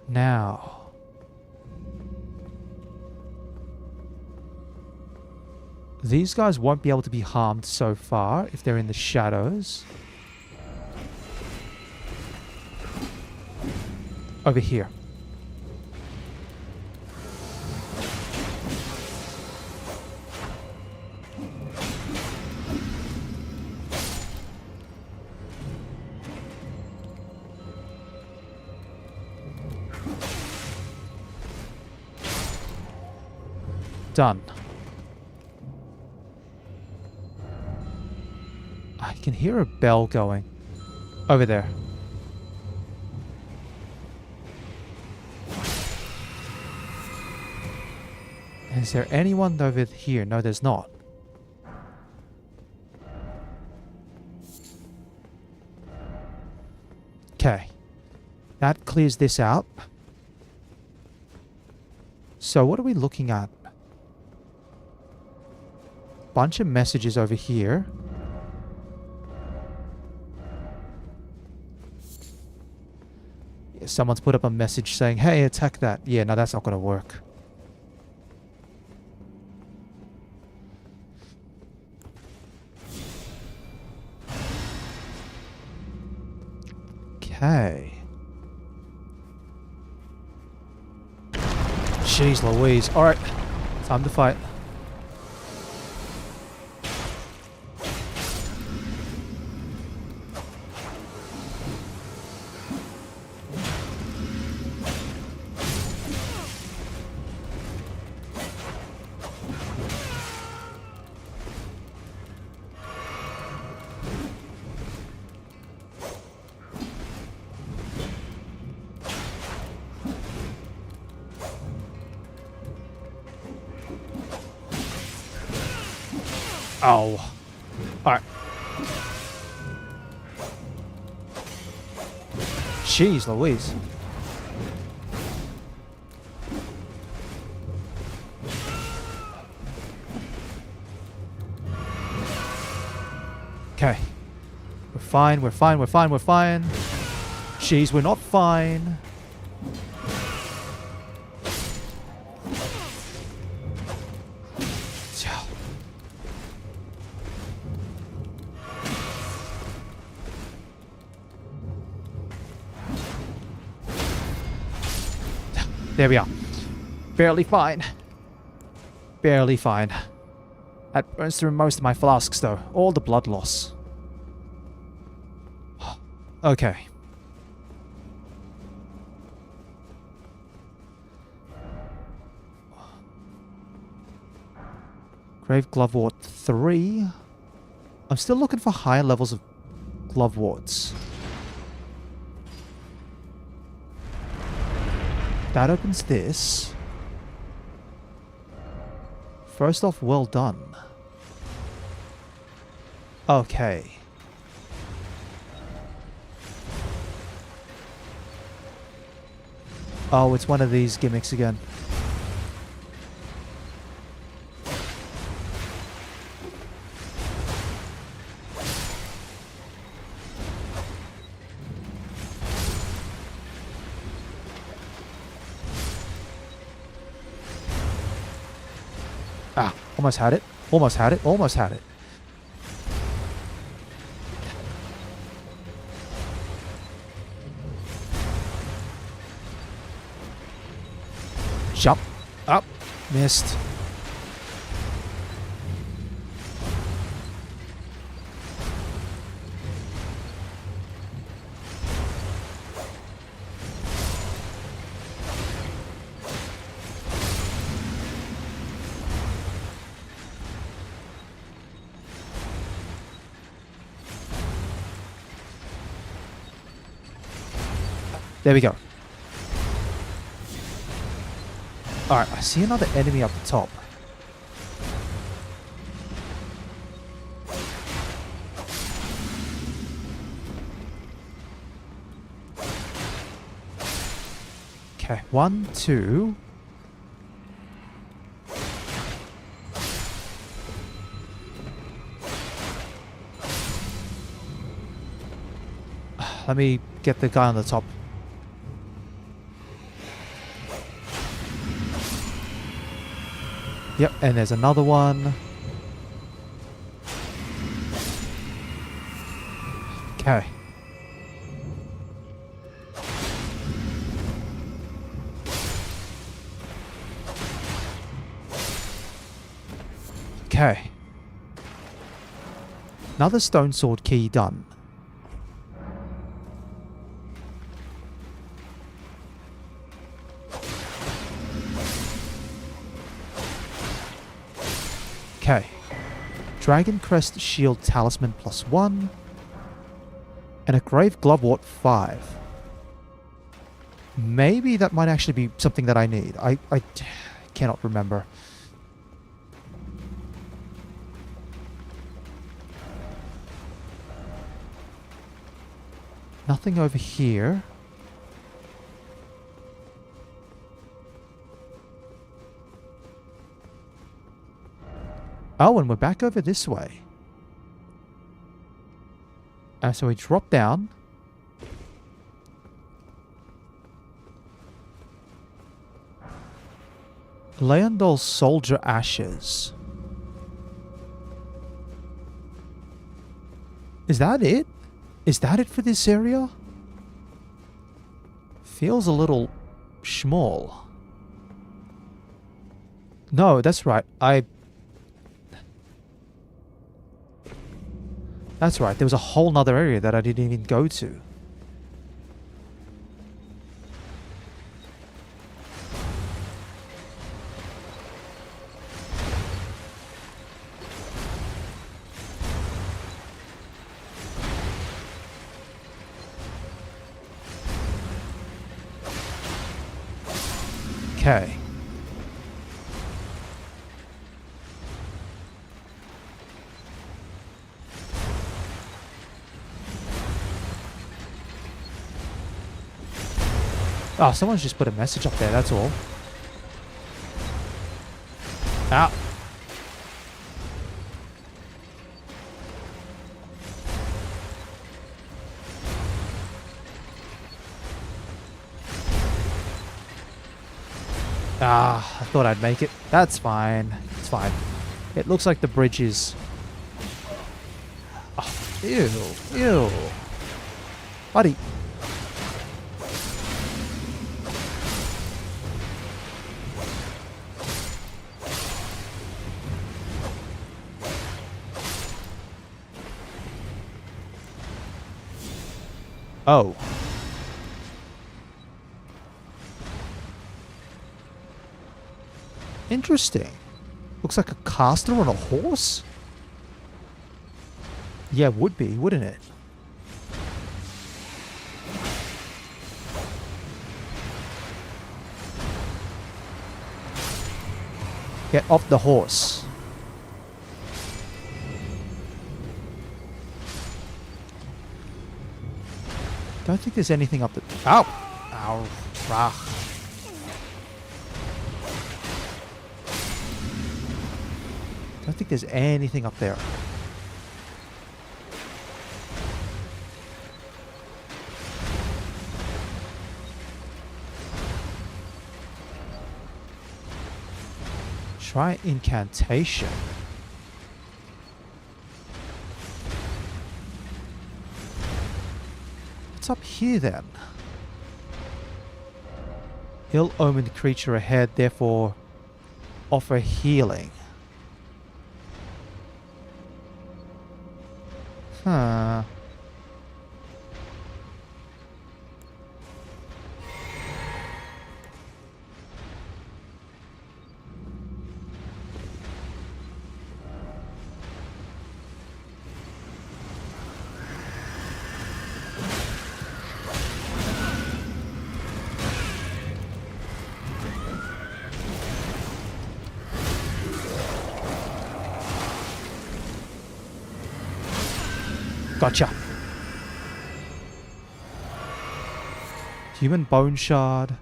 Now, these guys won't be able to be harmed so far if they're in the shadows. Over here. Done. I can hear a bell going. Over there. Is there anyone over here? No, there's not. Okay. That clears this out. So what are we looking at? Bunch of messages over here. Yeah, someone's put up a message saying, hey, attack that. Yeah, no, that's not going to work. Okay. Jeez Louise. Alright. Time to fight. Oh. Alright. Jeez Louise. Okay. We're fine, we're fine, we're fine, we're fine. Jeez, we're not fine. There we are. Barely fine. Barely fine. That burns through most of my flasks, though. All the blood loss. Okay. Grave Glovewort 3. I'm still looking for higher levels of Gloveworts. That opens this. First off, well done. Okay. Oh, it's one of these gimmicks again. Ah, almost had it. Almost had it. Almost had it. Jump. Up. Missed. There we go. Alright, I see another enemy up the top. Okay, 1, 2. Let me get the guy on the top. Yep, and there's another one. Okay. Okay. Another stone sword key done. Okay. Dragon Crest Shield Talisman +1. And a Grave Glovewort 5. Maybe that might actually be something that I need. I cannot remember. Nothing over here. Oh, and we're back over this way. So we drop down. Leondol's Soldier Ashes. Is that it? Is that it for this area? Feels a little small. No, that's right. That's right. There was a whole nother area that I didn't even go to. Okay. Oh, someone's just put a message up there, that's all. Ah. Ah, I thought I'd make it. That's fine. It's fine. It looks like the bridge is... Oh, ew. Ew. Buddy. Oh. Interesting. Looks like a caster on a horse? Yeah, would be, wouldn't it? Get off the horse. Don't think there's anything up the... Ow! Ow. Rah. Don't think there's anything up there. Try incantation. What's up here then? Ill-omened creature ahead, therefore offer healing. Huh. Gotcha. Human Bone Shard.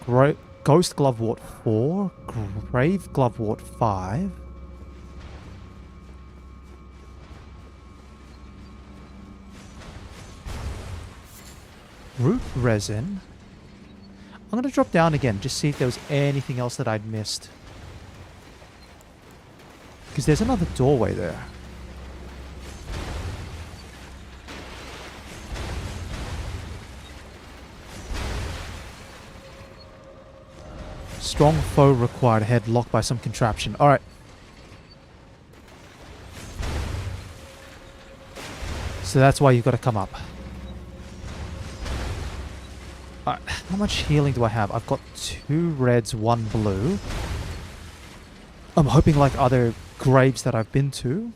Ghost Glovewort 4. Grave Glovewort 5. Root Resin. I'm going to drop down again, just see if there was anything else that I'd missed. Because there's another doorway there. Strong foe required. Head locked by some contraption. Alright. So that's why you've got to come up. Alright. How much healing do I have? I've got 2 reds, 1 blue. I'm hoping like other graves that I've been to.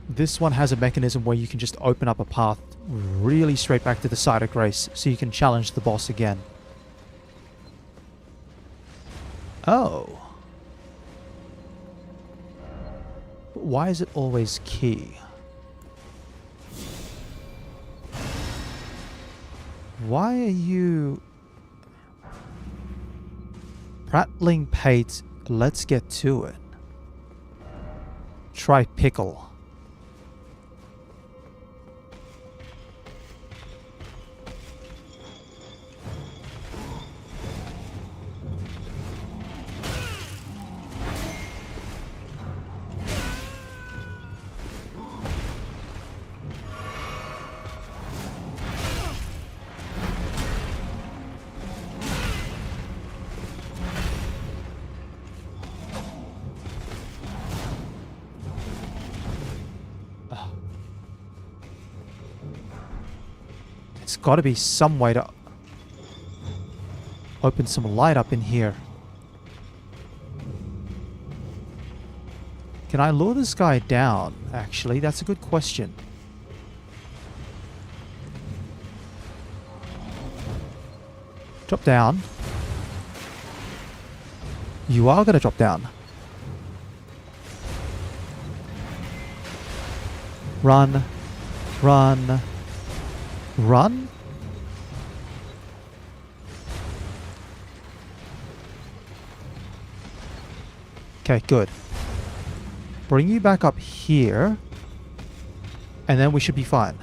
This one has a mechanism where you can just open up a path really straight back to the site of grace so you can challenge the boss again. Oh. But why is it always key? Why are you... Prattling Pate, let's get to it. Try pickle. Got to be some way to open some light up in here. Can I lure this guy down? Actually, that's a good question. Drop down. You are going to drop down. Run. Run. Run? Okay, good. Bring you back up here. And then we should be fine.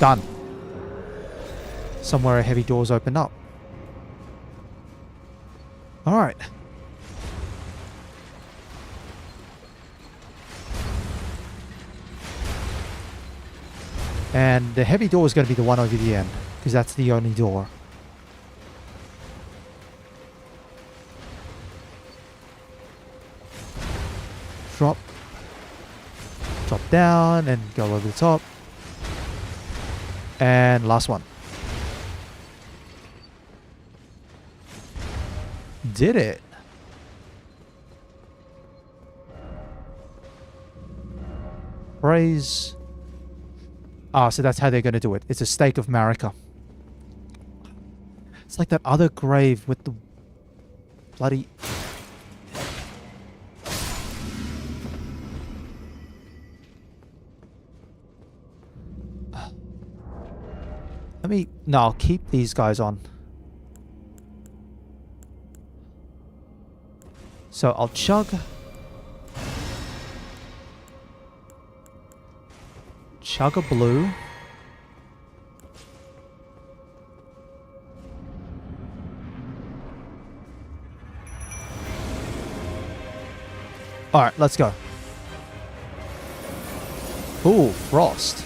Done. Somewhere a heavy door's opened up. Alright. And the heavy door is going to be the one over the end, because that's the only door. Drop. Drop down and go over the top. And last one. Did it. Praise. Ah, so that's how they're going to do it. It's a stake of Marika. It's like that other grave with the bloody... Let me... No, I'll keep these guys on. So I'll chug. Chug a blue. Alright, let's go. Ooh, frost.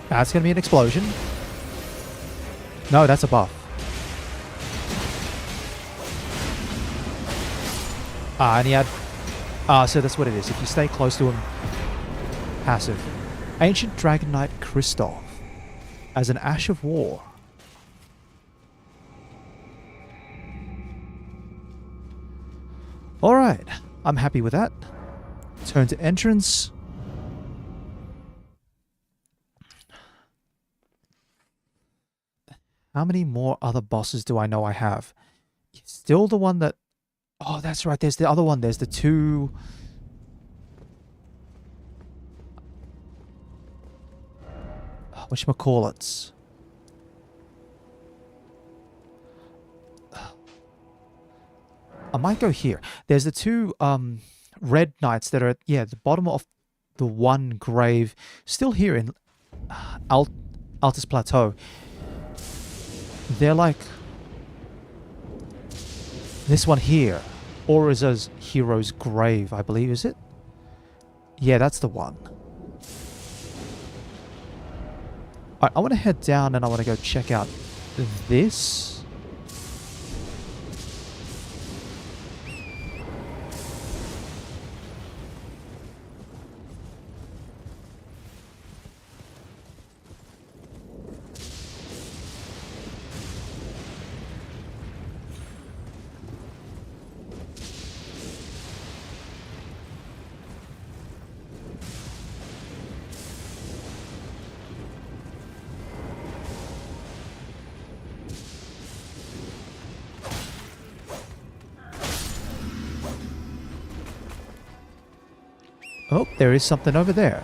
That's going to be an explosion. No, that's a buff. Ah, and he had... Ah, so that's what it is. If you stay close to him... Passive. Ancient Dragon Knight Kristoff. As an Ash of War. Alright. I'm happy with that. Turn to entrance. How many more other bosses do I know I have? Still the one that... Oh, that's right. There's the other one. There's the two... Whatchamacallits? I might go here. There's the two red knights that are at, yeah, the bottom of the one grave. Still here in Altus Plateau. They're like this one here. Oriza's hero's grave, I believe, is it? Yeah, that's the one. Alright, I want to head down and I want to go check out this. Oh, there is something over there.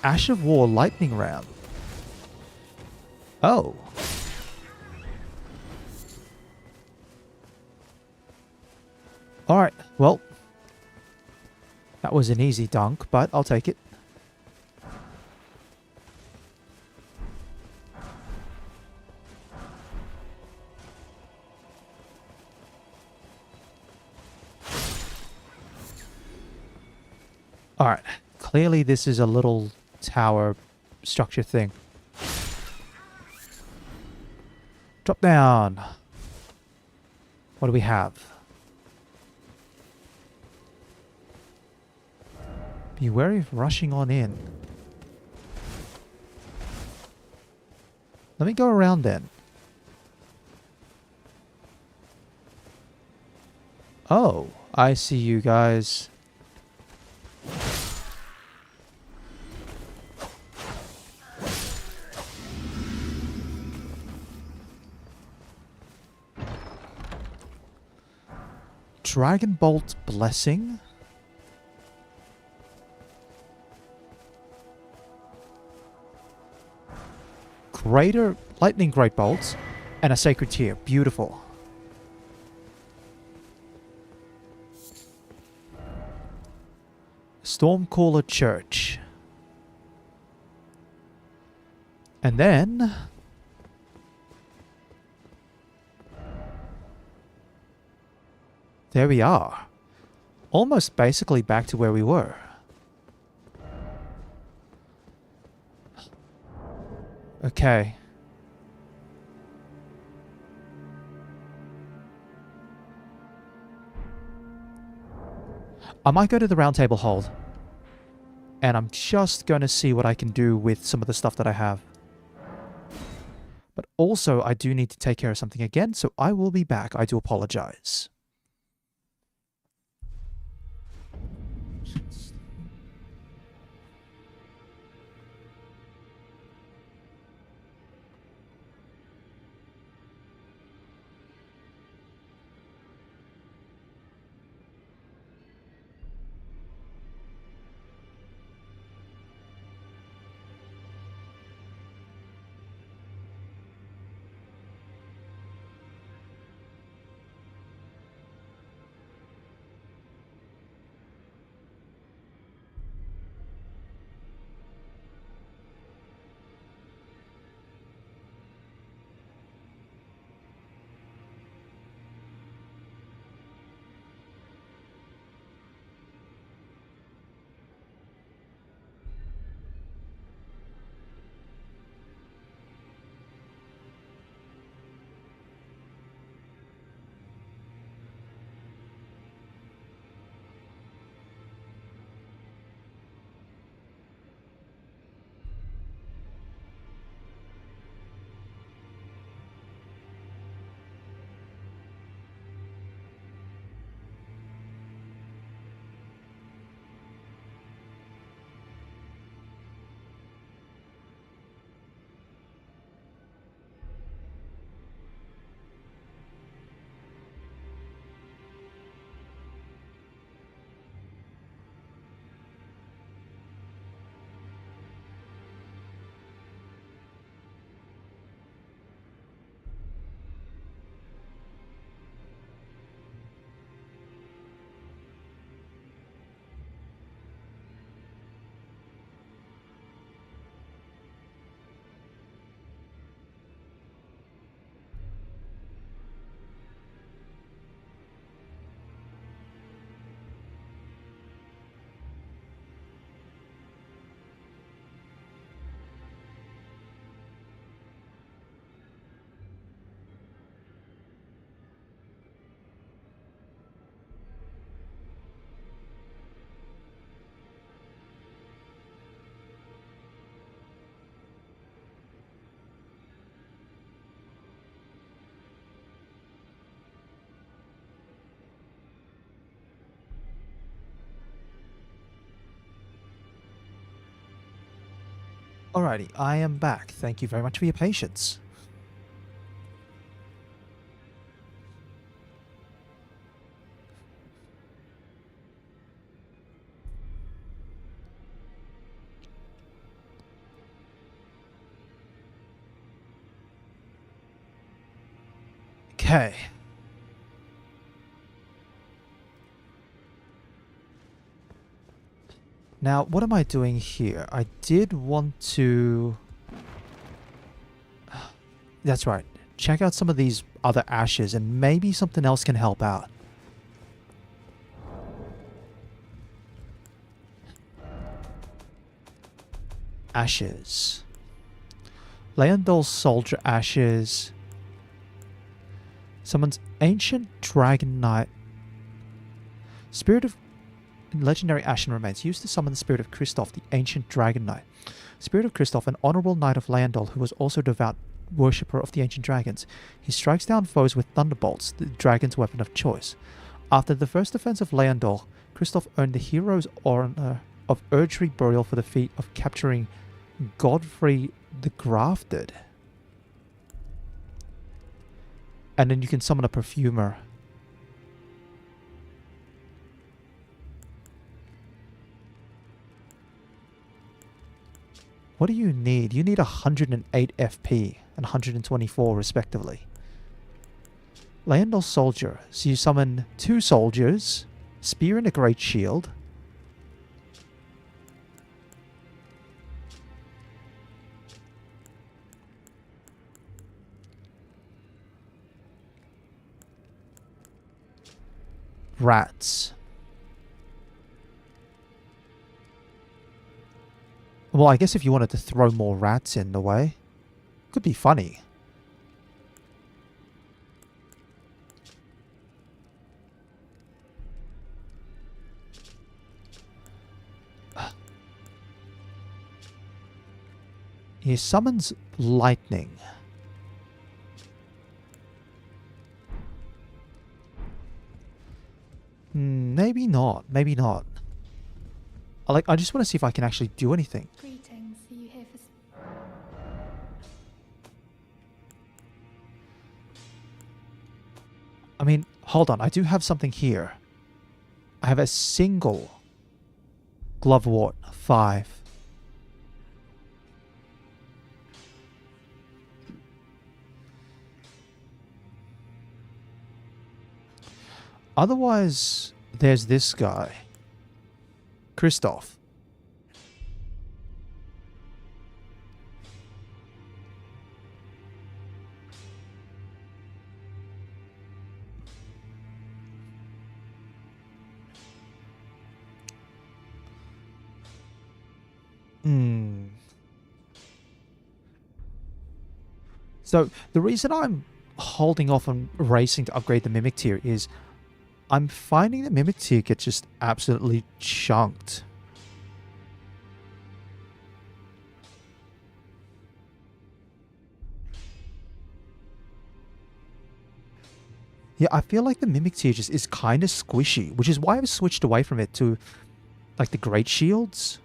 Ash of War lightning round. Oh. Alright, well. That was an easy dunk, but I'll take it. Alright, clearly this is a little tower structure thing. Drop down. What do we have? Be wary of rushing on in. Let me go around then. Oh, I see you guys. Dragon Bolt Blessing. Greater Lightning Great Bolts and a Sacred Tear. Beautiful. Stormcaller Church. And then There we are. Almost basically back to where we were. Okay. I might go to the round table hold. And I'm just going to see what I can do with some of the stuff that I have. But also, I do need to take care of something again, so I will be back. I do apologize. Alrighty, I am back. Thank you very much for your patience. Okay. Now, what am I doing here? I did want to... That's right. Check out some of these other ashes and maybe something else can help out. Ashes. Leondol's soldier ashes. Someone's ancient dragon knight. Spirit of legendary ashen remains used to summon the spirit of Kristoff, the ancient dragon knight. Spirit of Kristoff, an honorable knight of Leondol who was also devout worshipper of the ancient dragons. He strikes down foes with thunderbolts, the dragon's weapon of choice. After the first defense of Leondol, Kristoff earned the hero's honor of Erdtree Burial for the feat of capturing Godfrey the Grafted. And then you can summon a perfumer. What do you need? You need 108 FP and 124 respectively. Leondol Soldier. So you summon 2 soldiers, spear and a great shield. Rats. Well, I guess if you wanted to throw more rats in the way, could be funny. He summons lightning. Maybe not. Maybe not. I just want to see if I can actually do anything. Greetings. Are you here for... I mean, hold on. I do have something here. I have a single glovewort 5. Otherwise, there's this guy. Christoph. So, the reason I'm holding off on racing to upgrade the Mimic tier is I'm finding the Mimic tier gets just absolutely chunked. Yeah, I feel like the Mimic tier just is kind of squishy, which is why I've switched away from it to, like, the Great Shields.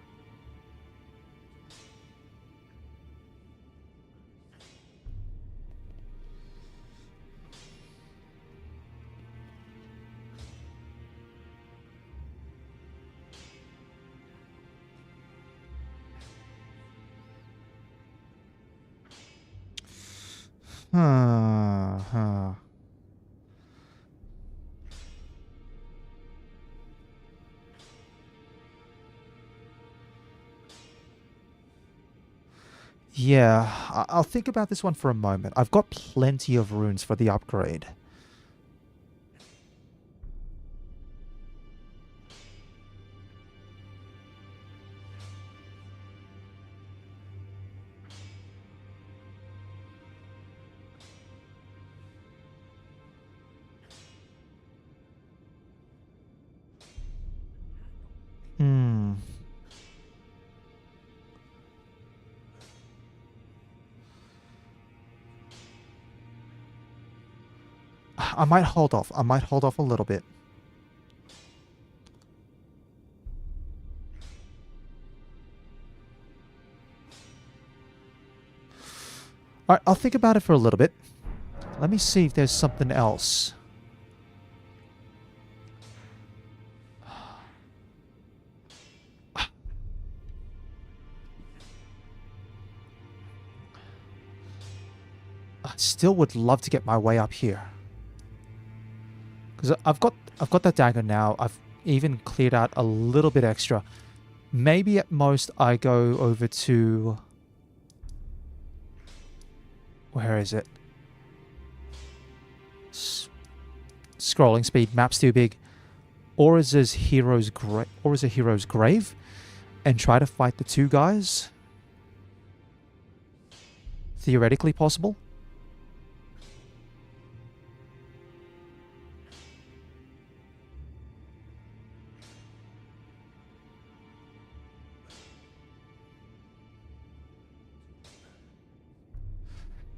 Huh. Yeah, I'll think about this one for a moment. I've got plenty of runes for the upgrade. I might hold off. I might hold off a little bit. Alright, I'll think about it for a little bit. Let me see if there's something else. I still would love to get my way up here. Because I've got that dagger now. I've even cleared out a little bit extra. Maybe at most I go over to... Where is it? Scrolling speed. Map's too big. Or is a hero's grave? And try to fight the two guys? Theoretically possible?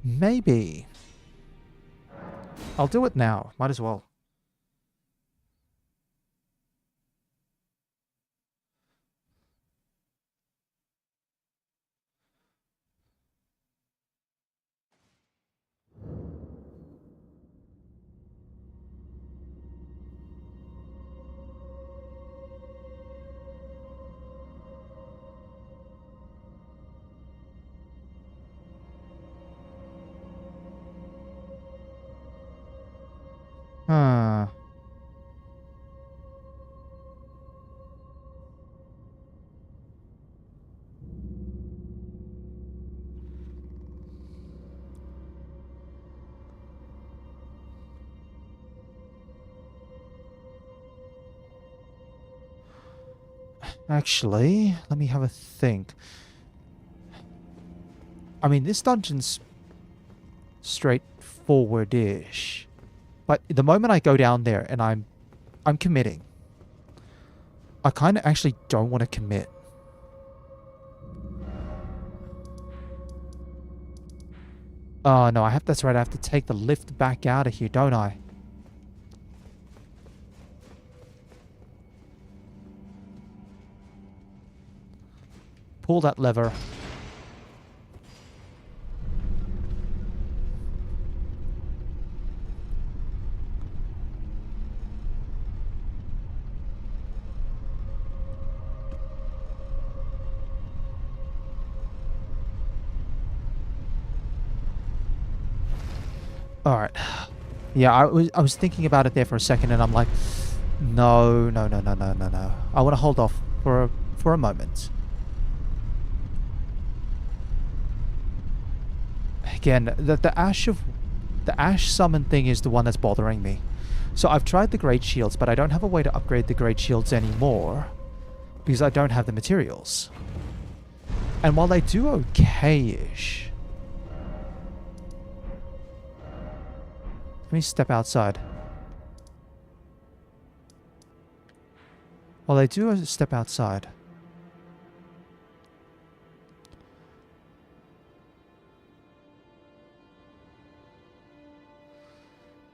Maybe. I'll do it now. Might as well. Actually, let me have a think. I mean, this dungeon's straightforward-ish. But the moment I go down there and I'm committing. I kind of actually don't want to commit. Oh no, that's right, I have to take the lift back out of here, don't I? Pull that lever. Alright. Yeah, I was thinking about it there for a second and I'm like, no. I want to hold off for a moment. Again, the ash summon thing is the one that's bothering me. So I've tried the great shields, but I don't have a way to upgrade the great shields anymore because I don't have the materials. And while they do okay-ish, let me step outside. While they do step outside,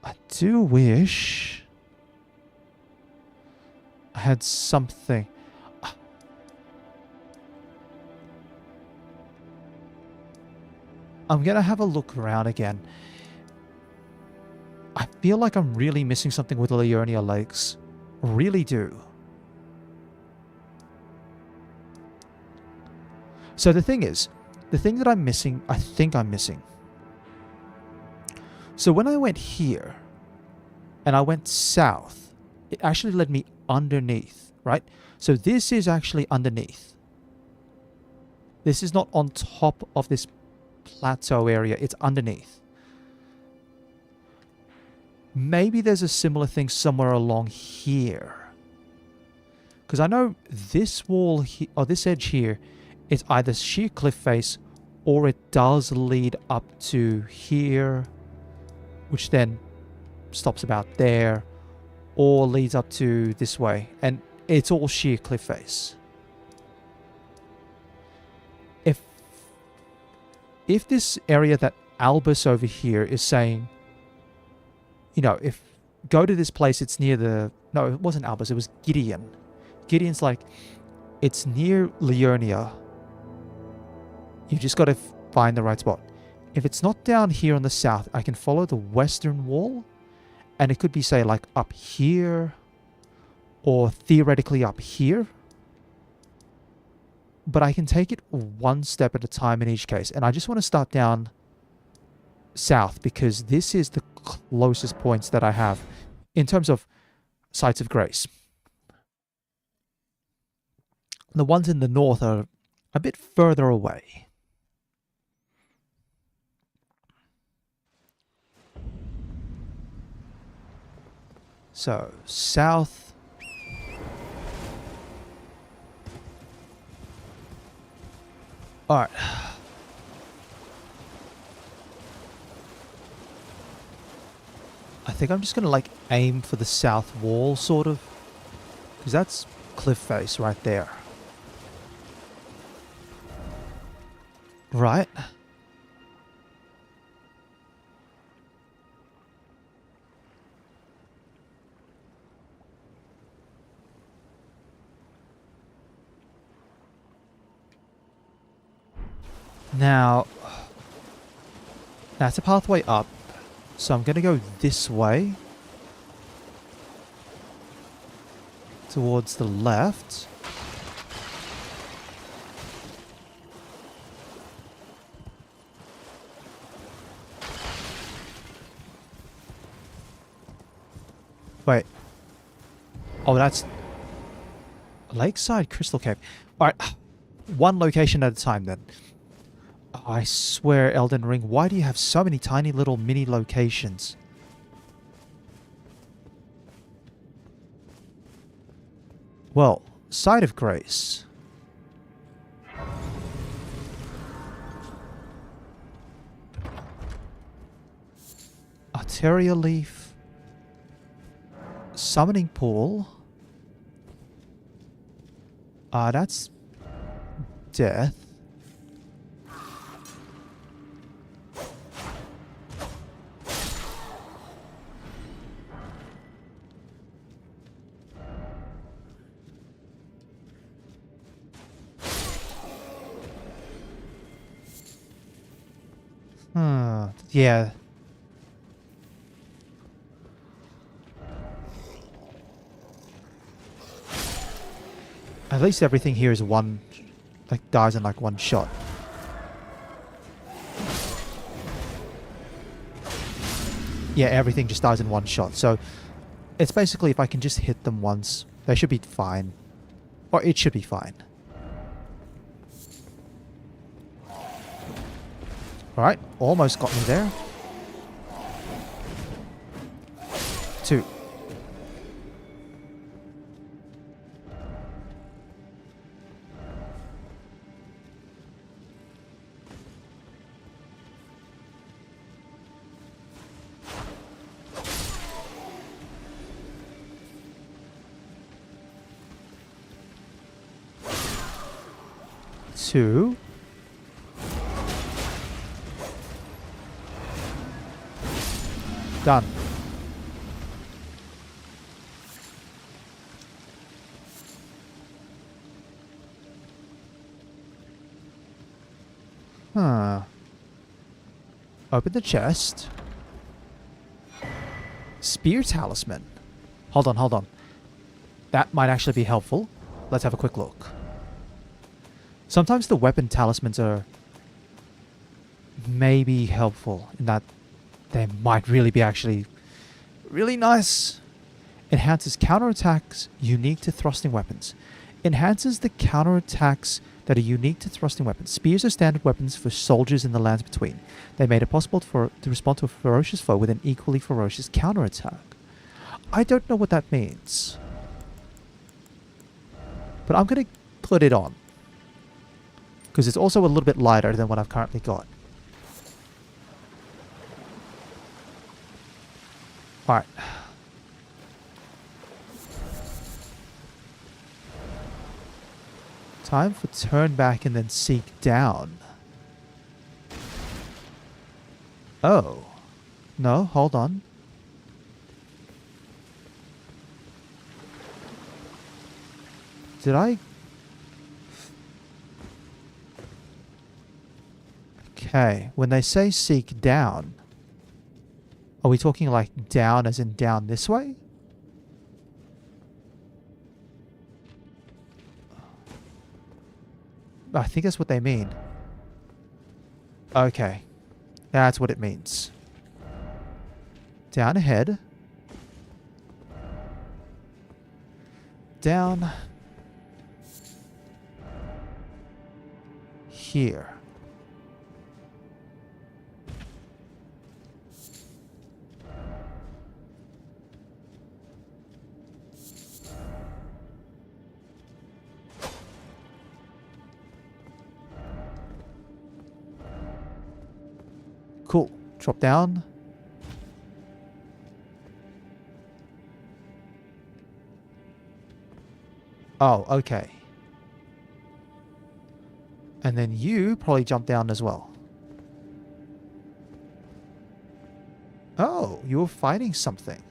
I do wish I had something. I'm gonna have a look around again. I feel like I'm really missing something with Liurnia Lakes. Really do. So the thing is, the thing that I'm missing, I think I'm missing. So when I went here, and I went south, it actually led me underneath, right? So this is actually underneath. This is not on top of this plateau area, it's underneath. Maybe there's a similar thing somewhere along here. Because I know this wall, or this edge here, is either sheer cliff face, or it does lead up to here, which then stops about there, or leads up to this way. And it's all sheer cliff face. If this area that Albus over here is saying, you know, if go to this place, it's near the... No, it wasn't Albus, it was Gideon. Gideon's like, it's near Liurnia. You just got to find the right spot. If it's not down here on the south, I can follow the western wall. And it could be, say, like up here. Or theoretically up here. But I can take it one step at a time in each case. And I just want to start down south because this is the closest points that I have in terms of sites of grace. The ones in the north are a bit further away. So, south. Alright. I think I'm just going to like aim for the south wall, sort of. Because that's cliff face right there. Right. Now, that's a pathway up. So I'm going to go this way. Towards the left. Wait. Oh, that's... Lakeside Crystal Cave. Alright. One location at a time then. I swear, Elden Ring, why do you have so many tiny little mini locations? Well, Side of Grace. Arteria Leaf. Summoning Pool. That's death. Yeah. At least everything here is one, like, dies in like one shot. Yeah, everything just dies in one shot. So it's basically if I can just hit them once, they should be fine. Or it should be fine. Alright, almost got me there. 2.2. Done. Huh. Open the chest. Spear Talisman. Hold on, hold on. That might actually be helpful. Let's have a quick look. Sometimes the weapon talismans are maybe helpful in that they might really be actually really nice. Enhances counterattacks unique to thrusting weapons. Enhances the counterattacks that are unique to thrusting weapons. Spears are standard weapons for soldiers in the lands between. They made it possible to respond to a ferocious foe with an equally ferocious counterattack. I don't know what that means. But I'm going to put it on. Because it's also a little bit lighter than what I've currently got. Alright. Time for turn back and then seek down. Oh. No, hold on. Did I... Okay, when they say seek down, are we talking like down as in down this way? I think that's what they mean. Okay, that's what it means. Down ahead. Down. Here. Cool. Drop down. Oh, okay. And then you probably jump down as well. Oh, you were fighting something.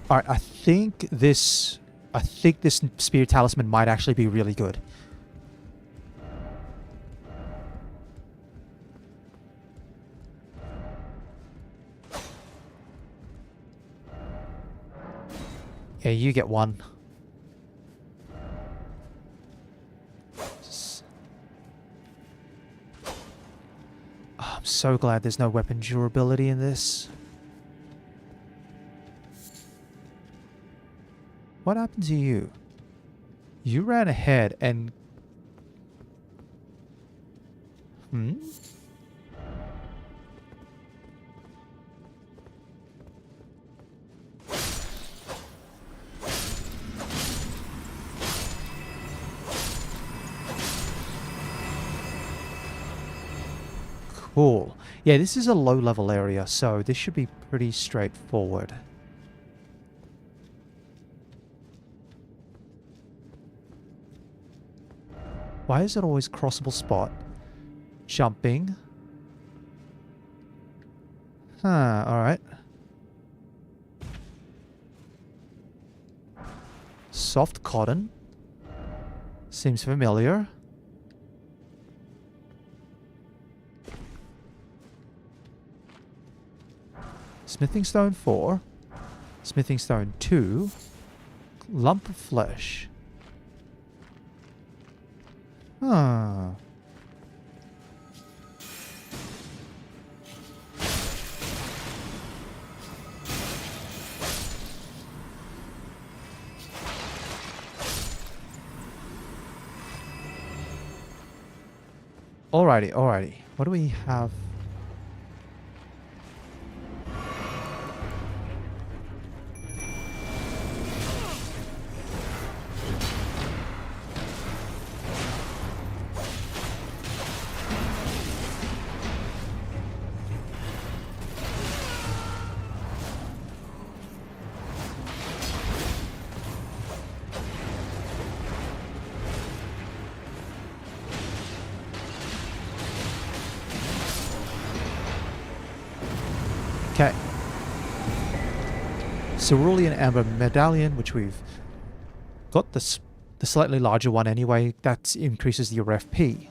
Alright, I think this spear talisman might actually be really good. Yeah, you get one. Oh, I'm so glad there's no weapon durability in this. What happened to you? You ran ahead and... Hmm? Cool. Yeah, this is a low-level area, so this should be pretty straightforward. Why is it always crossable spot? Jumping. Huh, alright. Soft cotton. Seems familiar. Smithing stone 4. Smithing stone 2. Lump of flesh. Huh. Alrighty, alrighty. What do we have? Okay. Cerulean Amber Medallion, which we've got the slightly larger one anyway. That increases your FP.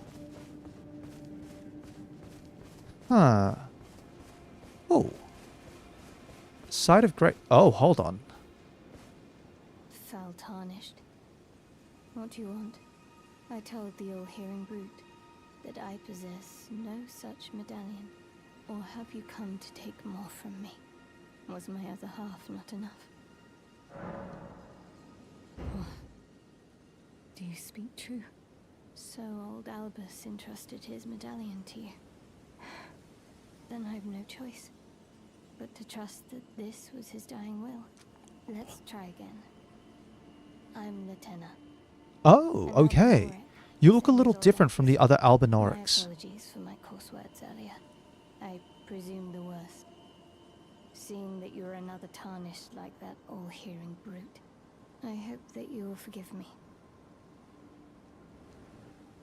Huh. Oh. Side of Great... Oh, hold on. Foul tarnished. What do you want? I told the all-hearing brute that I possess no such medallion. Or have you come to take more from me? Was my other half not enough? Oh. Do you speak true? So old Albus entrusted his medallion to you. Then I've no choice but to trust that this was his dying will. Let's try again. I'm Latena. Oh, okay. You look a little different from the other My Albinorics. apologies for my coarse words earlier. I presume the worst. Seeing that you're another tarnished like that all-hearing brute, I hope that you will forgive me.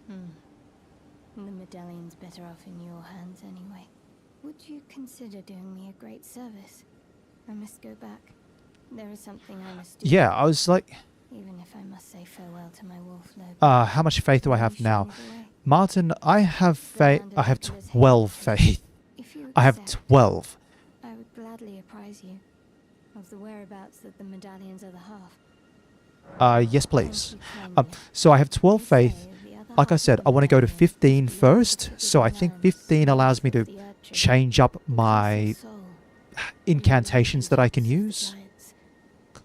The medallion's better off in your hands anyway. Would you consider doing me a great service? I must go back. There is something I must do. Yeah, I was like... Even if I must say farewell to my wolf lobe. how much faith do I have Show now? me the way. Martin, I have faith. I have 12 faith. If you I have accept, 12. I would gladly apprise you of the whereabouts of the medallion's other half. Yes, please. Thank you kindly. So I have 12 They faith. say the other Like I half said, of I the want to go to medallion 15 belongs first. to So I the think lands 15 allows me to of the Earth Tree. change up Castle my Soul, incantations that I can the use. giants,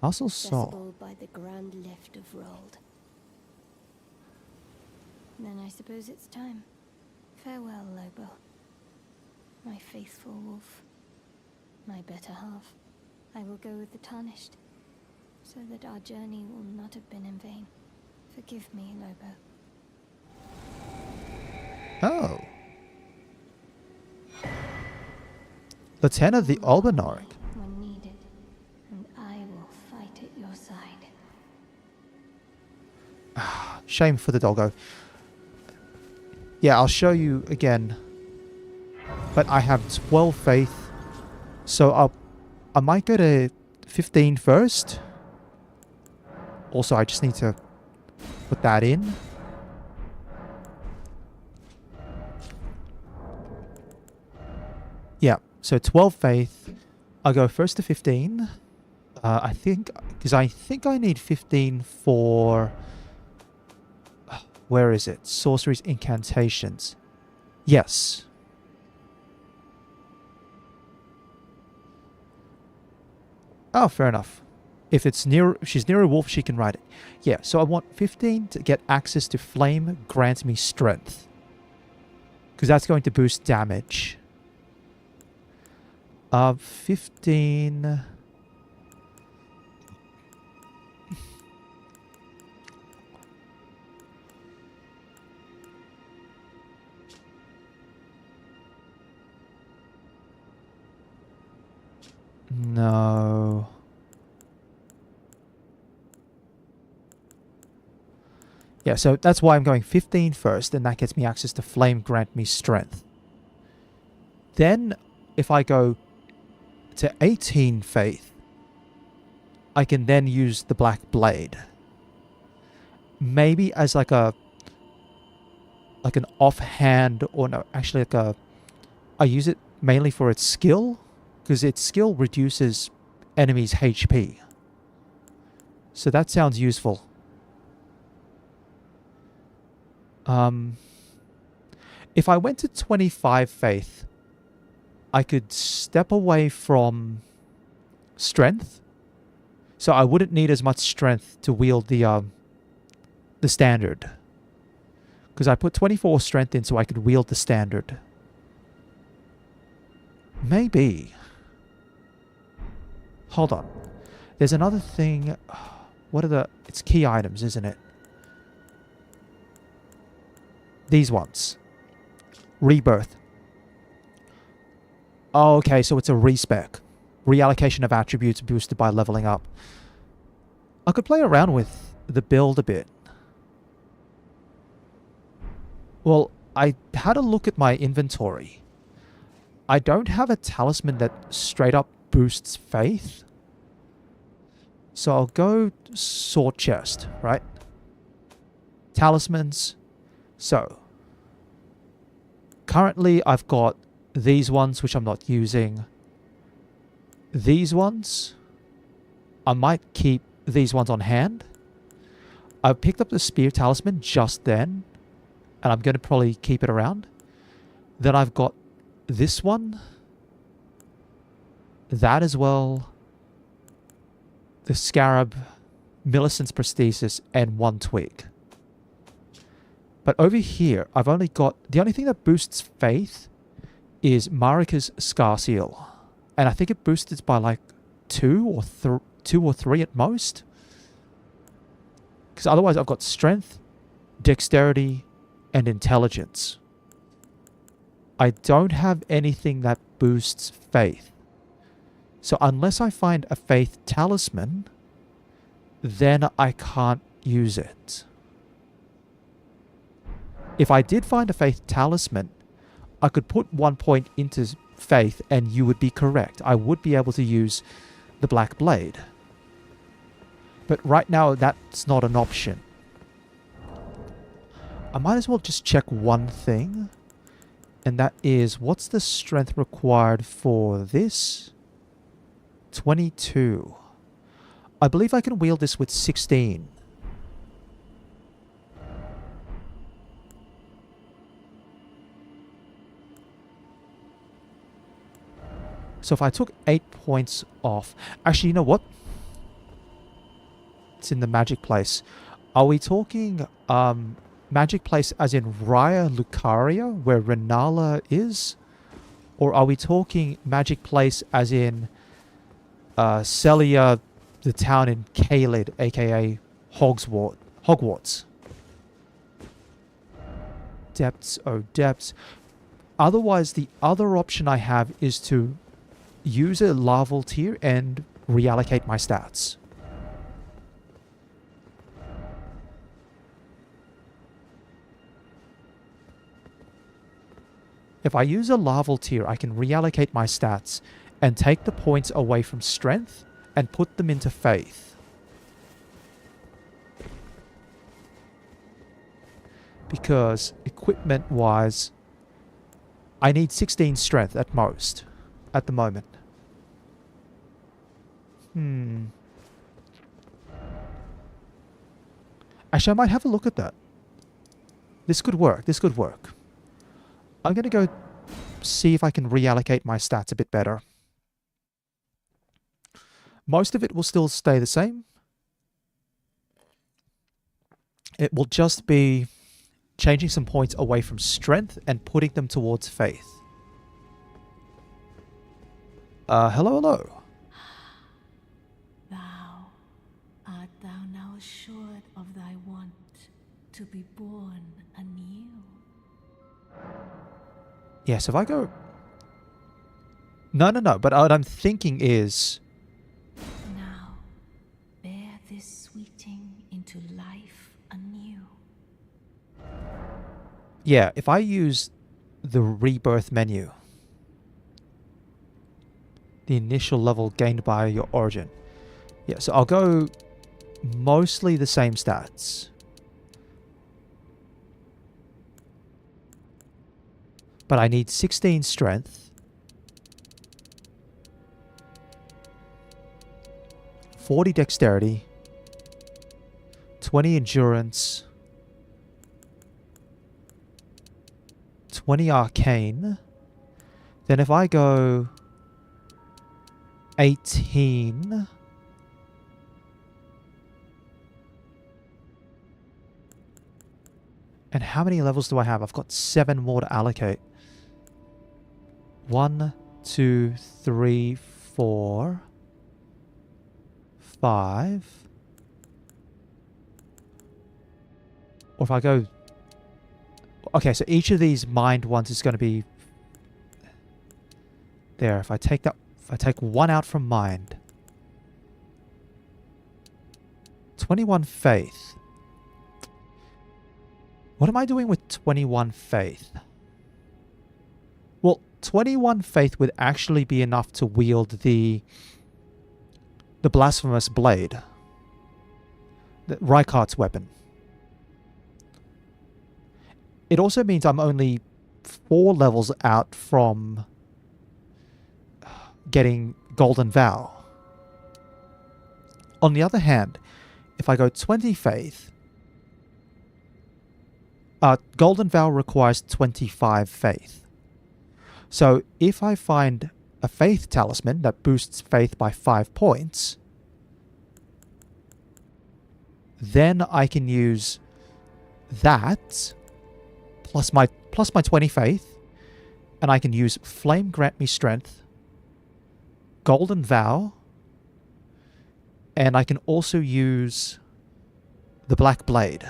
Castle Soul. accessible by the grand lift of Rold. Then I suppose it's time. Farewell, Lobo. My faithful wolf. My better half. I will go with the Tarnished, so that our journey will not have been in vain. Forgive me, Lobo. Oh. Lieutenant the Albinoric. When needed, and I will fight at your side. Shame for the doggo. Yeah, I'll show you again. But I have 12 faith. So I might go to 15 first. Also, I just need to put that in. Yeah, so 12 faith. I'll go first to 15. I think, because I think I need 15 for... Where is it? Sorceries, incantations. Yes. Oh, fair enough. If it's near, she's near a wolf, she can ride it. Yeah, so I want 15 to get access to flame, grants me strength. Because that's going to boost damage. 15... No. Yeah, so that's why I'm going 15 first, and that gets me access to flame, grant me strength. Then, if I go to 18 faith, I can then use the black blade. Maybe as like an offhand, or no, actually I use it mainly for its skill, because its skill reduces enemies' HP. So that sounds useful. If I went to 25 faith, I could step away from strength. So I wouldn't need as much strength to wield the standard. Because I put 24 strength in so I could wield the standard. Maybe. Hold on. There's another thing. What are the... It's key items, isn't it? These ones. Rebirth. Oh, okay, so it's a respec. Reallocation of attributes boosted by leveling up. I could play around with the build a bit. Well, I had a look at my inventory. I don't have a talisman that straight up boosts faith. So I'll go sword chest, right? Talismans. So, currently I've got these ones, which I'm not using. These ones, I might keep these ones on hand. I picked up the spear talisman just then, and I'm going to probably keep it around. Then I've got this one, that as well, the scarab, Millicent's prosthesis, and one twig. But over here, I've only got... The only thing that boosts faith is Marika's Scar Seal. And I think it boosts it by like 2 or 3 at most. Because otherwise I've got strength, dexterity, and intelligence. I don't have anything that boosts faith. So unless I find a faith talisman, then I can't use it. If I did find a faith talisman, I could put 1 point into faith and you would be correct. I would be able to use the black blade. But right now, that's not an option. I might as well just check one thing. And that is, what's the strength required for this? 22. I believe I can wield this with 16. So if I took 8 points off... Actually, you know what? It's in the magic place. Are we talking magic place as in Raya Lucaria, where Renala is? Or are we talking magic place as in Celia, the town in Caelid, aka Hogwarts? Depths, oh depths. Otherwise, the other option I have is to use a larval tier and reallocate my stats. If I use a larval tier, I can reallocate my stats and take the points away from strength and put them into faith. Because equipment-wise, I need 16 strength at most, at the moment. Actually, I might have a look at that. This could work. This could work. I'm going to go see if I can reallocate my stats a bit better. Most of it will still stay the same. It will just be changing some points away from strength and putting them towards faith. Hello. Thou art thou now assured of thy want to be born anew? Yes, if I go... No. But what I'm thinking is... Now, bear this sweeting into life anew. Yeah, if I use the rebirth menu, the initial level gained by your origin. Yeah, so I'll go mostly the same stats. But I need 16 strength, 40 dexterity, 20 endurance, 20 arcane. Then if I go 18... And how many levels do I have? I've got 7 more to allocate. 1, 2, 3, 4, 5. Or if I go... Okay, so each of these mind ones is going to be... There, if I take that... If I take 1 out from mind... 21 faith. What am I doing with 21 faith? Well, 21 faith would actually be enough to wield the blasphemous blade. The Reichardt's weapon. It also means I'm only 4 levels out from getting Golden Vow. On the other hand, if I go 20 faith, Golden Vow requires 25 faith. So if I find a faith talisman that boosts faith by 5 points, then I can use that plus my 20 faith, and I can use Flame Grant Me Strength, Golden Vow, and I can also use the Black Blade.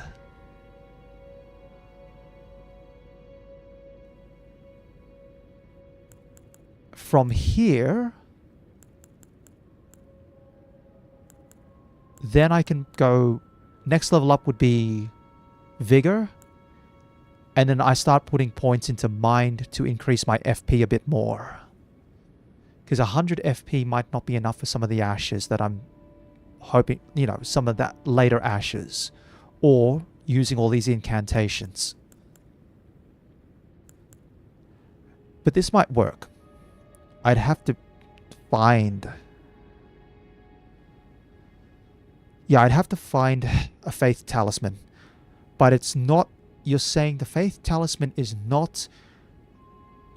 From here, then I can go... Next level up would be Vigor. And then I start putting points into Mind to increase my FP a bit more. Because 100 FP might not be enough for some of the ashes that I'm hoping... You know, some of that later ashes. Or using all these incantations. But this might work. I'd have to find... Yeah, I'd have to find a faith talisman. But it's not... You're saying the faith talisman is not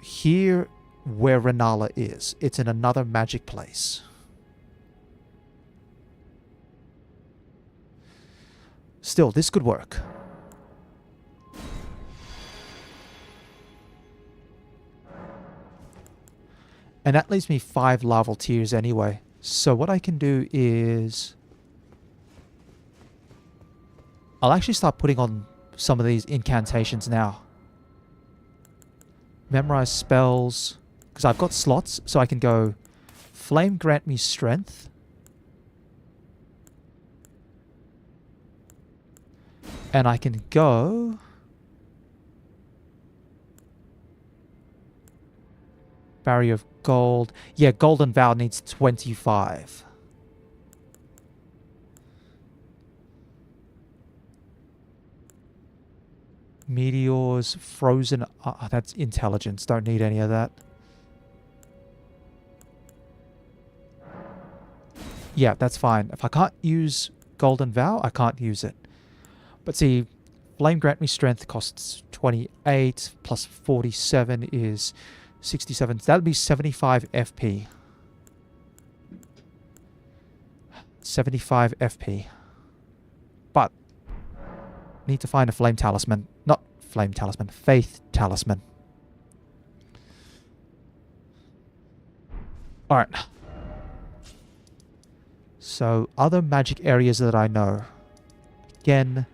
here where Renala is. It's in another magic place. Still, this could work. And that leaves me 5 larval tears anyway. So what I can do is... I'll actually start putting on some of these incantations now. Memorize spells. Because I've got slots, so I can go... Flame Grant Me Strength. And I can go... Barrier of Gold. Yeah, Golden Vow needs 25. Meteors, Frozen... that's Intelligence. Don't need any of that. Yeah, that's fine. If I can't use Golden Vow, I can't use it. But see, Flame Grant Me Strength costs 28, plus 47 is 67. So that'll be 75 FP. 75 FP. But need to find a flame talisman. Not flame talisman, faith talisman. Alright. So, other magic areas that I know. Again,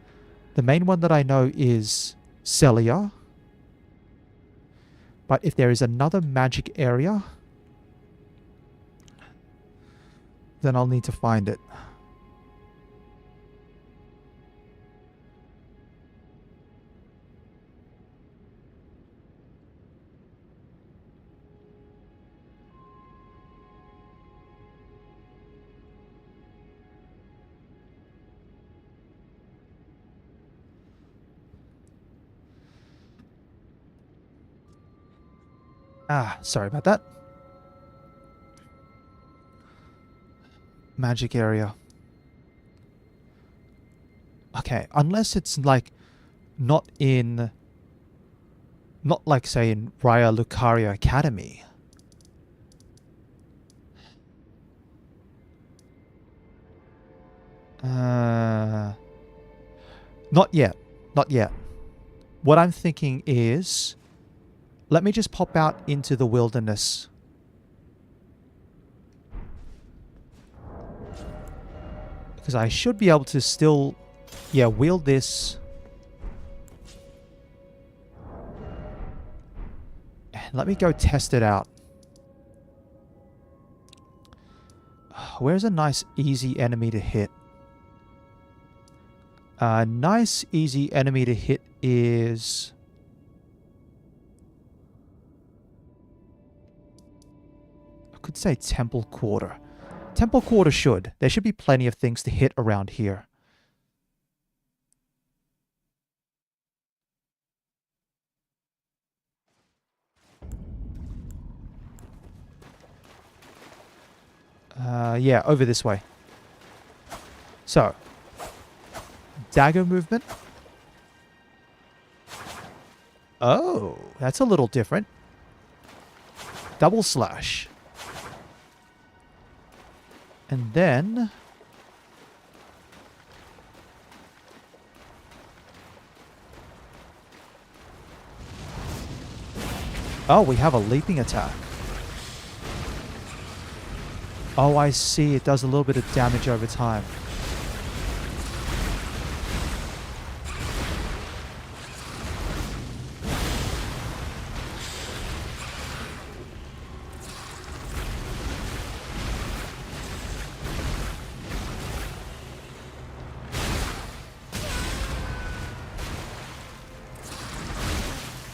the main one that I know is Celia. But if there is another magic area, then I'll need to find it. Ah, sorry about that. Magic area. Okay, unless it's like not like say in Raya Lucaria Academy. Not yet. Not yet. What I'm thinking is, let me just pop out into the wilderness. Because I should be able to still, yeah, wield this. Let me go test it out. Where's a nice, easy enemy to hit? A nice, easy enemy to hit is... I could say Temple Quarter. Temple Quarter should. There should be plenty of things to hit around here. Yeah, over this way. So, dagger movement. Oh, that's a little different. Double slash. And then... oh, we have a leaping attack. Oh, I see. It does a little bit of damage over time.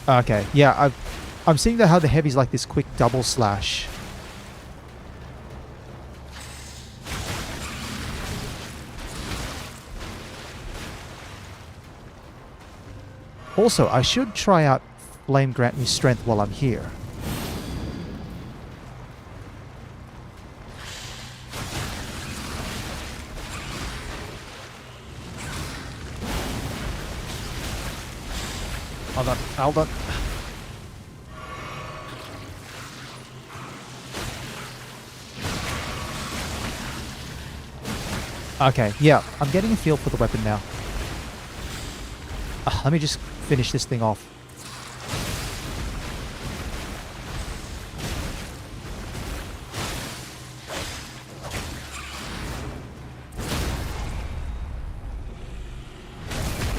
Okay, yeah, I'm seeing that how the heavy's like this quick double slash. Also, I should try out Flame Grant Me Strength while I'm here. Hold on. Okay, yeah, I'm getting a feel for the weapon now. Let me just finish this thing off.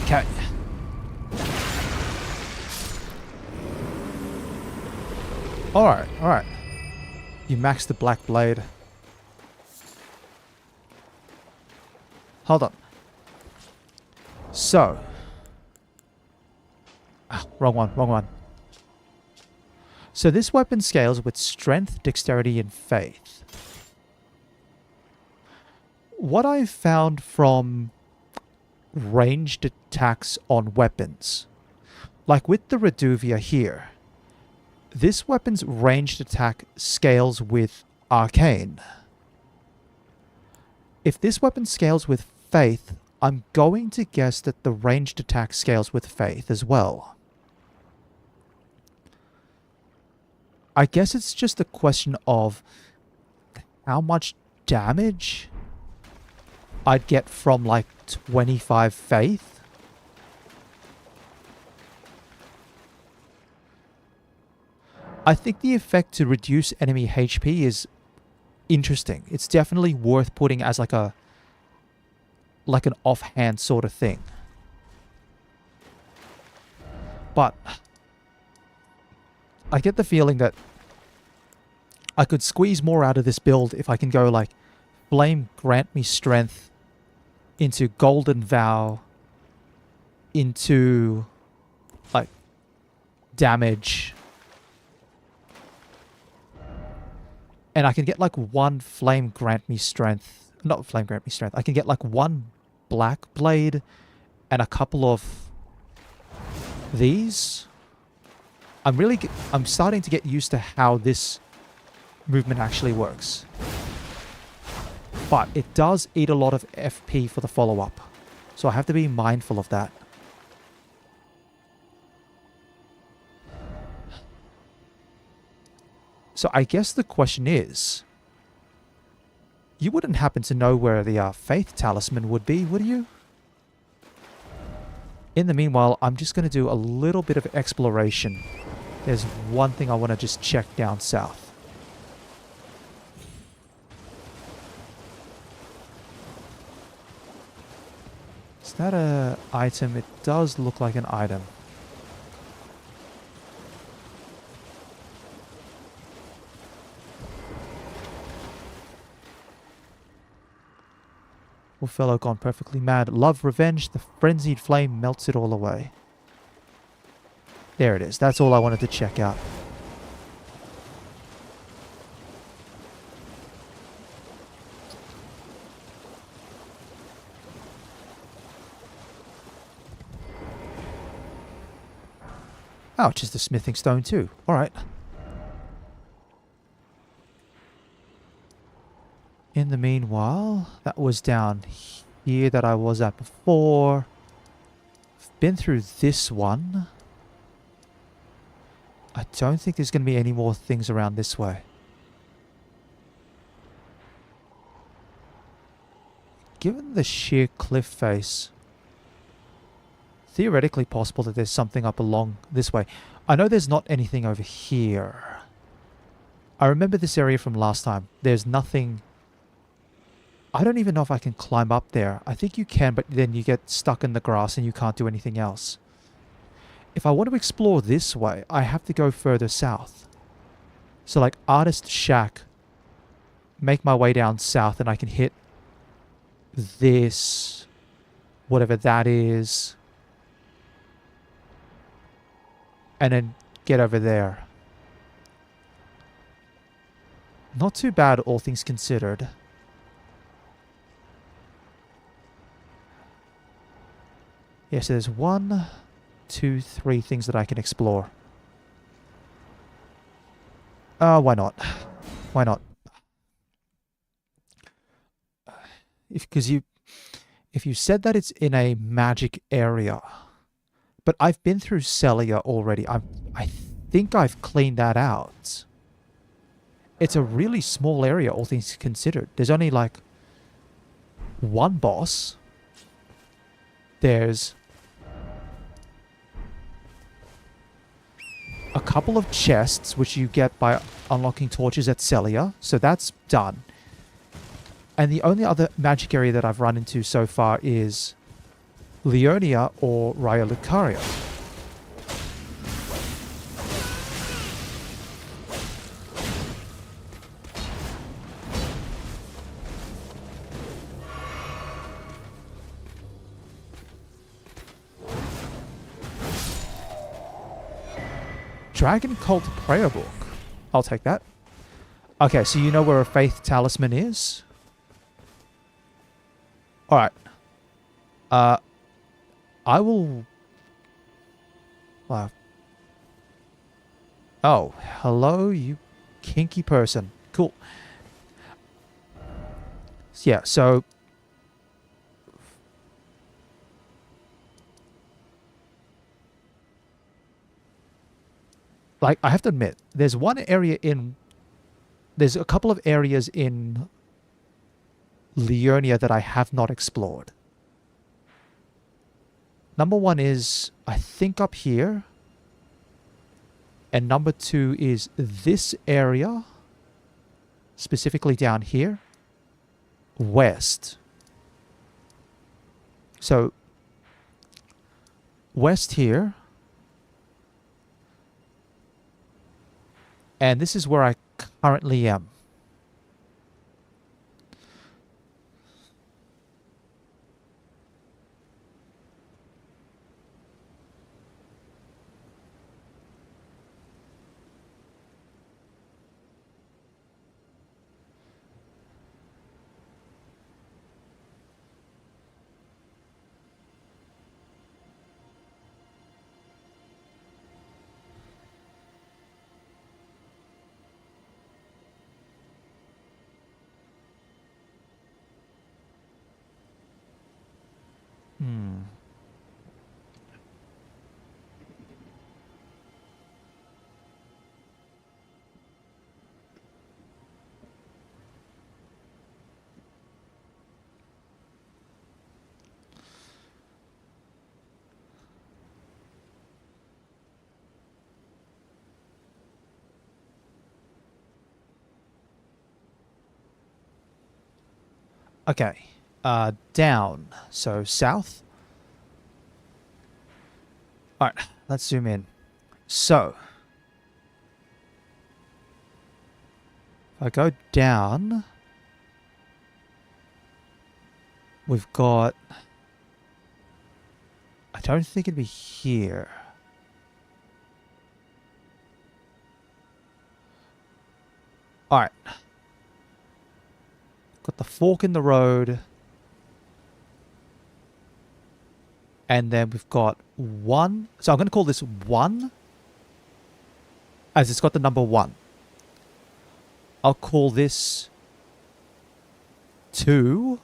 Okay. Alright, alright. You maxed the Black Blade. Hold on. So. Wrong one. So this weapon scales with strength, dexterity, and faith. What I've found from ranged attacks on weapons, like with the Reduvia here, this weapon's ranged attack scales with arcane. If this weapon scales with faith, I'm going to guess that the ranged attack scales with faith as well. I guess it's just a question of how much damage I'd get from like 25 faith. I think the effect to reduce enemy HP is interesting. It's definitely worth putting as like an offhand sort of thing. But I get the feeling that I could squeeze more out of this build if I can go like Flame grant me strength into Golden Vow into like damage. And I can get like one Flame grant me strength. Not Flame grant me strength. I can get like one Black Blade and a couple of these. I'm starting to get used to how this movement actually works. But it does eat a lot of FP for the follow-up. So I have to be mindful of that. So I guess the question is, you wouldn't happen to know where the Faith Talisman would be, would you? In the meanwhile, I'm just going to do a little bit of exploration. There's one thing I want to just check down south. Is that an item? It does look like an item. Poor fellow gone perfectly mad. Love, revenge, the frenzied flame melts it all away. There it is. That's all I wanted to check out. Oh, it's just a smithing stone too. Alright. In the meanwhile, that was down here that I was at before. I've been through this one. I don't think there's going to be any more things around this way. Given the sheer cliff face, theoretically possible that there's something up along this way. I know there's not anything over here. I remember this area from last time. There's nothing. I don't even know if I can climb up there. I think you can, but then you get stuck in the grass and you can't do anything else. If I want to explore this way, I have to go further south. So like Artist Shack, make my way down south and I can hit this, whatever that is, and then get over there. Not too bad, all things considered. Yeah, so there's 1, 2, 3 things that I can explore. Why not? Why not? If you said that it's in a magic area, but I've been through Celia already. I think I've cleaned that out. It's a really small area, all things considered. There's only like one boss. There's a couple of chests, which you get by unlocking torches at Celia. So that's done. And the only other magic area that I've run into so far is Leonia or Raya Lucaria. Dragon Cult Prayer Book. I'll take that. Okay, so you know where a Faith Talisman is? Alright. I will... Oh, hello, you kinky person. Cool. Yeah, so... Like, I have to admit, there's one area in... There's a couple of areas in Leonia that I have not explored. Number 1 is, I think, up here. And number 2 is this area. Specifically down here. West. So, west here. And this is where I currently am. Okay. Down. So south. Alright, let's zoom in. So, if I go down, we've got... I don't think it'd be here. Alright. Got the fork in the road. And then we've got 1. So I'm going to call this 1. As it's got the number 1. I'll call this 2.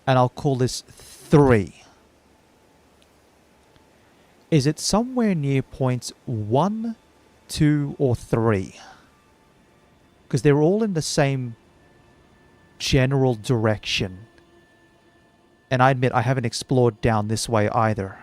And I'll call this 3. Is it somewhere near points 1, 2, or 3? Because they're all in the same general direction. And I admit I haven't explored down this way either.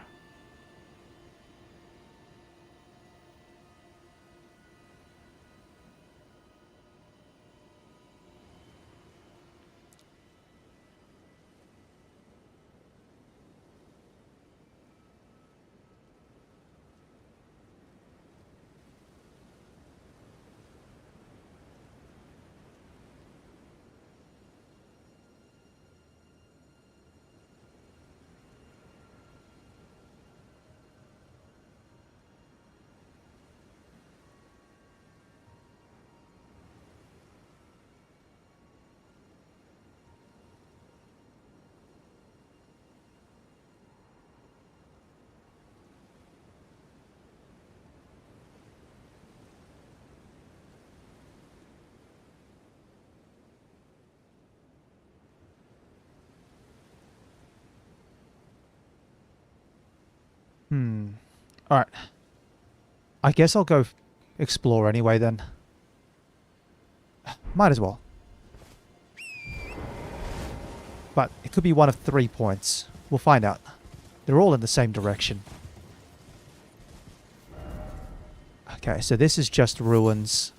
Alright. I guess I'll go explore anyway then. Might as well. But it could be one of 3 points. We'll find out. They're all in the same direction. Okay, so this is just ruins.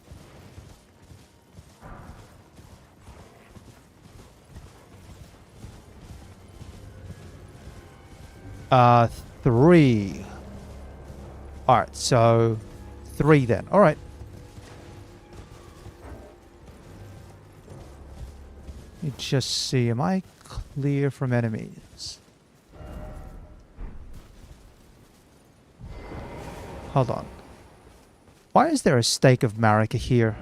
Uh, 3. Alright, so 3 then. Alright. Let me just see. Am I clear from enemies? Hold on. Why is there a stake of Marika here?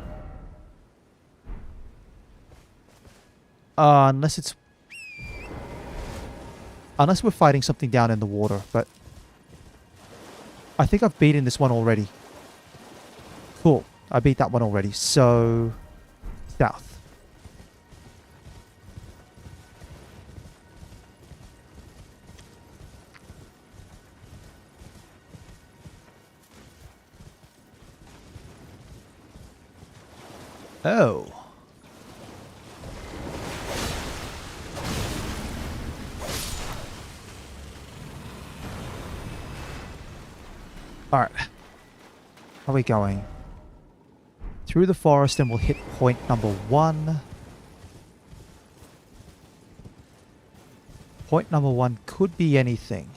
Unless it's... Unless we're fighting something down in the water, but... I think I've beaten this one already. Cool. I beat that one already. So... South. Oh. Alright. How are we going? Through the forest and we'll hit point number 1. Point number 1 could be anything.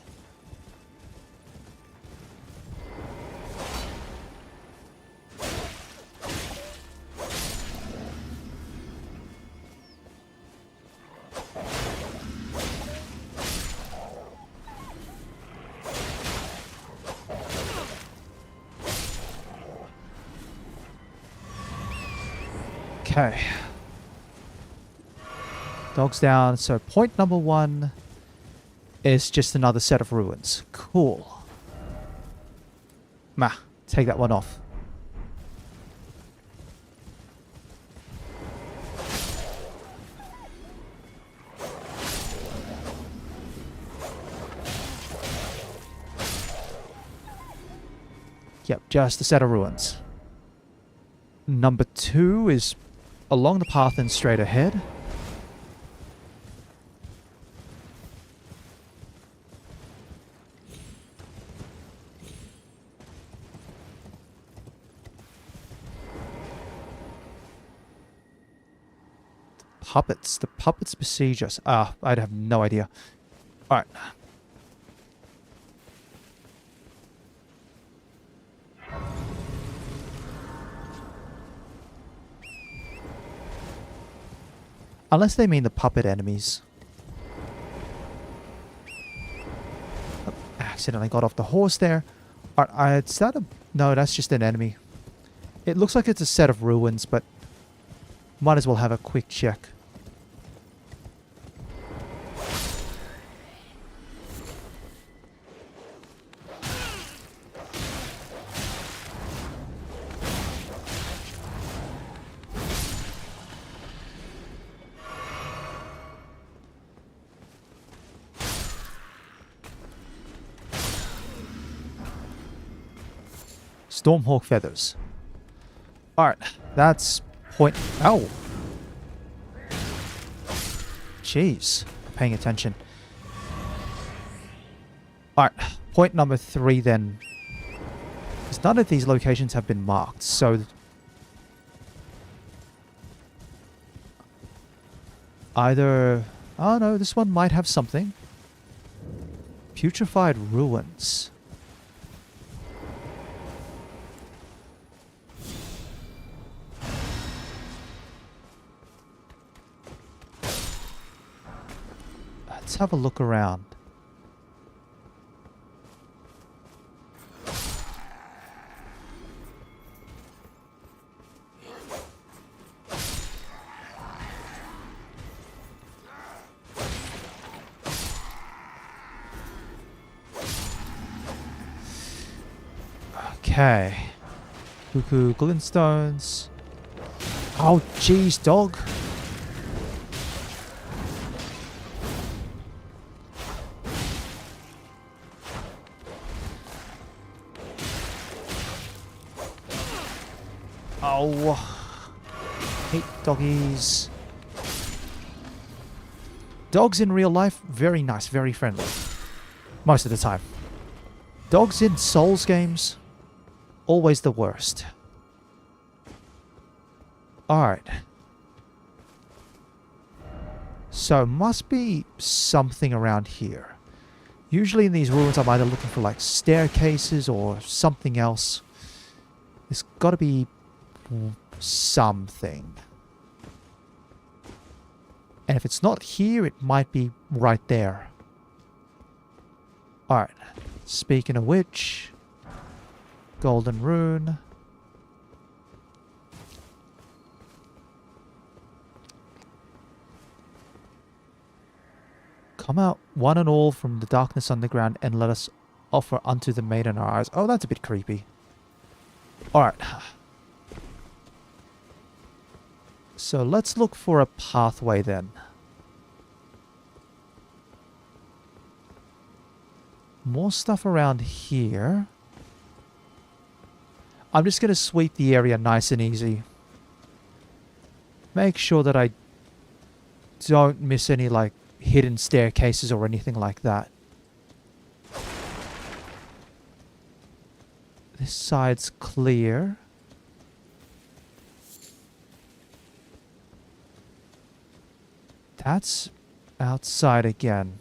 Okay. Dogs down. So point number 1 is just another set of ruins. Cool. Meh. Take that one off. Yep, just a set of ruins. Number 2 is along the path and straight ahead. Puppets. The puppets besiege us. Ah, I'd have no idea. Alright. Unless they mean the puppet enemies. Oh, accidentally got off the horse there. Alright, is that a... No, that's just an enemy. It looks like it's a set of ruins, but... Might as well have a quick check. Stormhawk feathers. Alright, that's point... Ow! Jeez, paying attention. Alright, point number 3 then. Because none of these locations have been marked, so... Either... Oh no, this one might have something. Putrefied ruins. Let's have a look around. Okay. Cuckoo glintstones. Oh, jeez, dog. Oh, hate doggies. Dogs in real life, very nice, very friendly. Most of the time. Dogs in Souls games, always the worst. Alright. So, must be something around here. Usually in these ruins I'm either looking for like staircases or something else. There's gotta be... something. And if it's not here, it might be right there. Alright. Speaking of which... Golden rune. Come out, one and all, from the darkness underground, and let us offer unto the maiden our eyes. Oh, that's a bit creepy. Alright. So let's look for a pathway then. More stuff around here. I'm just going to sweep the area nice and easy. Make sure that I don't miss any like hidden staircases or anything like that. This side's clear. That's outside again.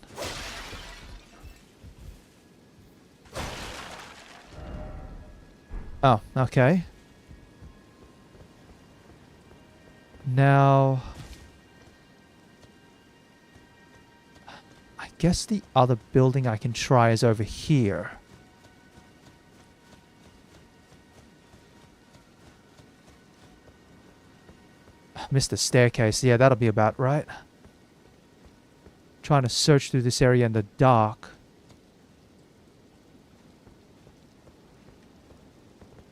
Oh, okay. Now, I guess the other building I can try is over here. Missed the staircase. Yeah, that'll be about right. Trying to search through this area in the dark.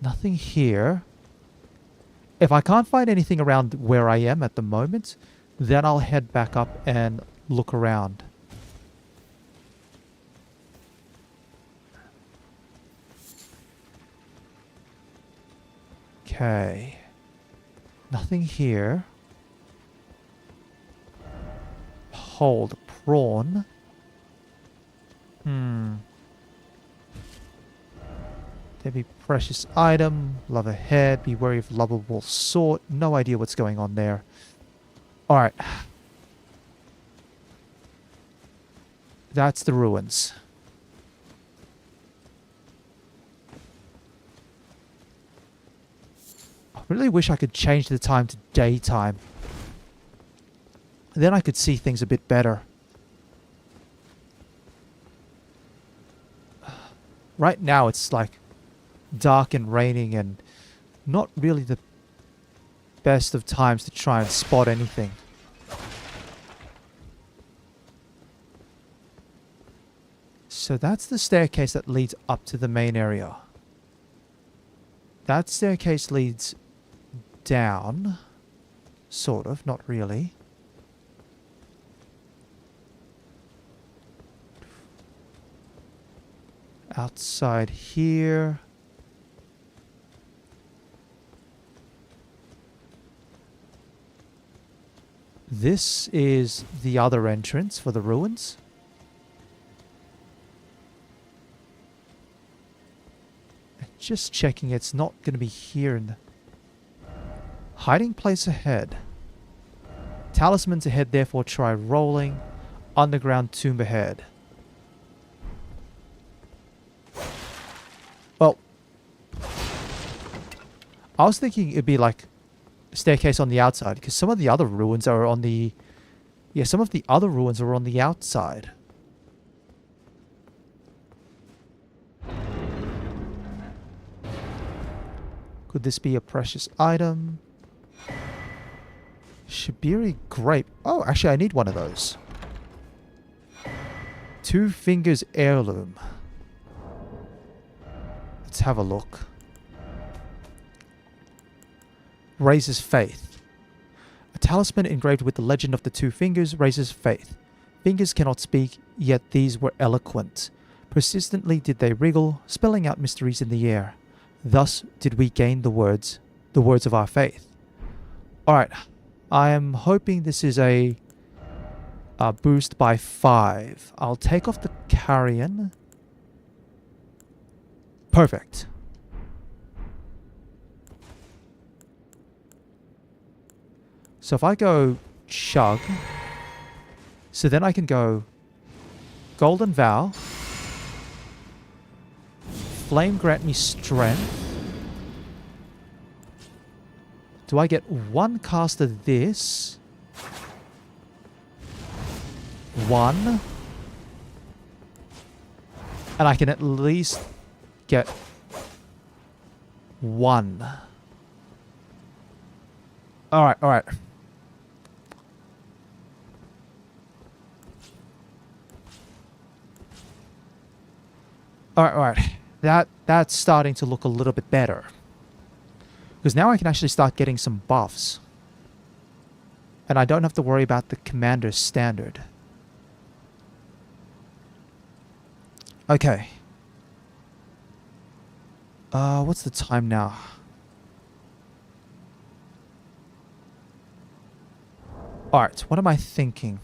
Nothing here. If I can't find anything around where I am at the moment, then I'll head back up and look around. Okay. Nothing here. Hold. Prawn. There be precious item. Love ahead. Be wary of lovable sword. No idea what's going on there. Alright. That's the ruins. I really wish I could change the time to daytime. Then I could see things a bit better. Right now it's like dark and raining and not really the best of times to try and spot anything. So that's the staircase that leads up to the main area. That staircase leads down. Sort of, not really. Outside here. This is the other entrance for the ruins. Just checking it's not going to be here in the hiding place ahead. Talismans ahead, therefore try rolling. Underground tomb ahead. Well, I was thinking it'd be like a staircase on the outside, because some of the other ruins are on the... Yeah, some of the other ruins are on the outside. Could this be a precious item? Shibiri grape. Oh, actually I need one of those. 2 Fingers heirloom. Let's have a look. Raises faith. A talisman engraved with the legend of the 2 fingers raises faith. Fingers cannot speak, yet these were eloquent. Persistently did they wriggle, spelling out mysteries in the air. Thus did we gain the words of our faith. Alright, I am hoping this is a boost by 5. I'll take off the carrion. Perfect. So if I go chug, so then I can go golden vow, flame grant me strength. Do I get 1 cast of this? 1. And I can at least get 1. Alright, alright. Alright. That's starting to look a little bit better. Because now I can actually start getting some buffs. And I don't have to worry about the commander's standard. Okay. What's the time now? Alright, what am I thinking?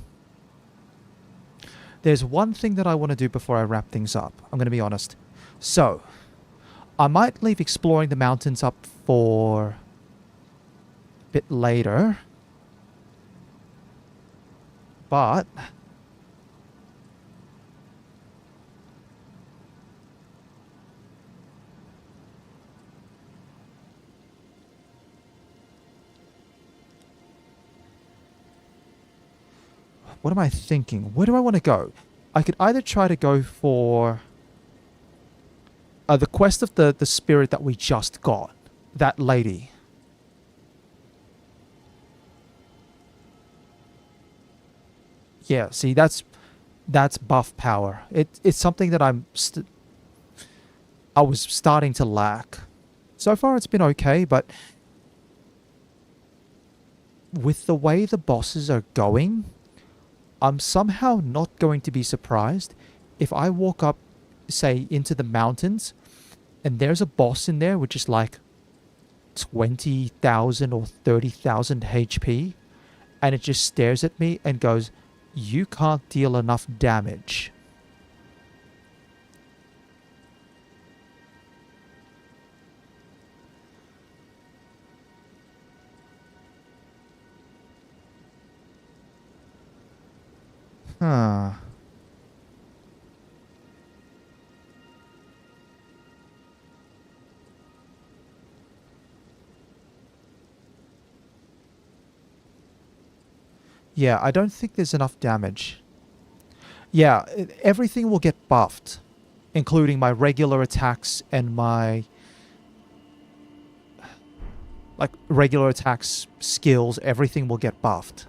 There's one thing that I want to do before I wrap things up. I'm going to be honest. So, I might leave exploring the mountains up for a bit later. But what am I thinking? Where do I want to go? I could either try to go for the quest of the spirit that we just got. That lady. Yeah, see, that's buff power. It's something that I was starting to lack. So far it's been okay, but with the way the bosses are going, I'm somehow not going to be surprised if I walk up, say, into the mountains and there's a boss in there which is like 20,000 or 30,000 HP, and it just stares at me and goes, "You can't deal enough damage." Huh. Yeah, I don't think there's enough damage. Yeah, everything will get buffed, including my regular attacks and my like regular attacks, skills, everything will get buffed.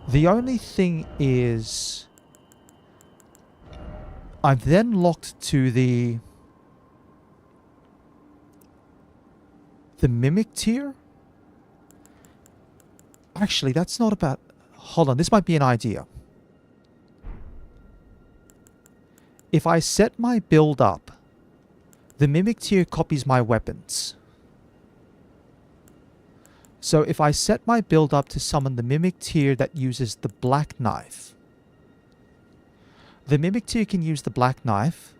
The only thing is I'm then locked to the mimic tier. Actually, that's not about... Hold on, this might be an idea. If I set my build up, the mimic tier copies my weapons. So if I set my build up to summon the mimic tier that uses the black knife, the mimic tier can use the black knife,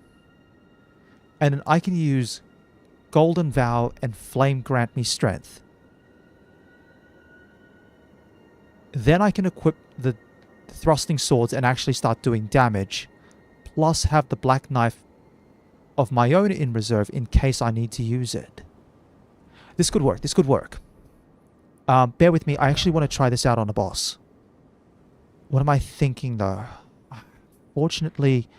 and then I can use Golden Vow and Flame grant me strength. Then I can equip the thrusting swords and actually start doing damage, plus have the black knife of my own in reserve in case I need to use it. This could work. This could work. Bear with me. I actually want to try this out on a boss. What am I thinking though? Fortunately,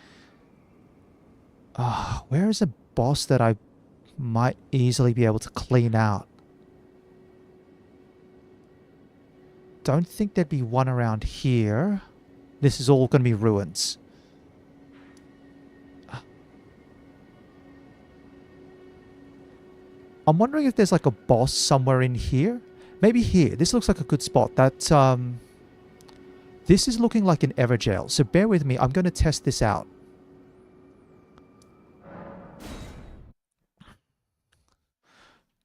where is a boss that I might easily be able to clean out? Don't think there'd be one around here. This is all going to be ruins. I'm wondering if there's like a boss somewhere in here. Maybe here. This looks like a good spot. This is looking like an Everjail. So bear with me. I'm going to test this out.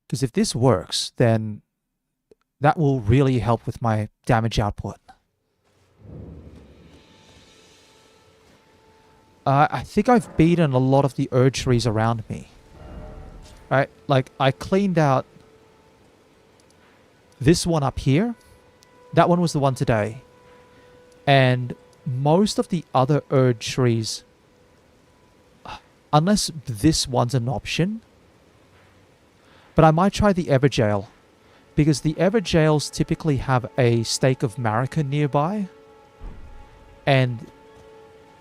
Because if this works, then that will really help with my damage output. I think I've beaten a lot of the Erd trees around me. Right? Like, I cleaned out this one up here. That one was the one today. And most of the other Erd trees, unless this one's an option, but I might try the Everjail, because the Everjails typically have a stake of Marika nearby, and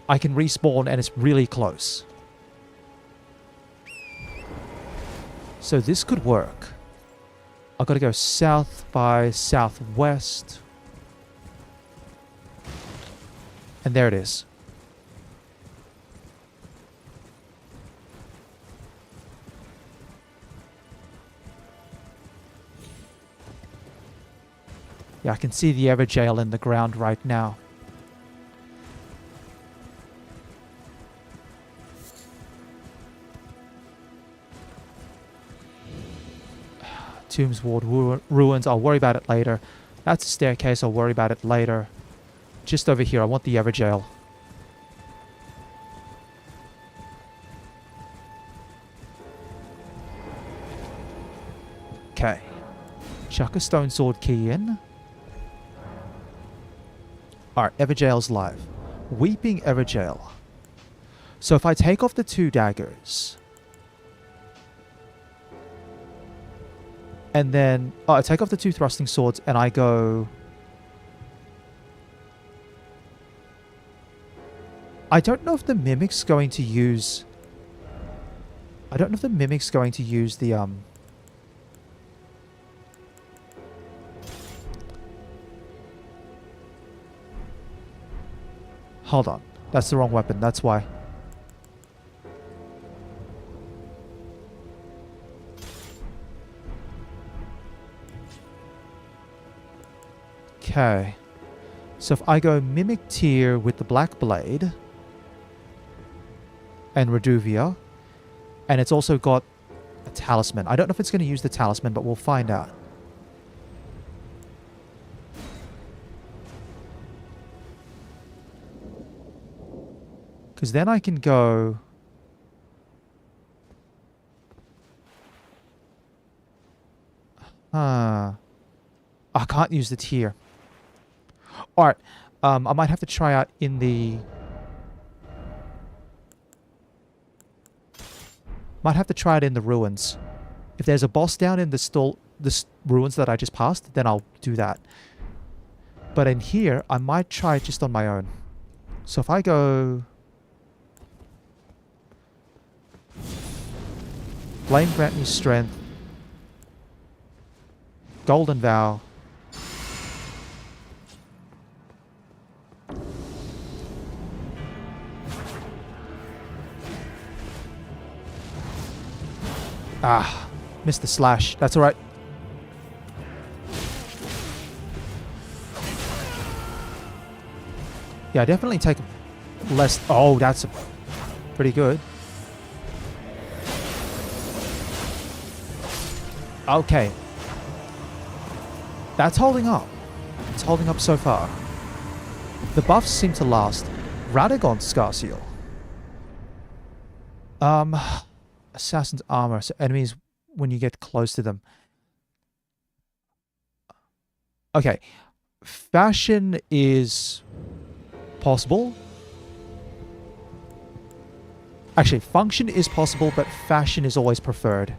I can respawn and it's really close. So this could work. I've got to go south by southwest. And there it is. Yeah, I can see the Everjail in the ground right now. Tombs Ward ruins. I'll worry about it later. That's a staircase. I'll worry about it later. Just over here. I want the Everjail. Okay. Chuck a stone sword key in. Alright, Everjail's live. Weeping Everjail. So if I take off the 2 daggers... And then... Oh, I take off the 2 thrusting swords and I go... I don't know if the Mimic's going to use... I don't know if the Mimic's going to use the, Hold on. That's the wrong weapon. That's why. Okay. So if I go Mimic Tier with the Black Blade and Reduvia, and it's also got a Talisman. I don't know if it's going to use the Talisman, but we'll find out. Because then I can go... I can't use the tier. Alright. I might have to try out in the... Might have to try it in the ruins. If there's a boss down in the ruins that I just passed, then I'll do that. But in here, I might try it just on my own. So if I go... Flame grant me strength. Golden Vow. Ah, missed the slash. That's alright. Yeah, definitely take less... Oh, that's pretty good. Okay. That's holding up. It's holding up so far. The buffs seem to last. Radagon Scar Seal. Assassin's Armor. So enemies when you get close to them. Okay. Fashion is possible. Actually, function is possible, but fashion is always preferred.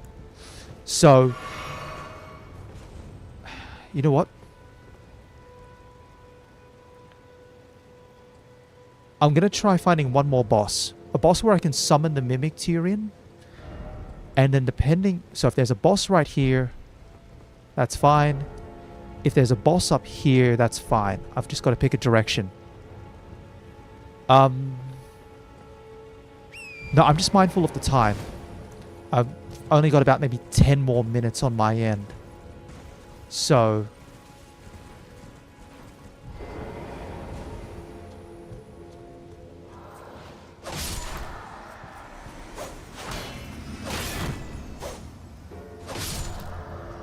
So, you know what? I'm going to try finding one more boss. A boss where I can summon the Mimic tier in. And then depending... So if there's a boss right here, that's fine. If there's a boss up here, that's fine. I've just got to pick a direction. No, I'm just mindful of the time. I've only got about maybe 10 more minutes on my end. So...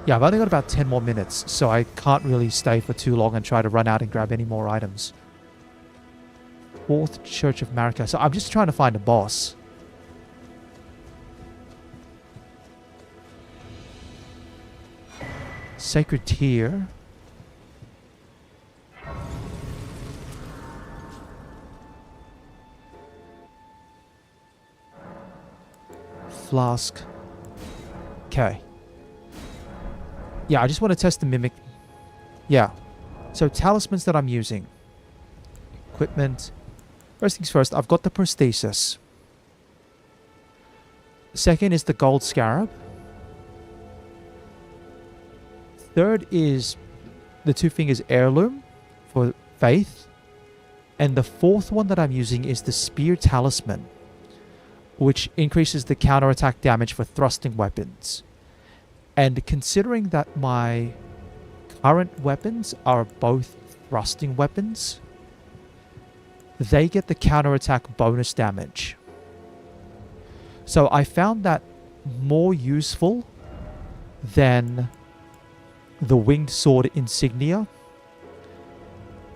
Yeah, I've only got about 10 more minutes, so I can't really stay for too long and try to run out and grab any more items. Fourth Church of Marika. So I'm just trying to find a boss. Sacred Tear. Flask. Okay. Yeah, I just want to test the Mimic. Yeah. So talismans that I'm using. Equipment. First things first, I've got the Prosthesis. Second is the Gold Scarab. Third is the Two Fingers Heirloom for Faith. And the fourth one that I'm using is the Spear Talisman, which increases the counterattack damage for thrusting weapons. And considering that my current weapons are both thrusting weapons, they get the counterattack bonus damage. So I found that more useful than the Winged Sword Insignia,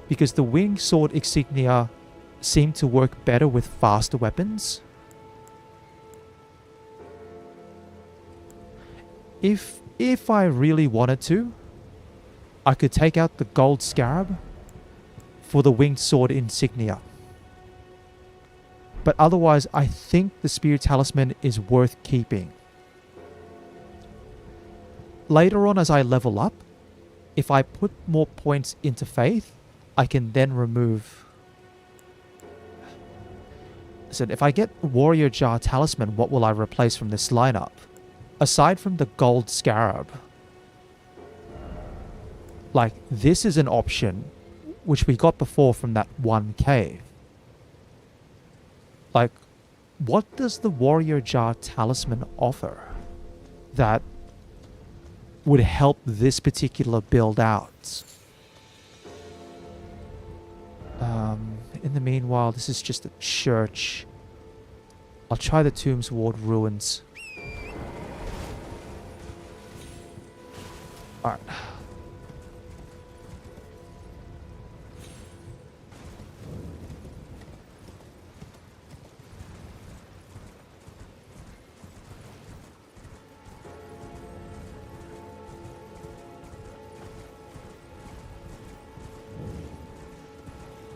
because the Winged Sword Insignia seem to work better with faster weapons. If if I really wanted to, I could take out the gold scarab for the winged sword insignia. But otherwise, I think the spirit talisman is worth keeping. Later on, as I level up, if I put more points into faith, I can then remove... So if I get warrior jar talisman, what will I replace from this lineup? Aside from the gold scarab, like, this is an option which we got before from that one cave. Like, what does the warrior jar talisman offer that would help this particular build out? In the meanwhile, this is just a church. I'll try the Tombs Ward ruins. Alright.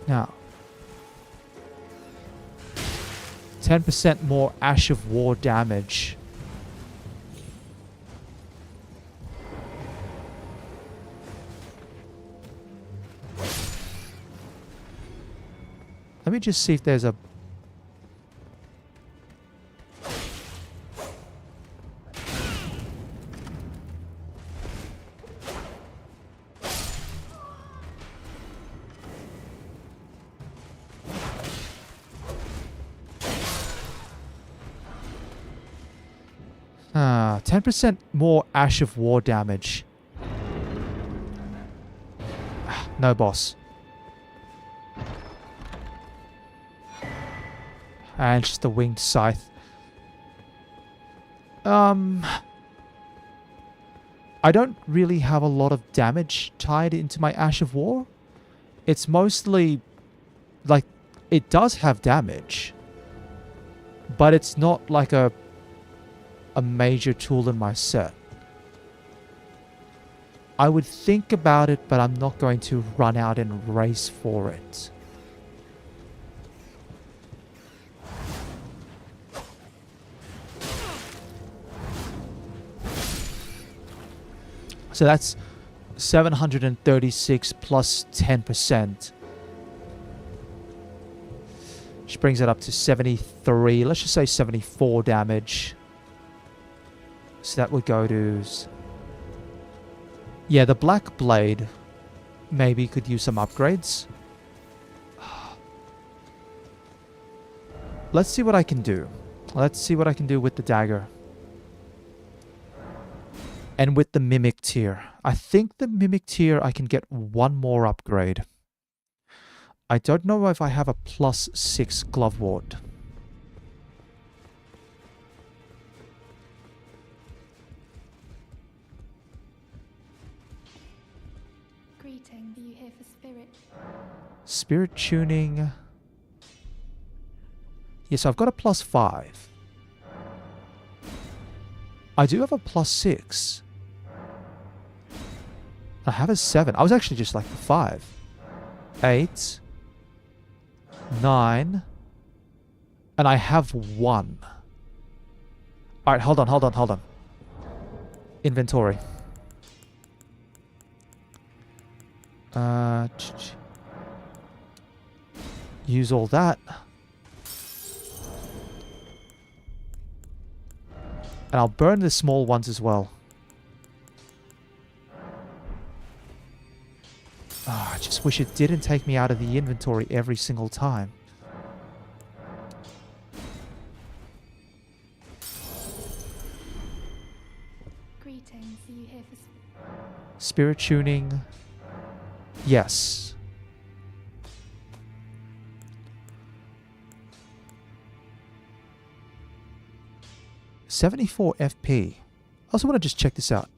Now, 10% more Ash of War damage. Let me just see if there's a... 10% more Ash of War damage. No boss. And just the winged scythe. I don't really have a lot of damage tied into my Ash of War. It's mostly, like, it does have damage, but it's not like a major tool in my set. I would think about it, but I'm not going to run out and race for it. So that's 736 plus 10%. Which brings it up to 73. Let's just say 74 damage. So that would go to... Yeah, the Black Blade maybe could use some upgrades. Let's see what I can do. Let's see what I can do with the dagger. And with the Mimic tier. I think the Mimic tier I can get one more upgrade. I don't know if I have a +6 glove ward. Greeting, are you here for spirit? Spirit tuning. Yes, I've got a +5. I do have a +6. I have a 7. I was actually just like the 5. 8. 9. And I have 1. Alright, hold on. Inventory. Use all that. And I'll burn the small ones as well. I just wish it didn't take me out of the inventory every single time. Greetings, are you here for Spirit tuning. Yes. $74 FP. I also want to just check this out.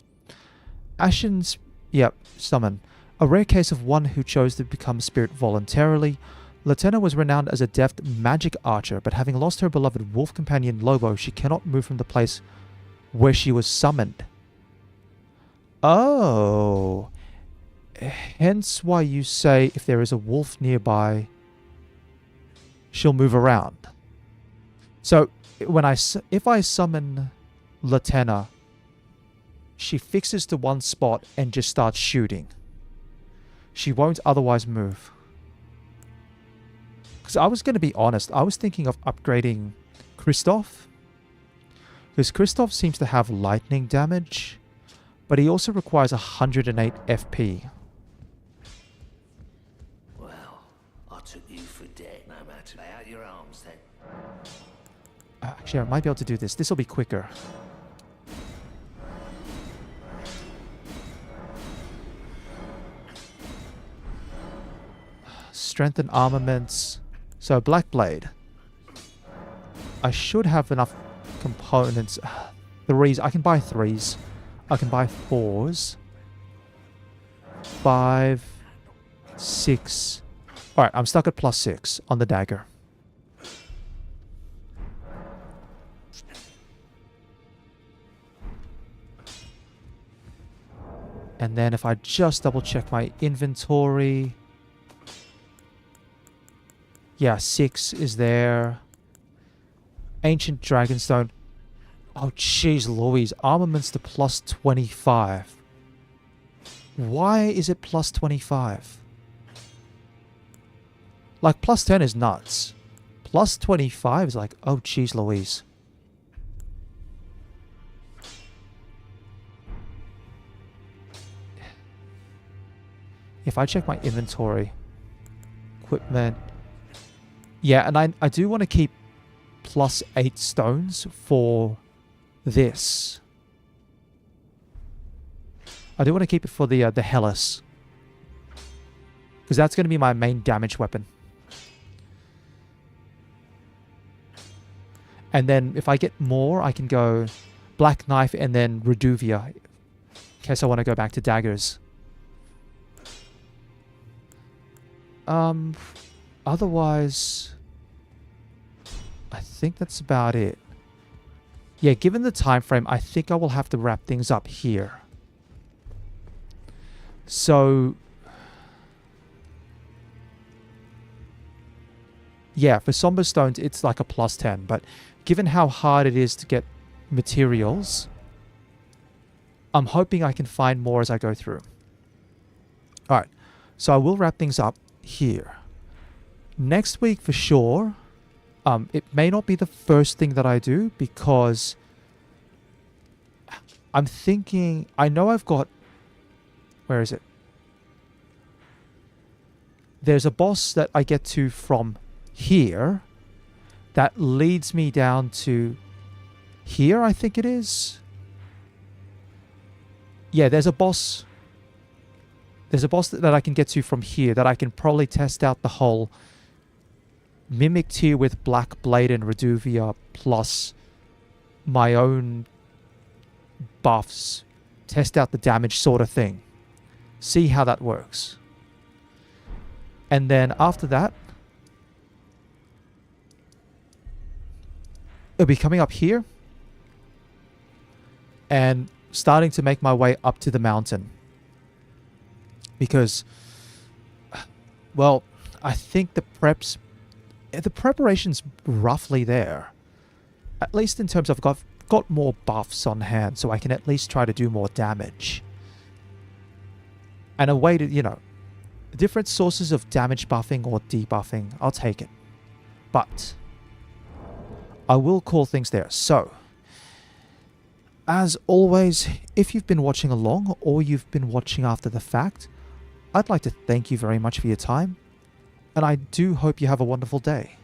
Ashen's... Yep, summon. A rare case of one who chose to become spirit voluntarily. Latenna was renowned as a deft magic archer, but having lost her beloved wolf companion Lobo, she cannot move from the place where she was summoned. Oh. Hence why you say if there is a wolf nearby, she'll move around. So if I summon Latenna, she fixes to one spot and just starts shooting. She won't otherwise move. Because I was going to be honest, I was thinking of upgrading Kristoff. Because Kristoff seems to have lightning damage, but he also requires 108 FP. Well, I took you for dead, no matter. Lay out your arms then. Actually, I might be able to do this. This will be quicker. Strengthen armaments. So, Black Blade. I should have enough components. Threes. I can buy threes. I can buy fours. 5, 6. Alright, I'm stuck at +6 on the dagger. And then if I just double check my inventory. Yeah, 6 is there. Ancient Dragonstone. Oh, jeez Louise. Armaments to +25. Why is it +25? Like, +10 is nuts. +25 is like, oh, jeez Louise. If I check my inventory. Equipment. Yeah, and I do want to keep +8 stones for this. I do want to keep it for the Hellas. Because that's going to be my main damage weapon. And then if I get more, I can go Black Knife and then Reduvia. In case I want to go back to daggers. Otherwise, I think that's about it. Yeah, given the time frame, I think I will have to wrap things up here. So, yeah, for Somber Stones, it's like a +10. But given how hard it is to get materials, I'm hoping I can find more as I go through. Alright, so I will wrap things up here. Next week for sure, it may not be the first thing that I do because I'm thinking, I know I've got, where is it? There's a boss that I get to from here that leads me down to here, I think it is. Yeah, there's a boss. There's a boss that I can get to from here that I can probably test out the whole Mimic tier with Black Blade and Reduvia plus my own buffs. Test out the damage sort of thing. See how that works. And then after that, it'll be coming up here and starting to make my way up to the mountain. Because, well, I think the preparation's roughly there. At least in terms of I've got more buffs on hand, so I can at least try to do more damage. And a way to, you know, different sources of damage buffing or debuffing, I'll take it. But I will call things there. So, as always, if you've been watching along or you've been watching after the fact, I'd like to thank you very much for your time, and I do hope you have a wonderful day.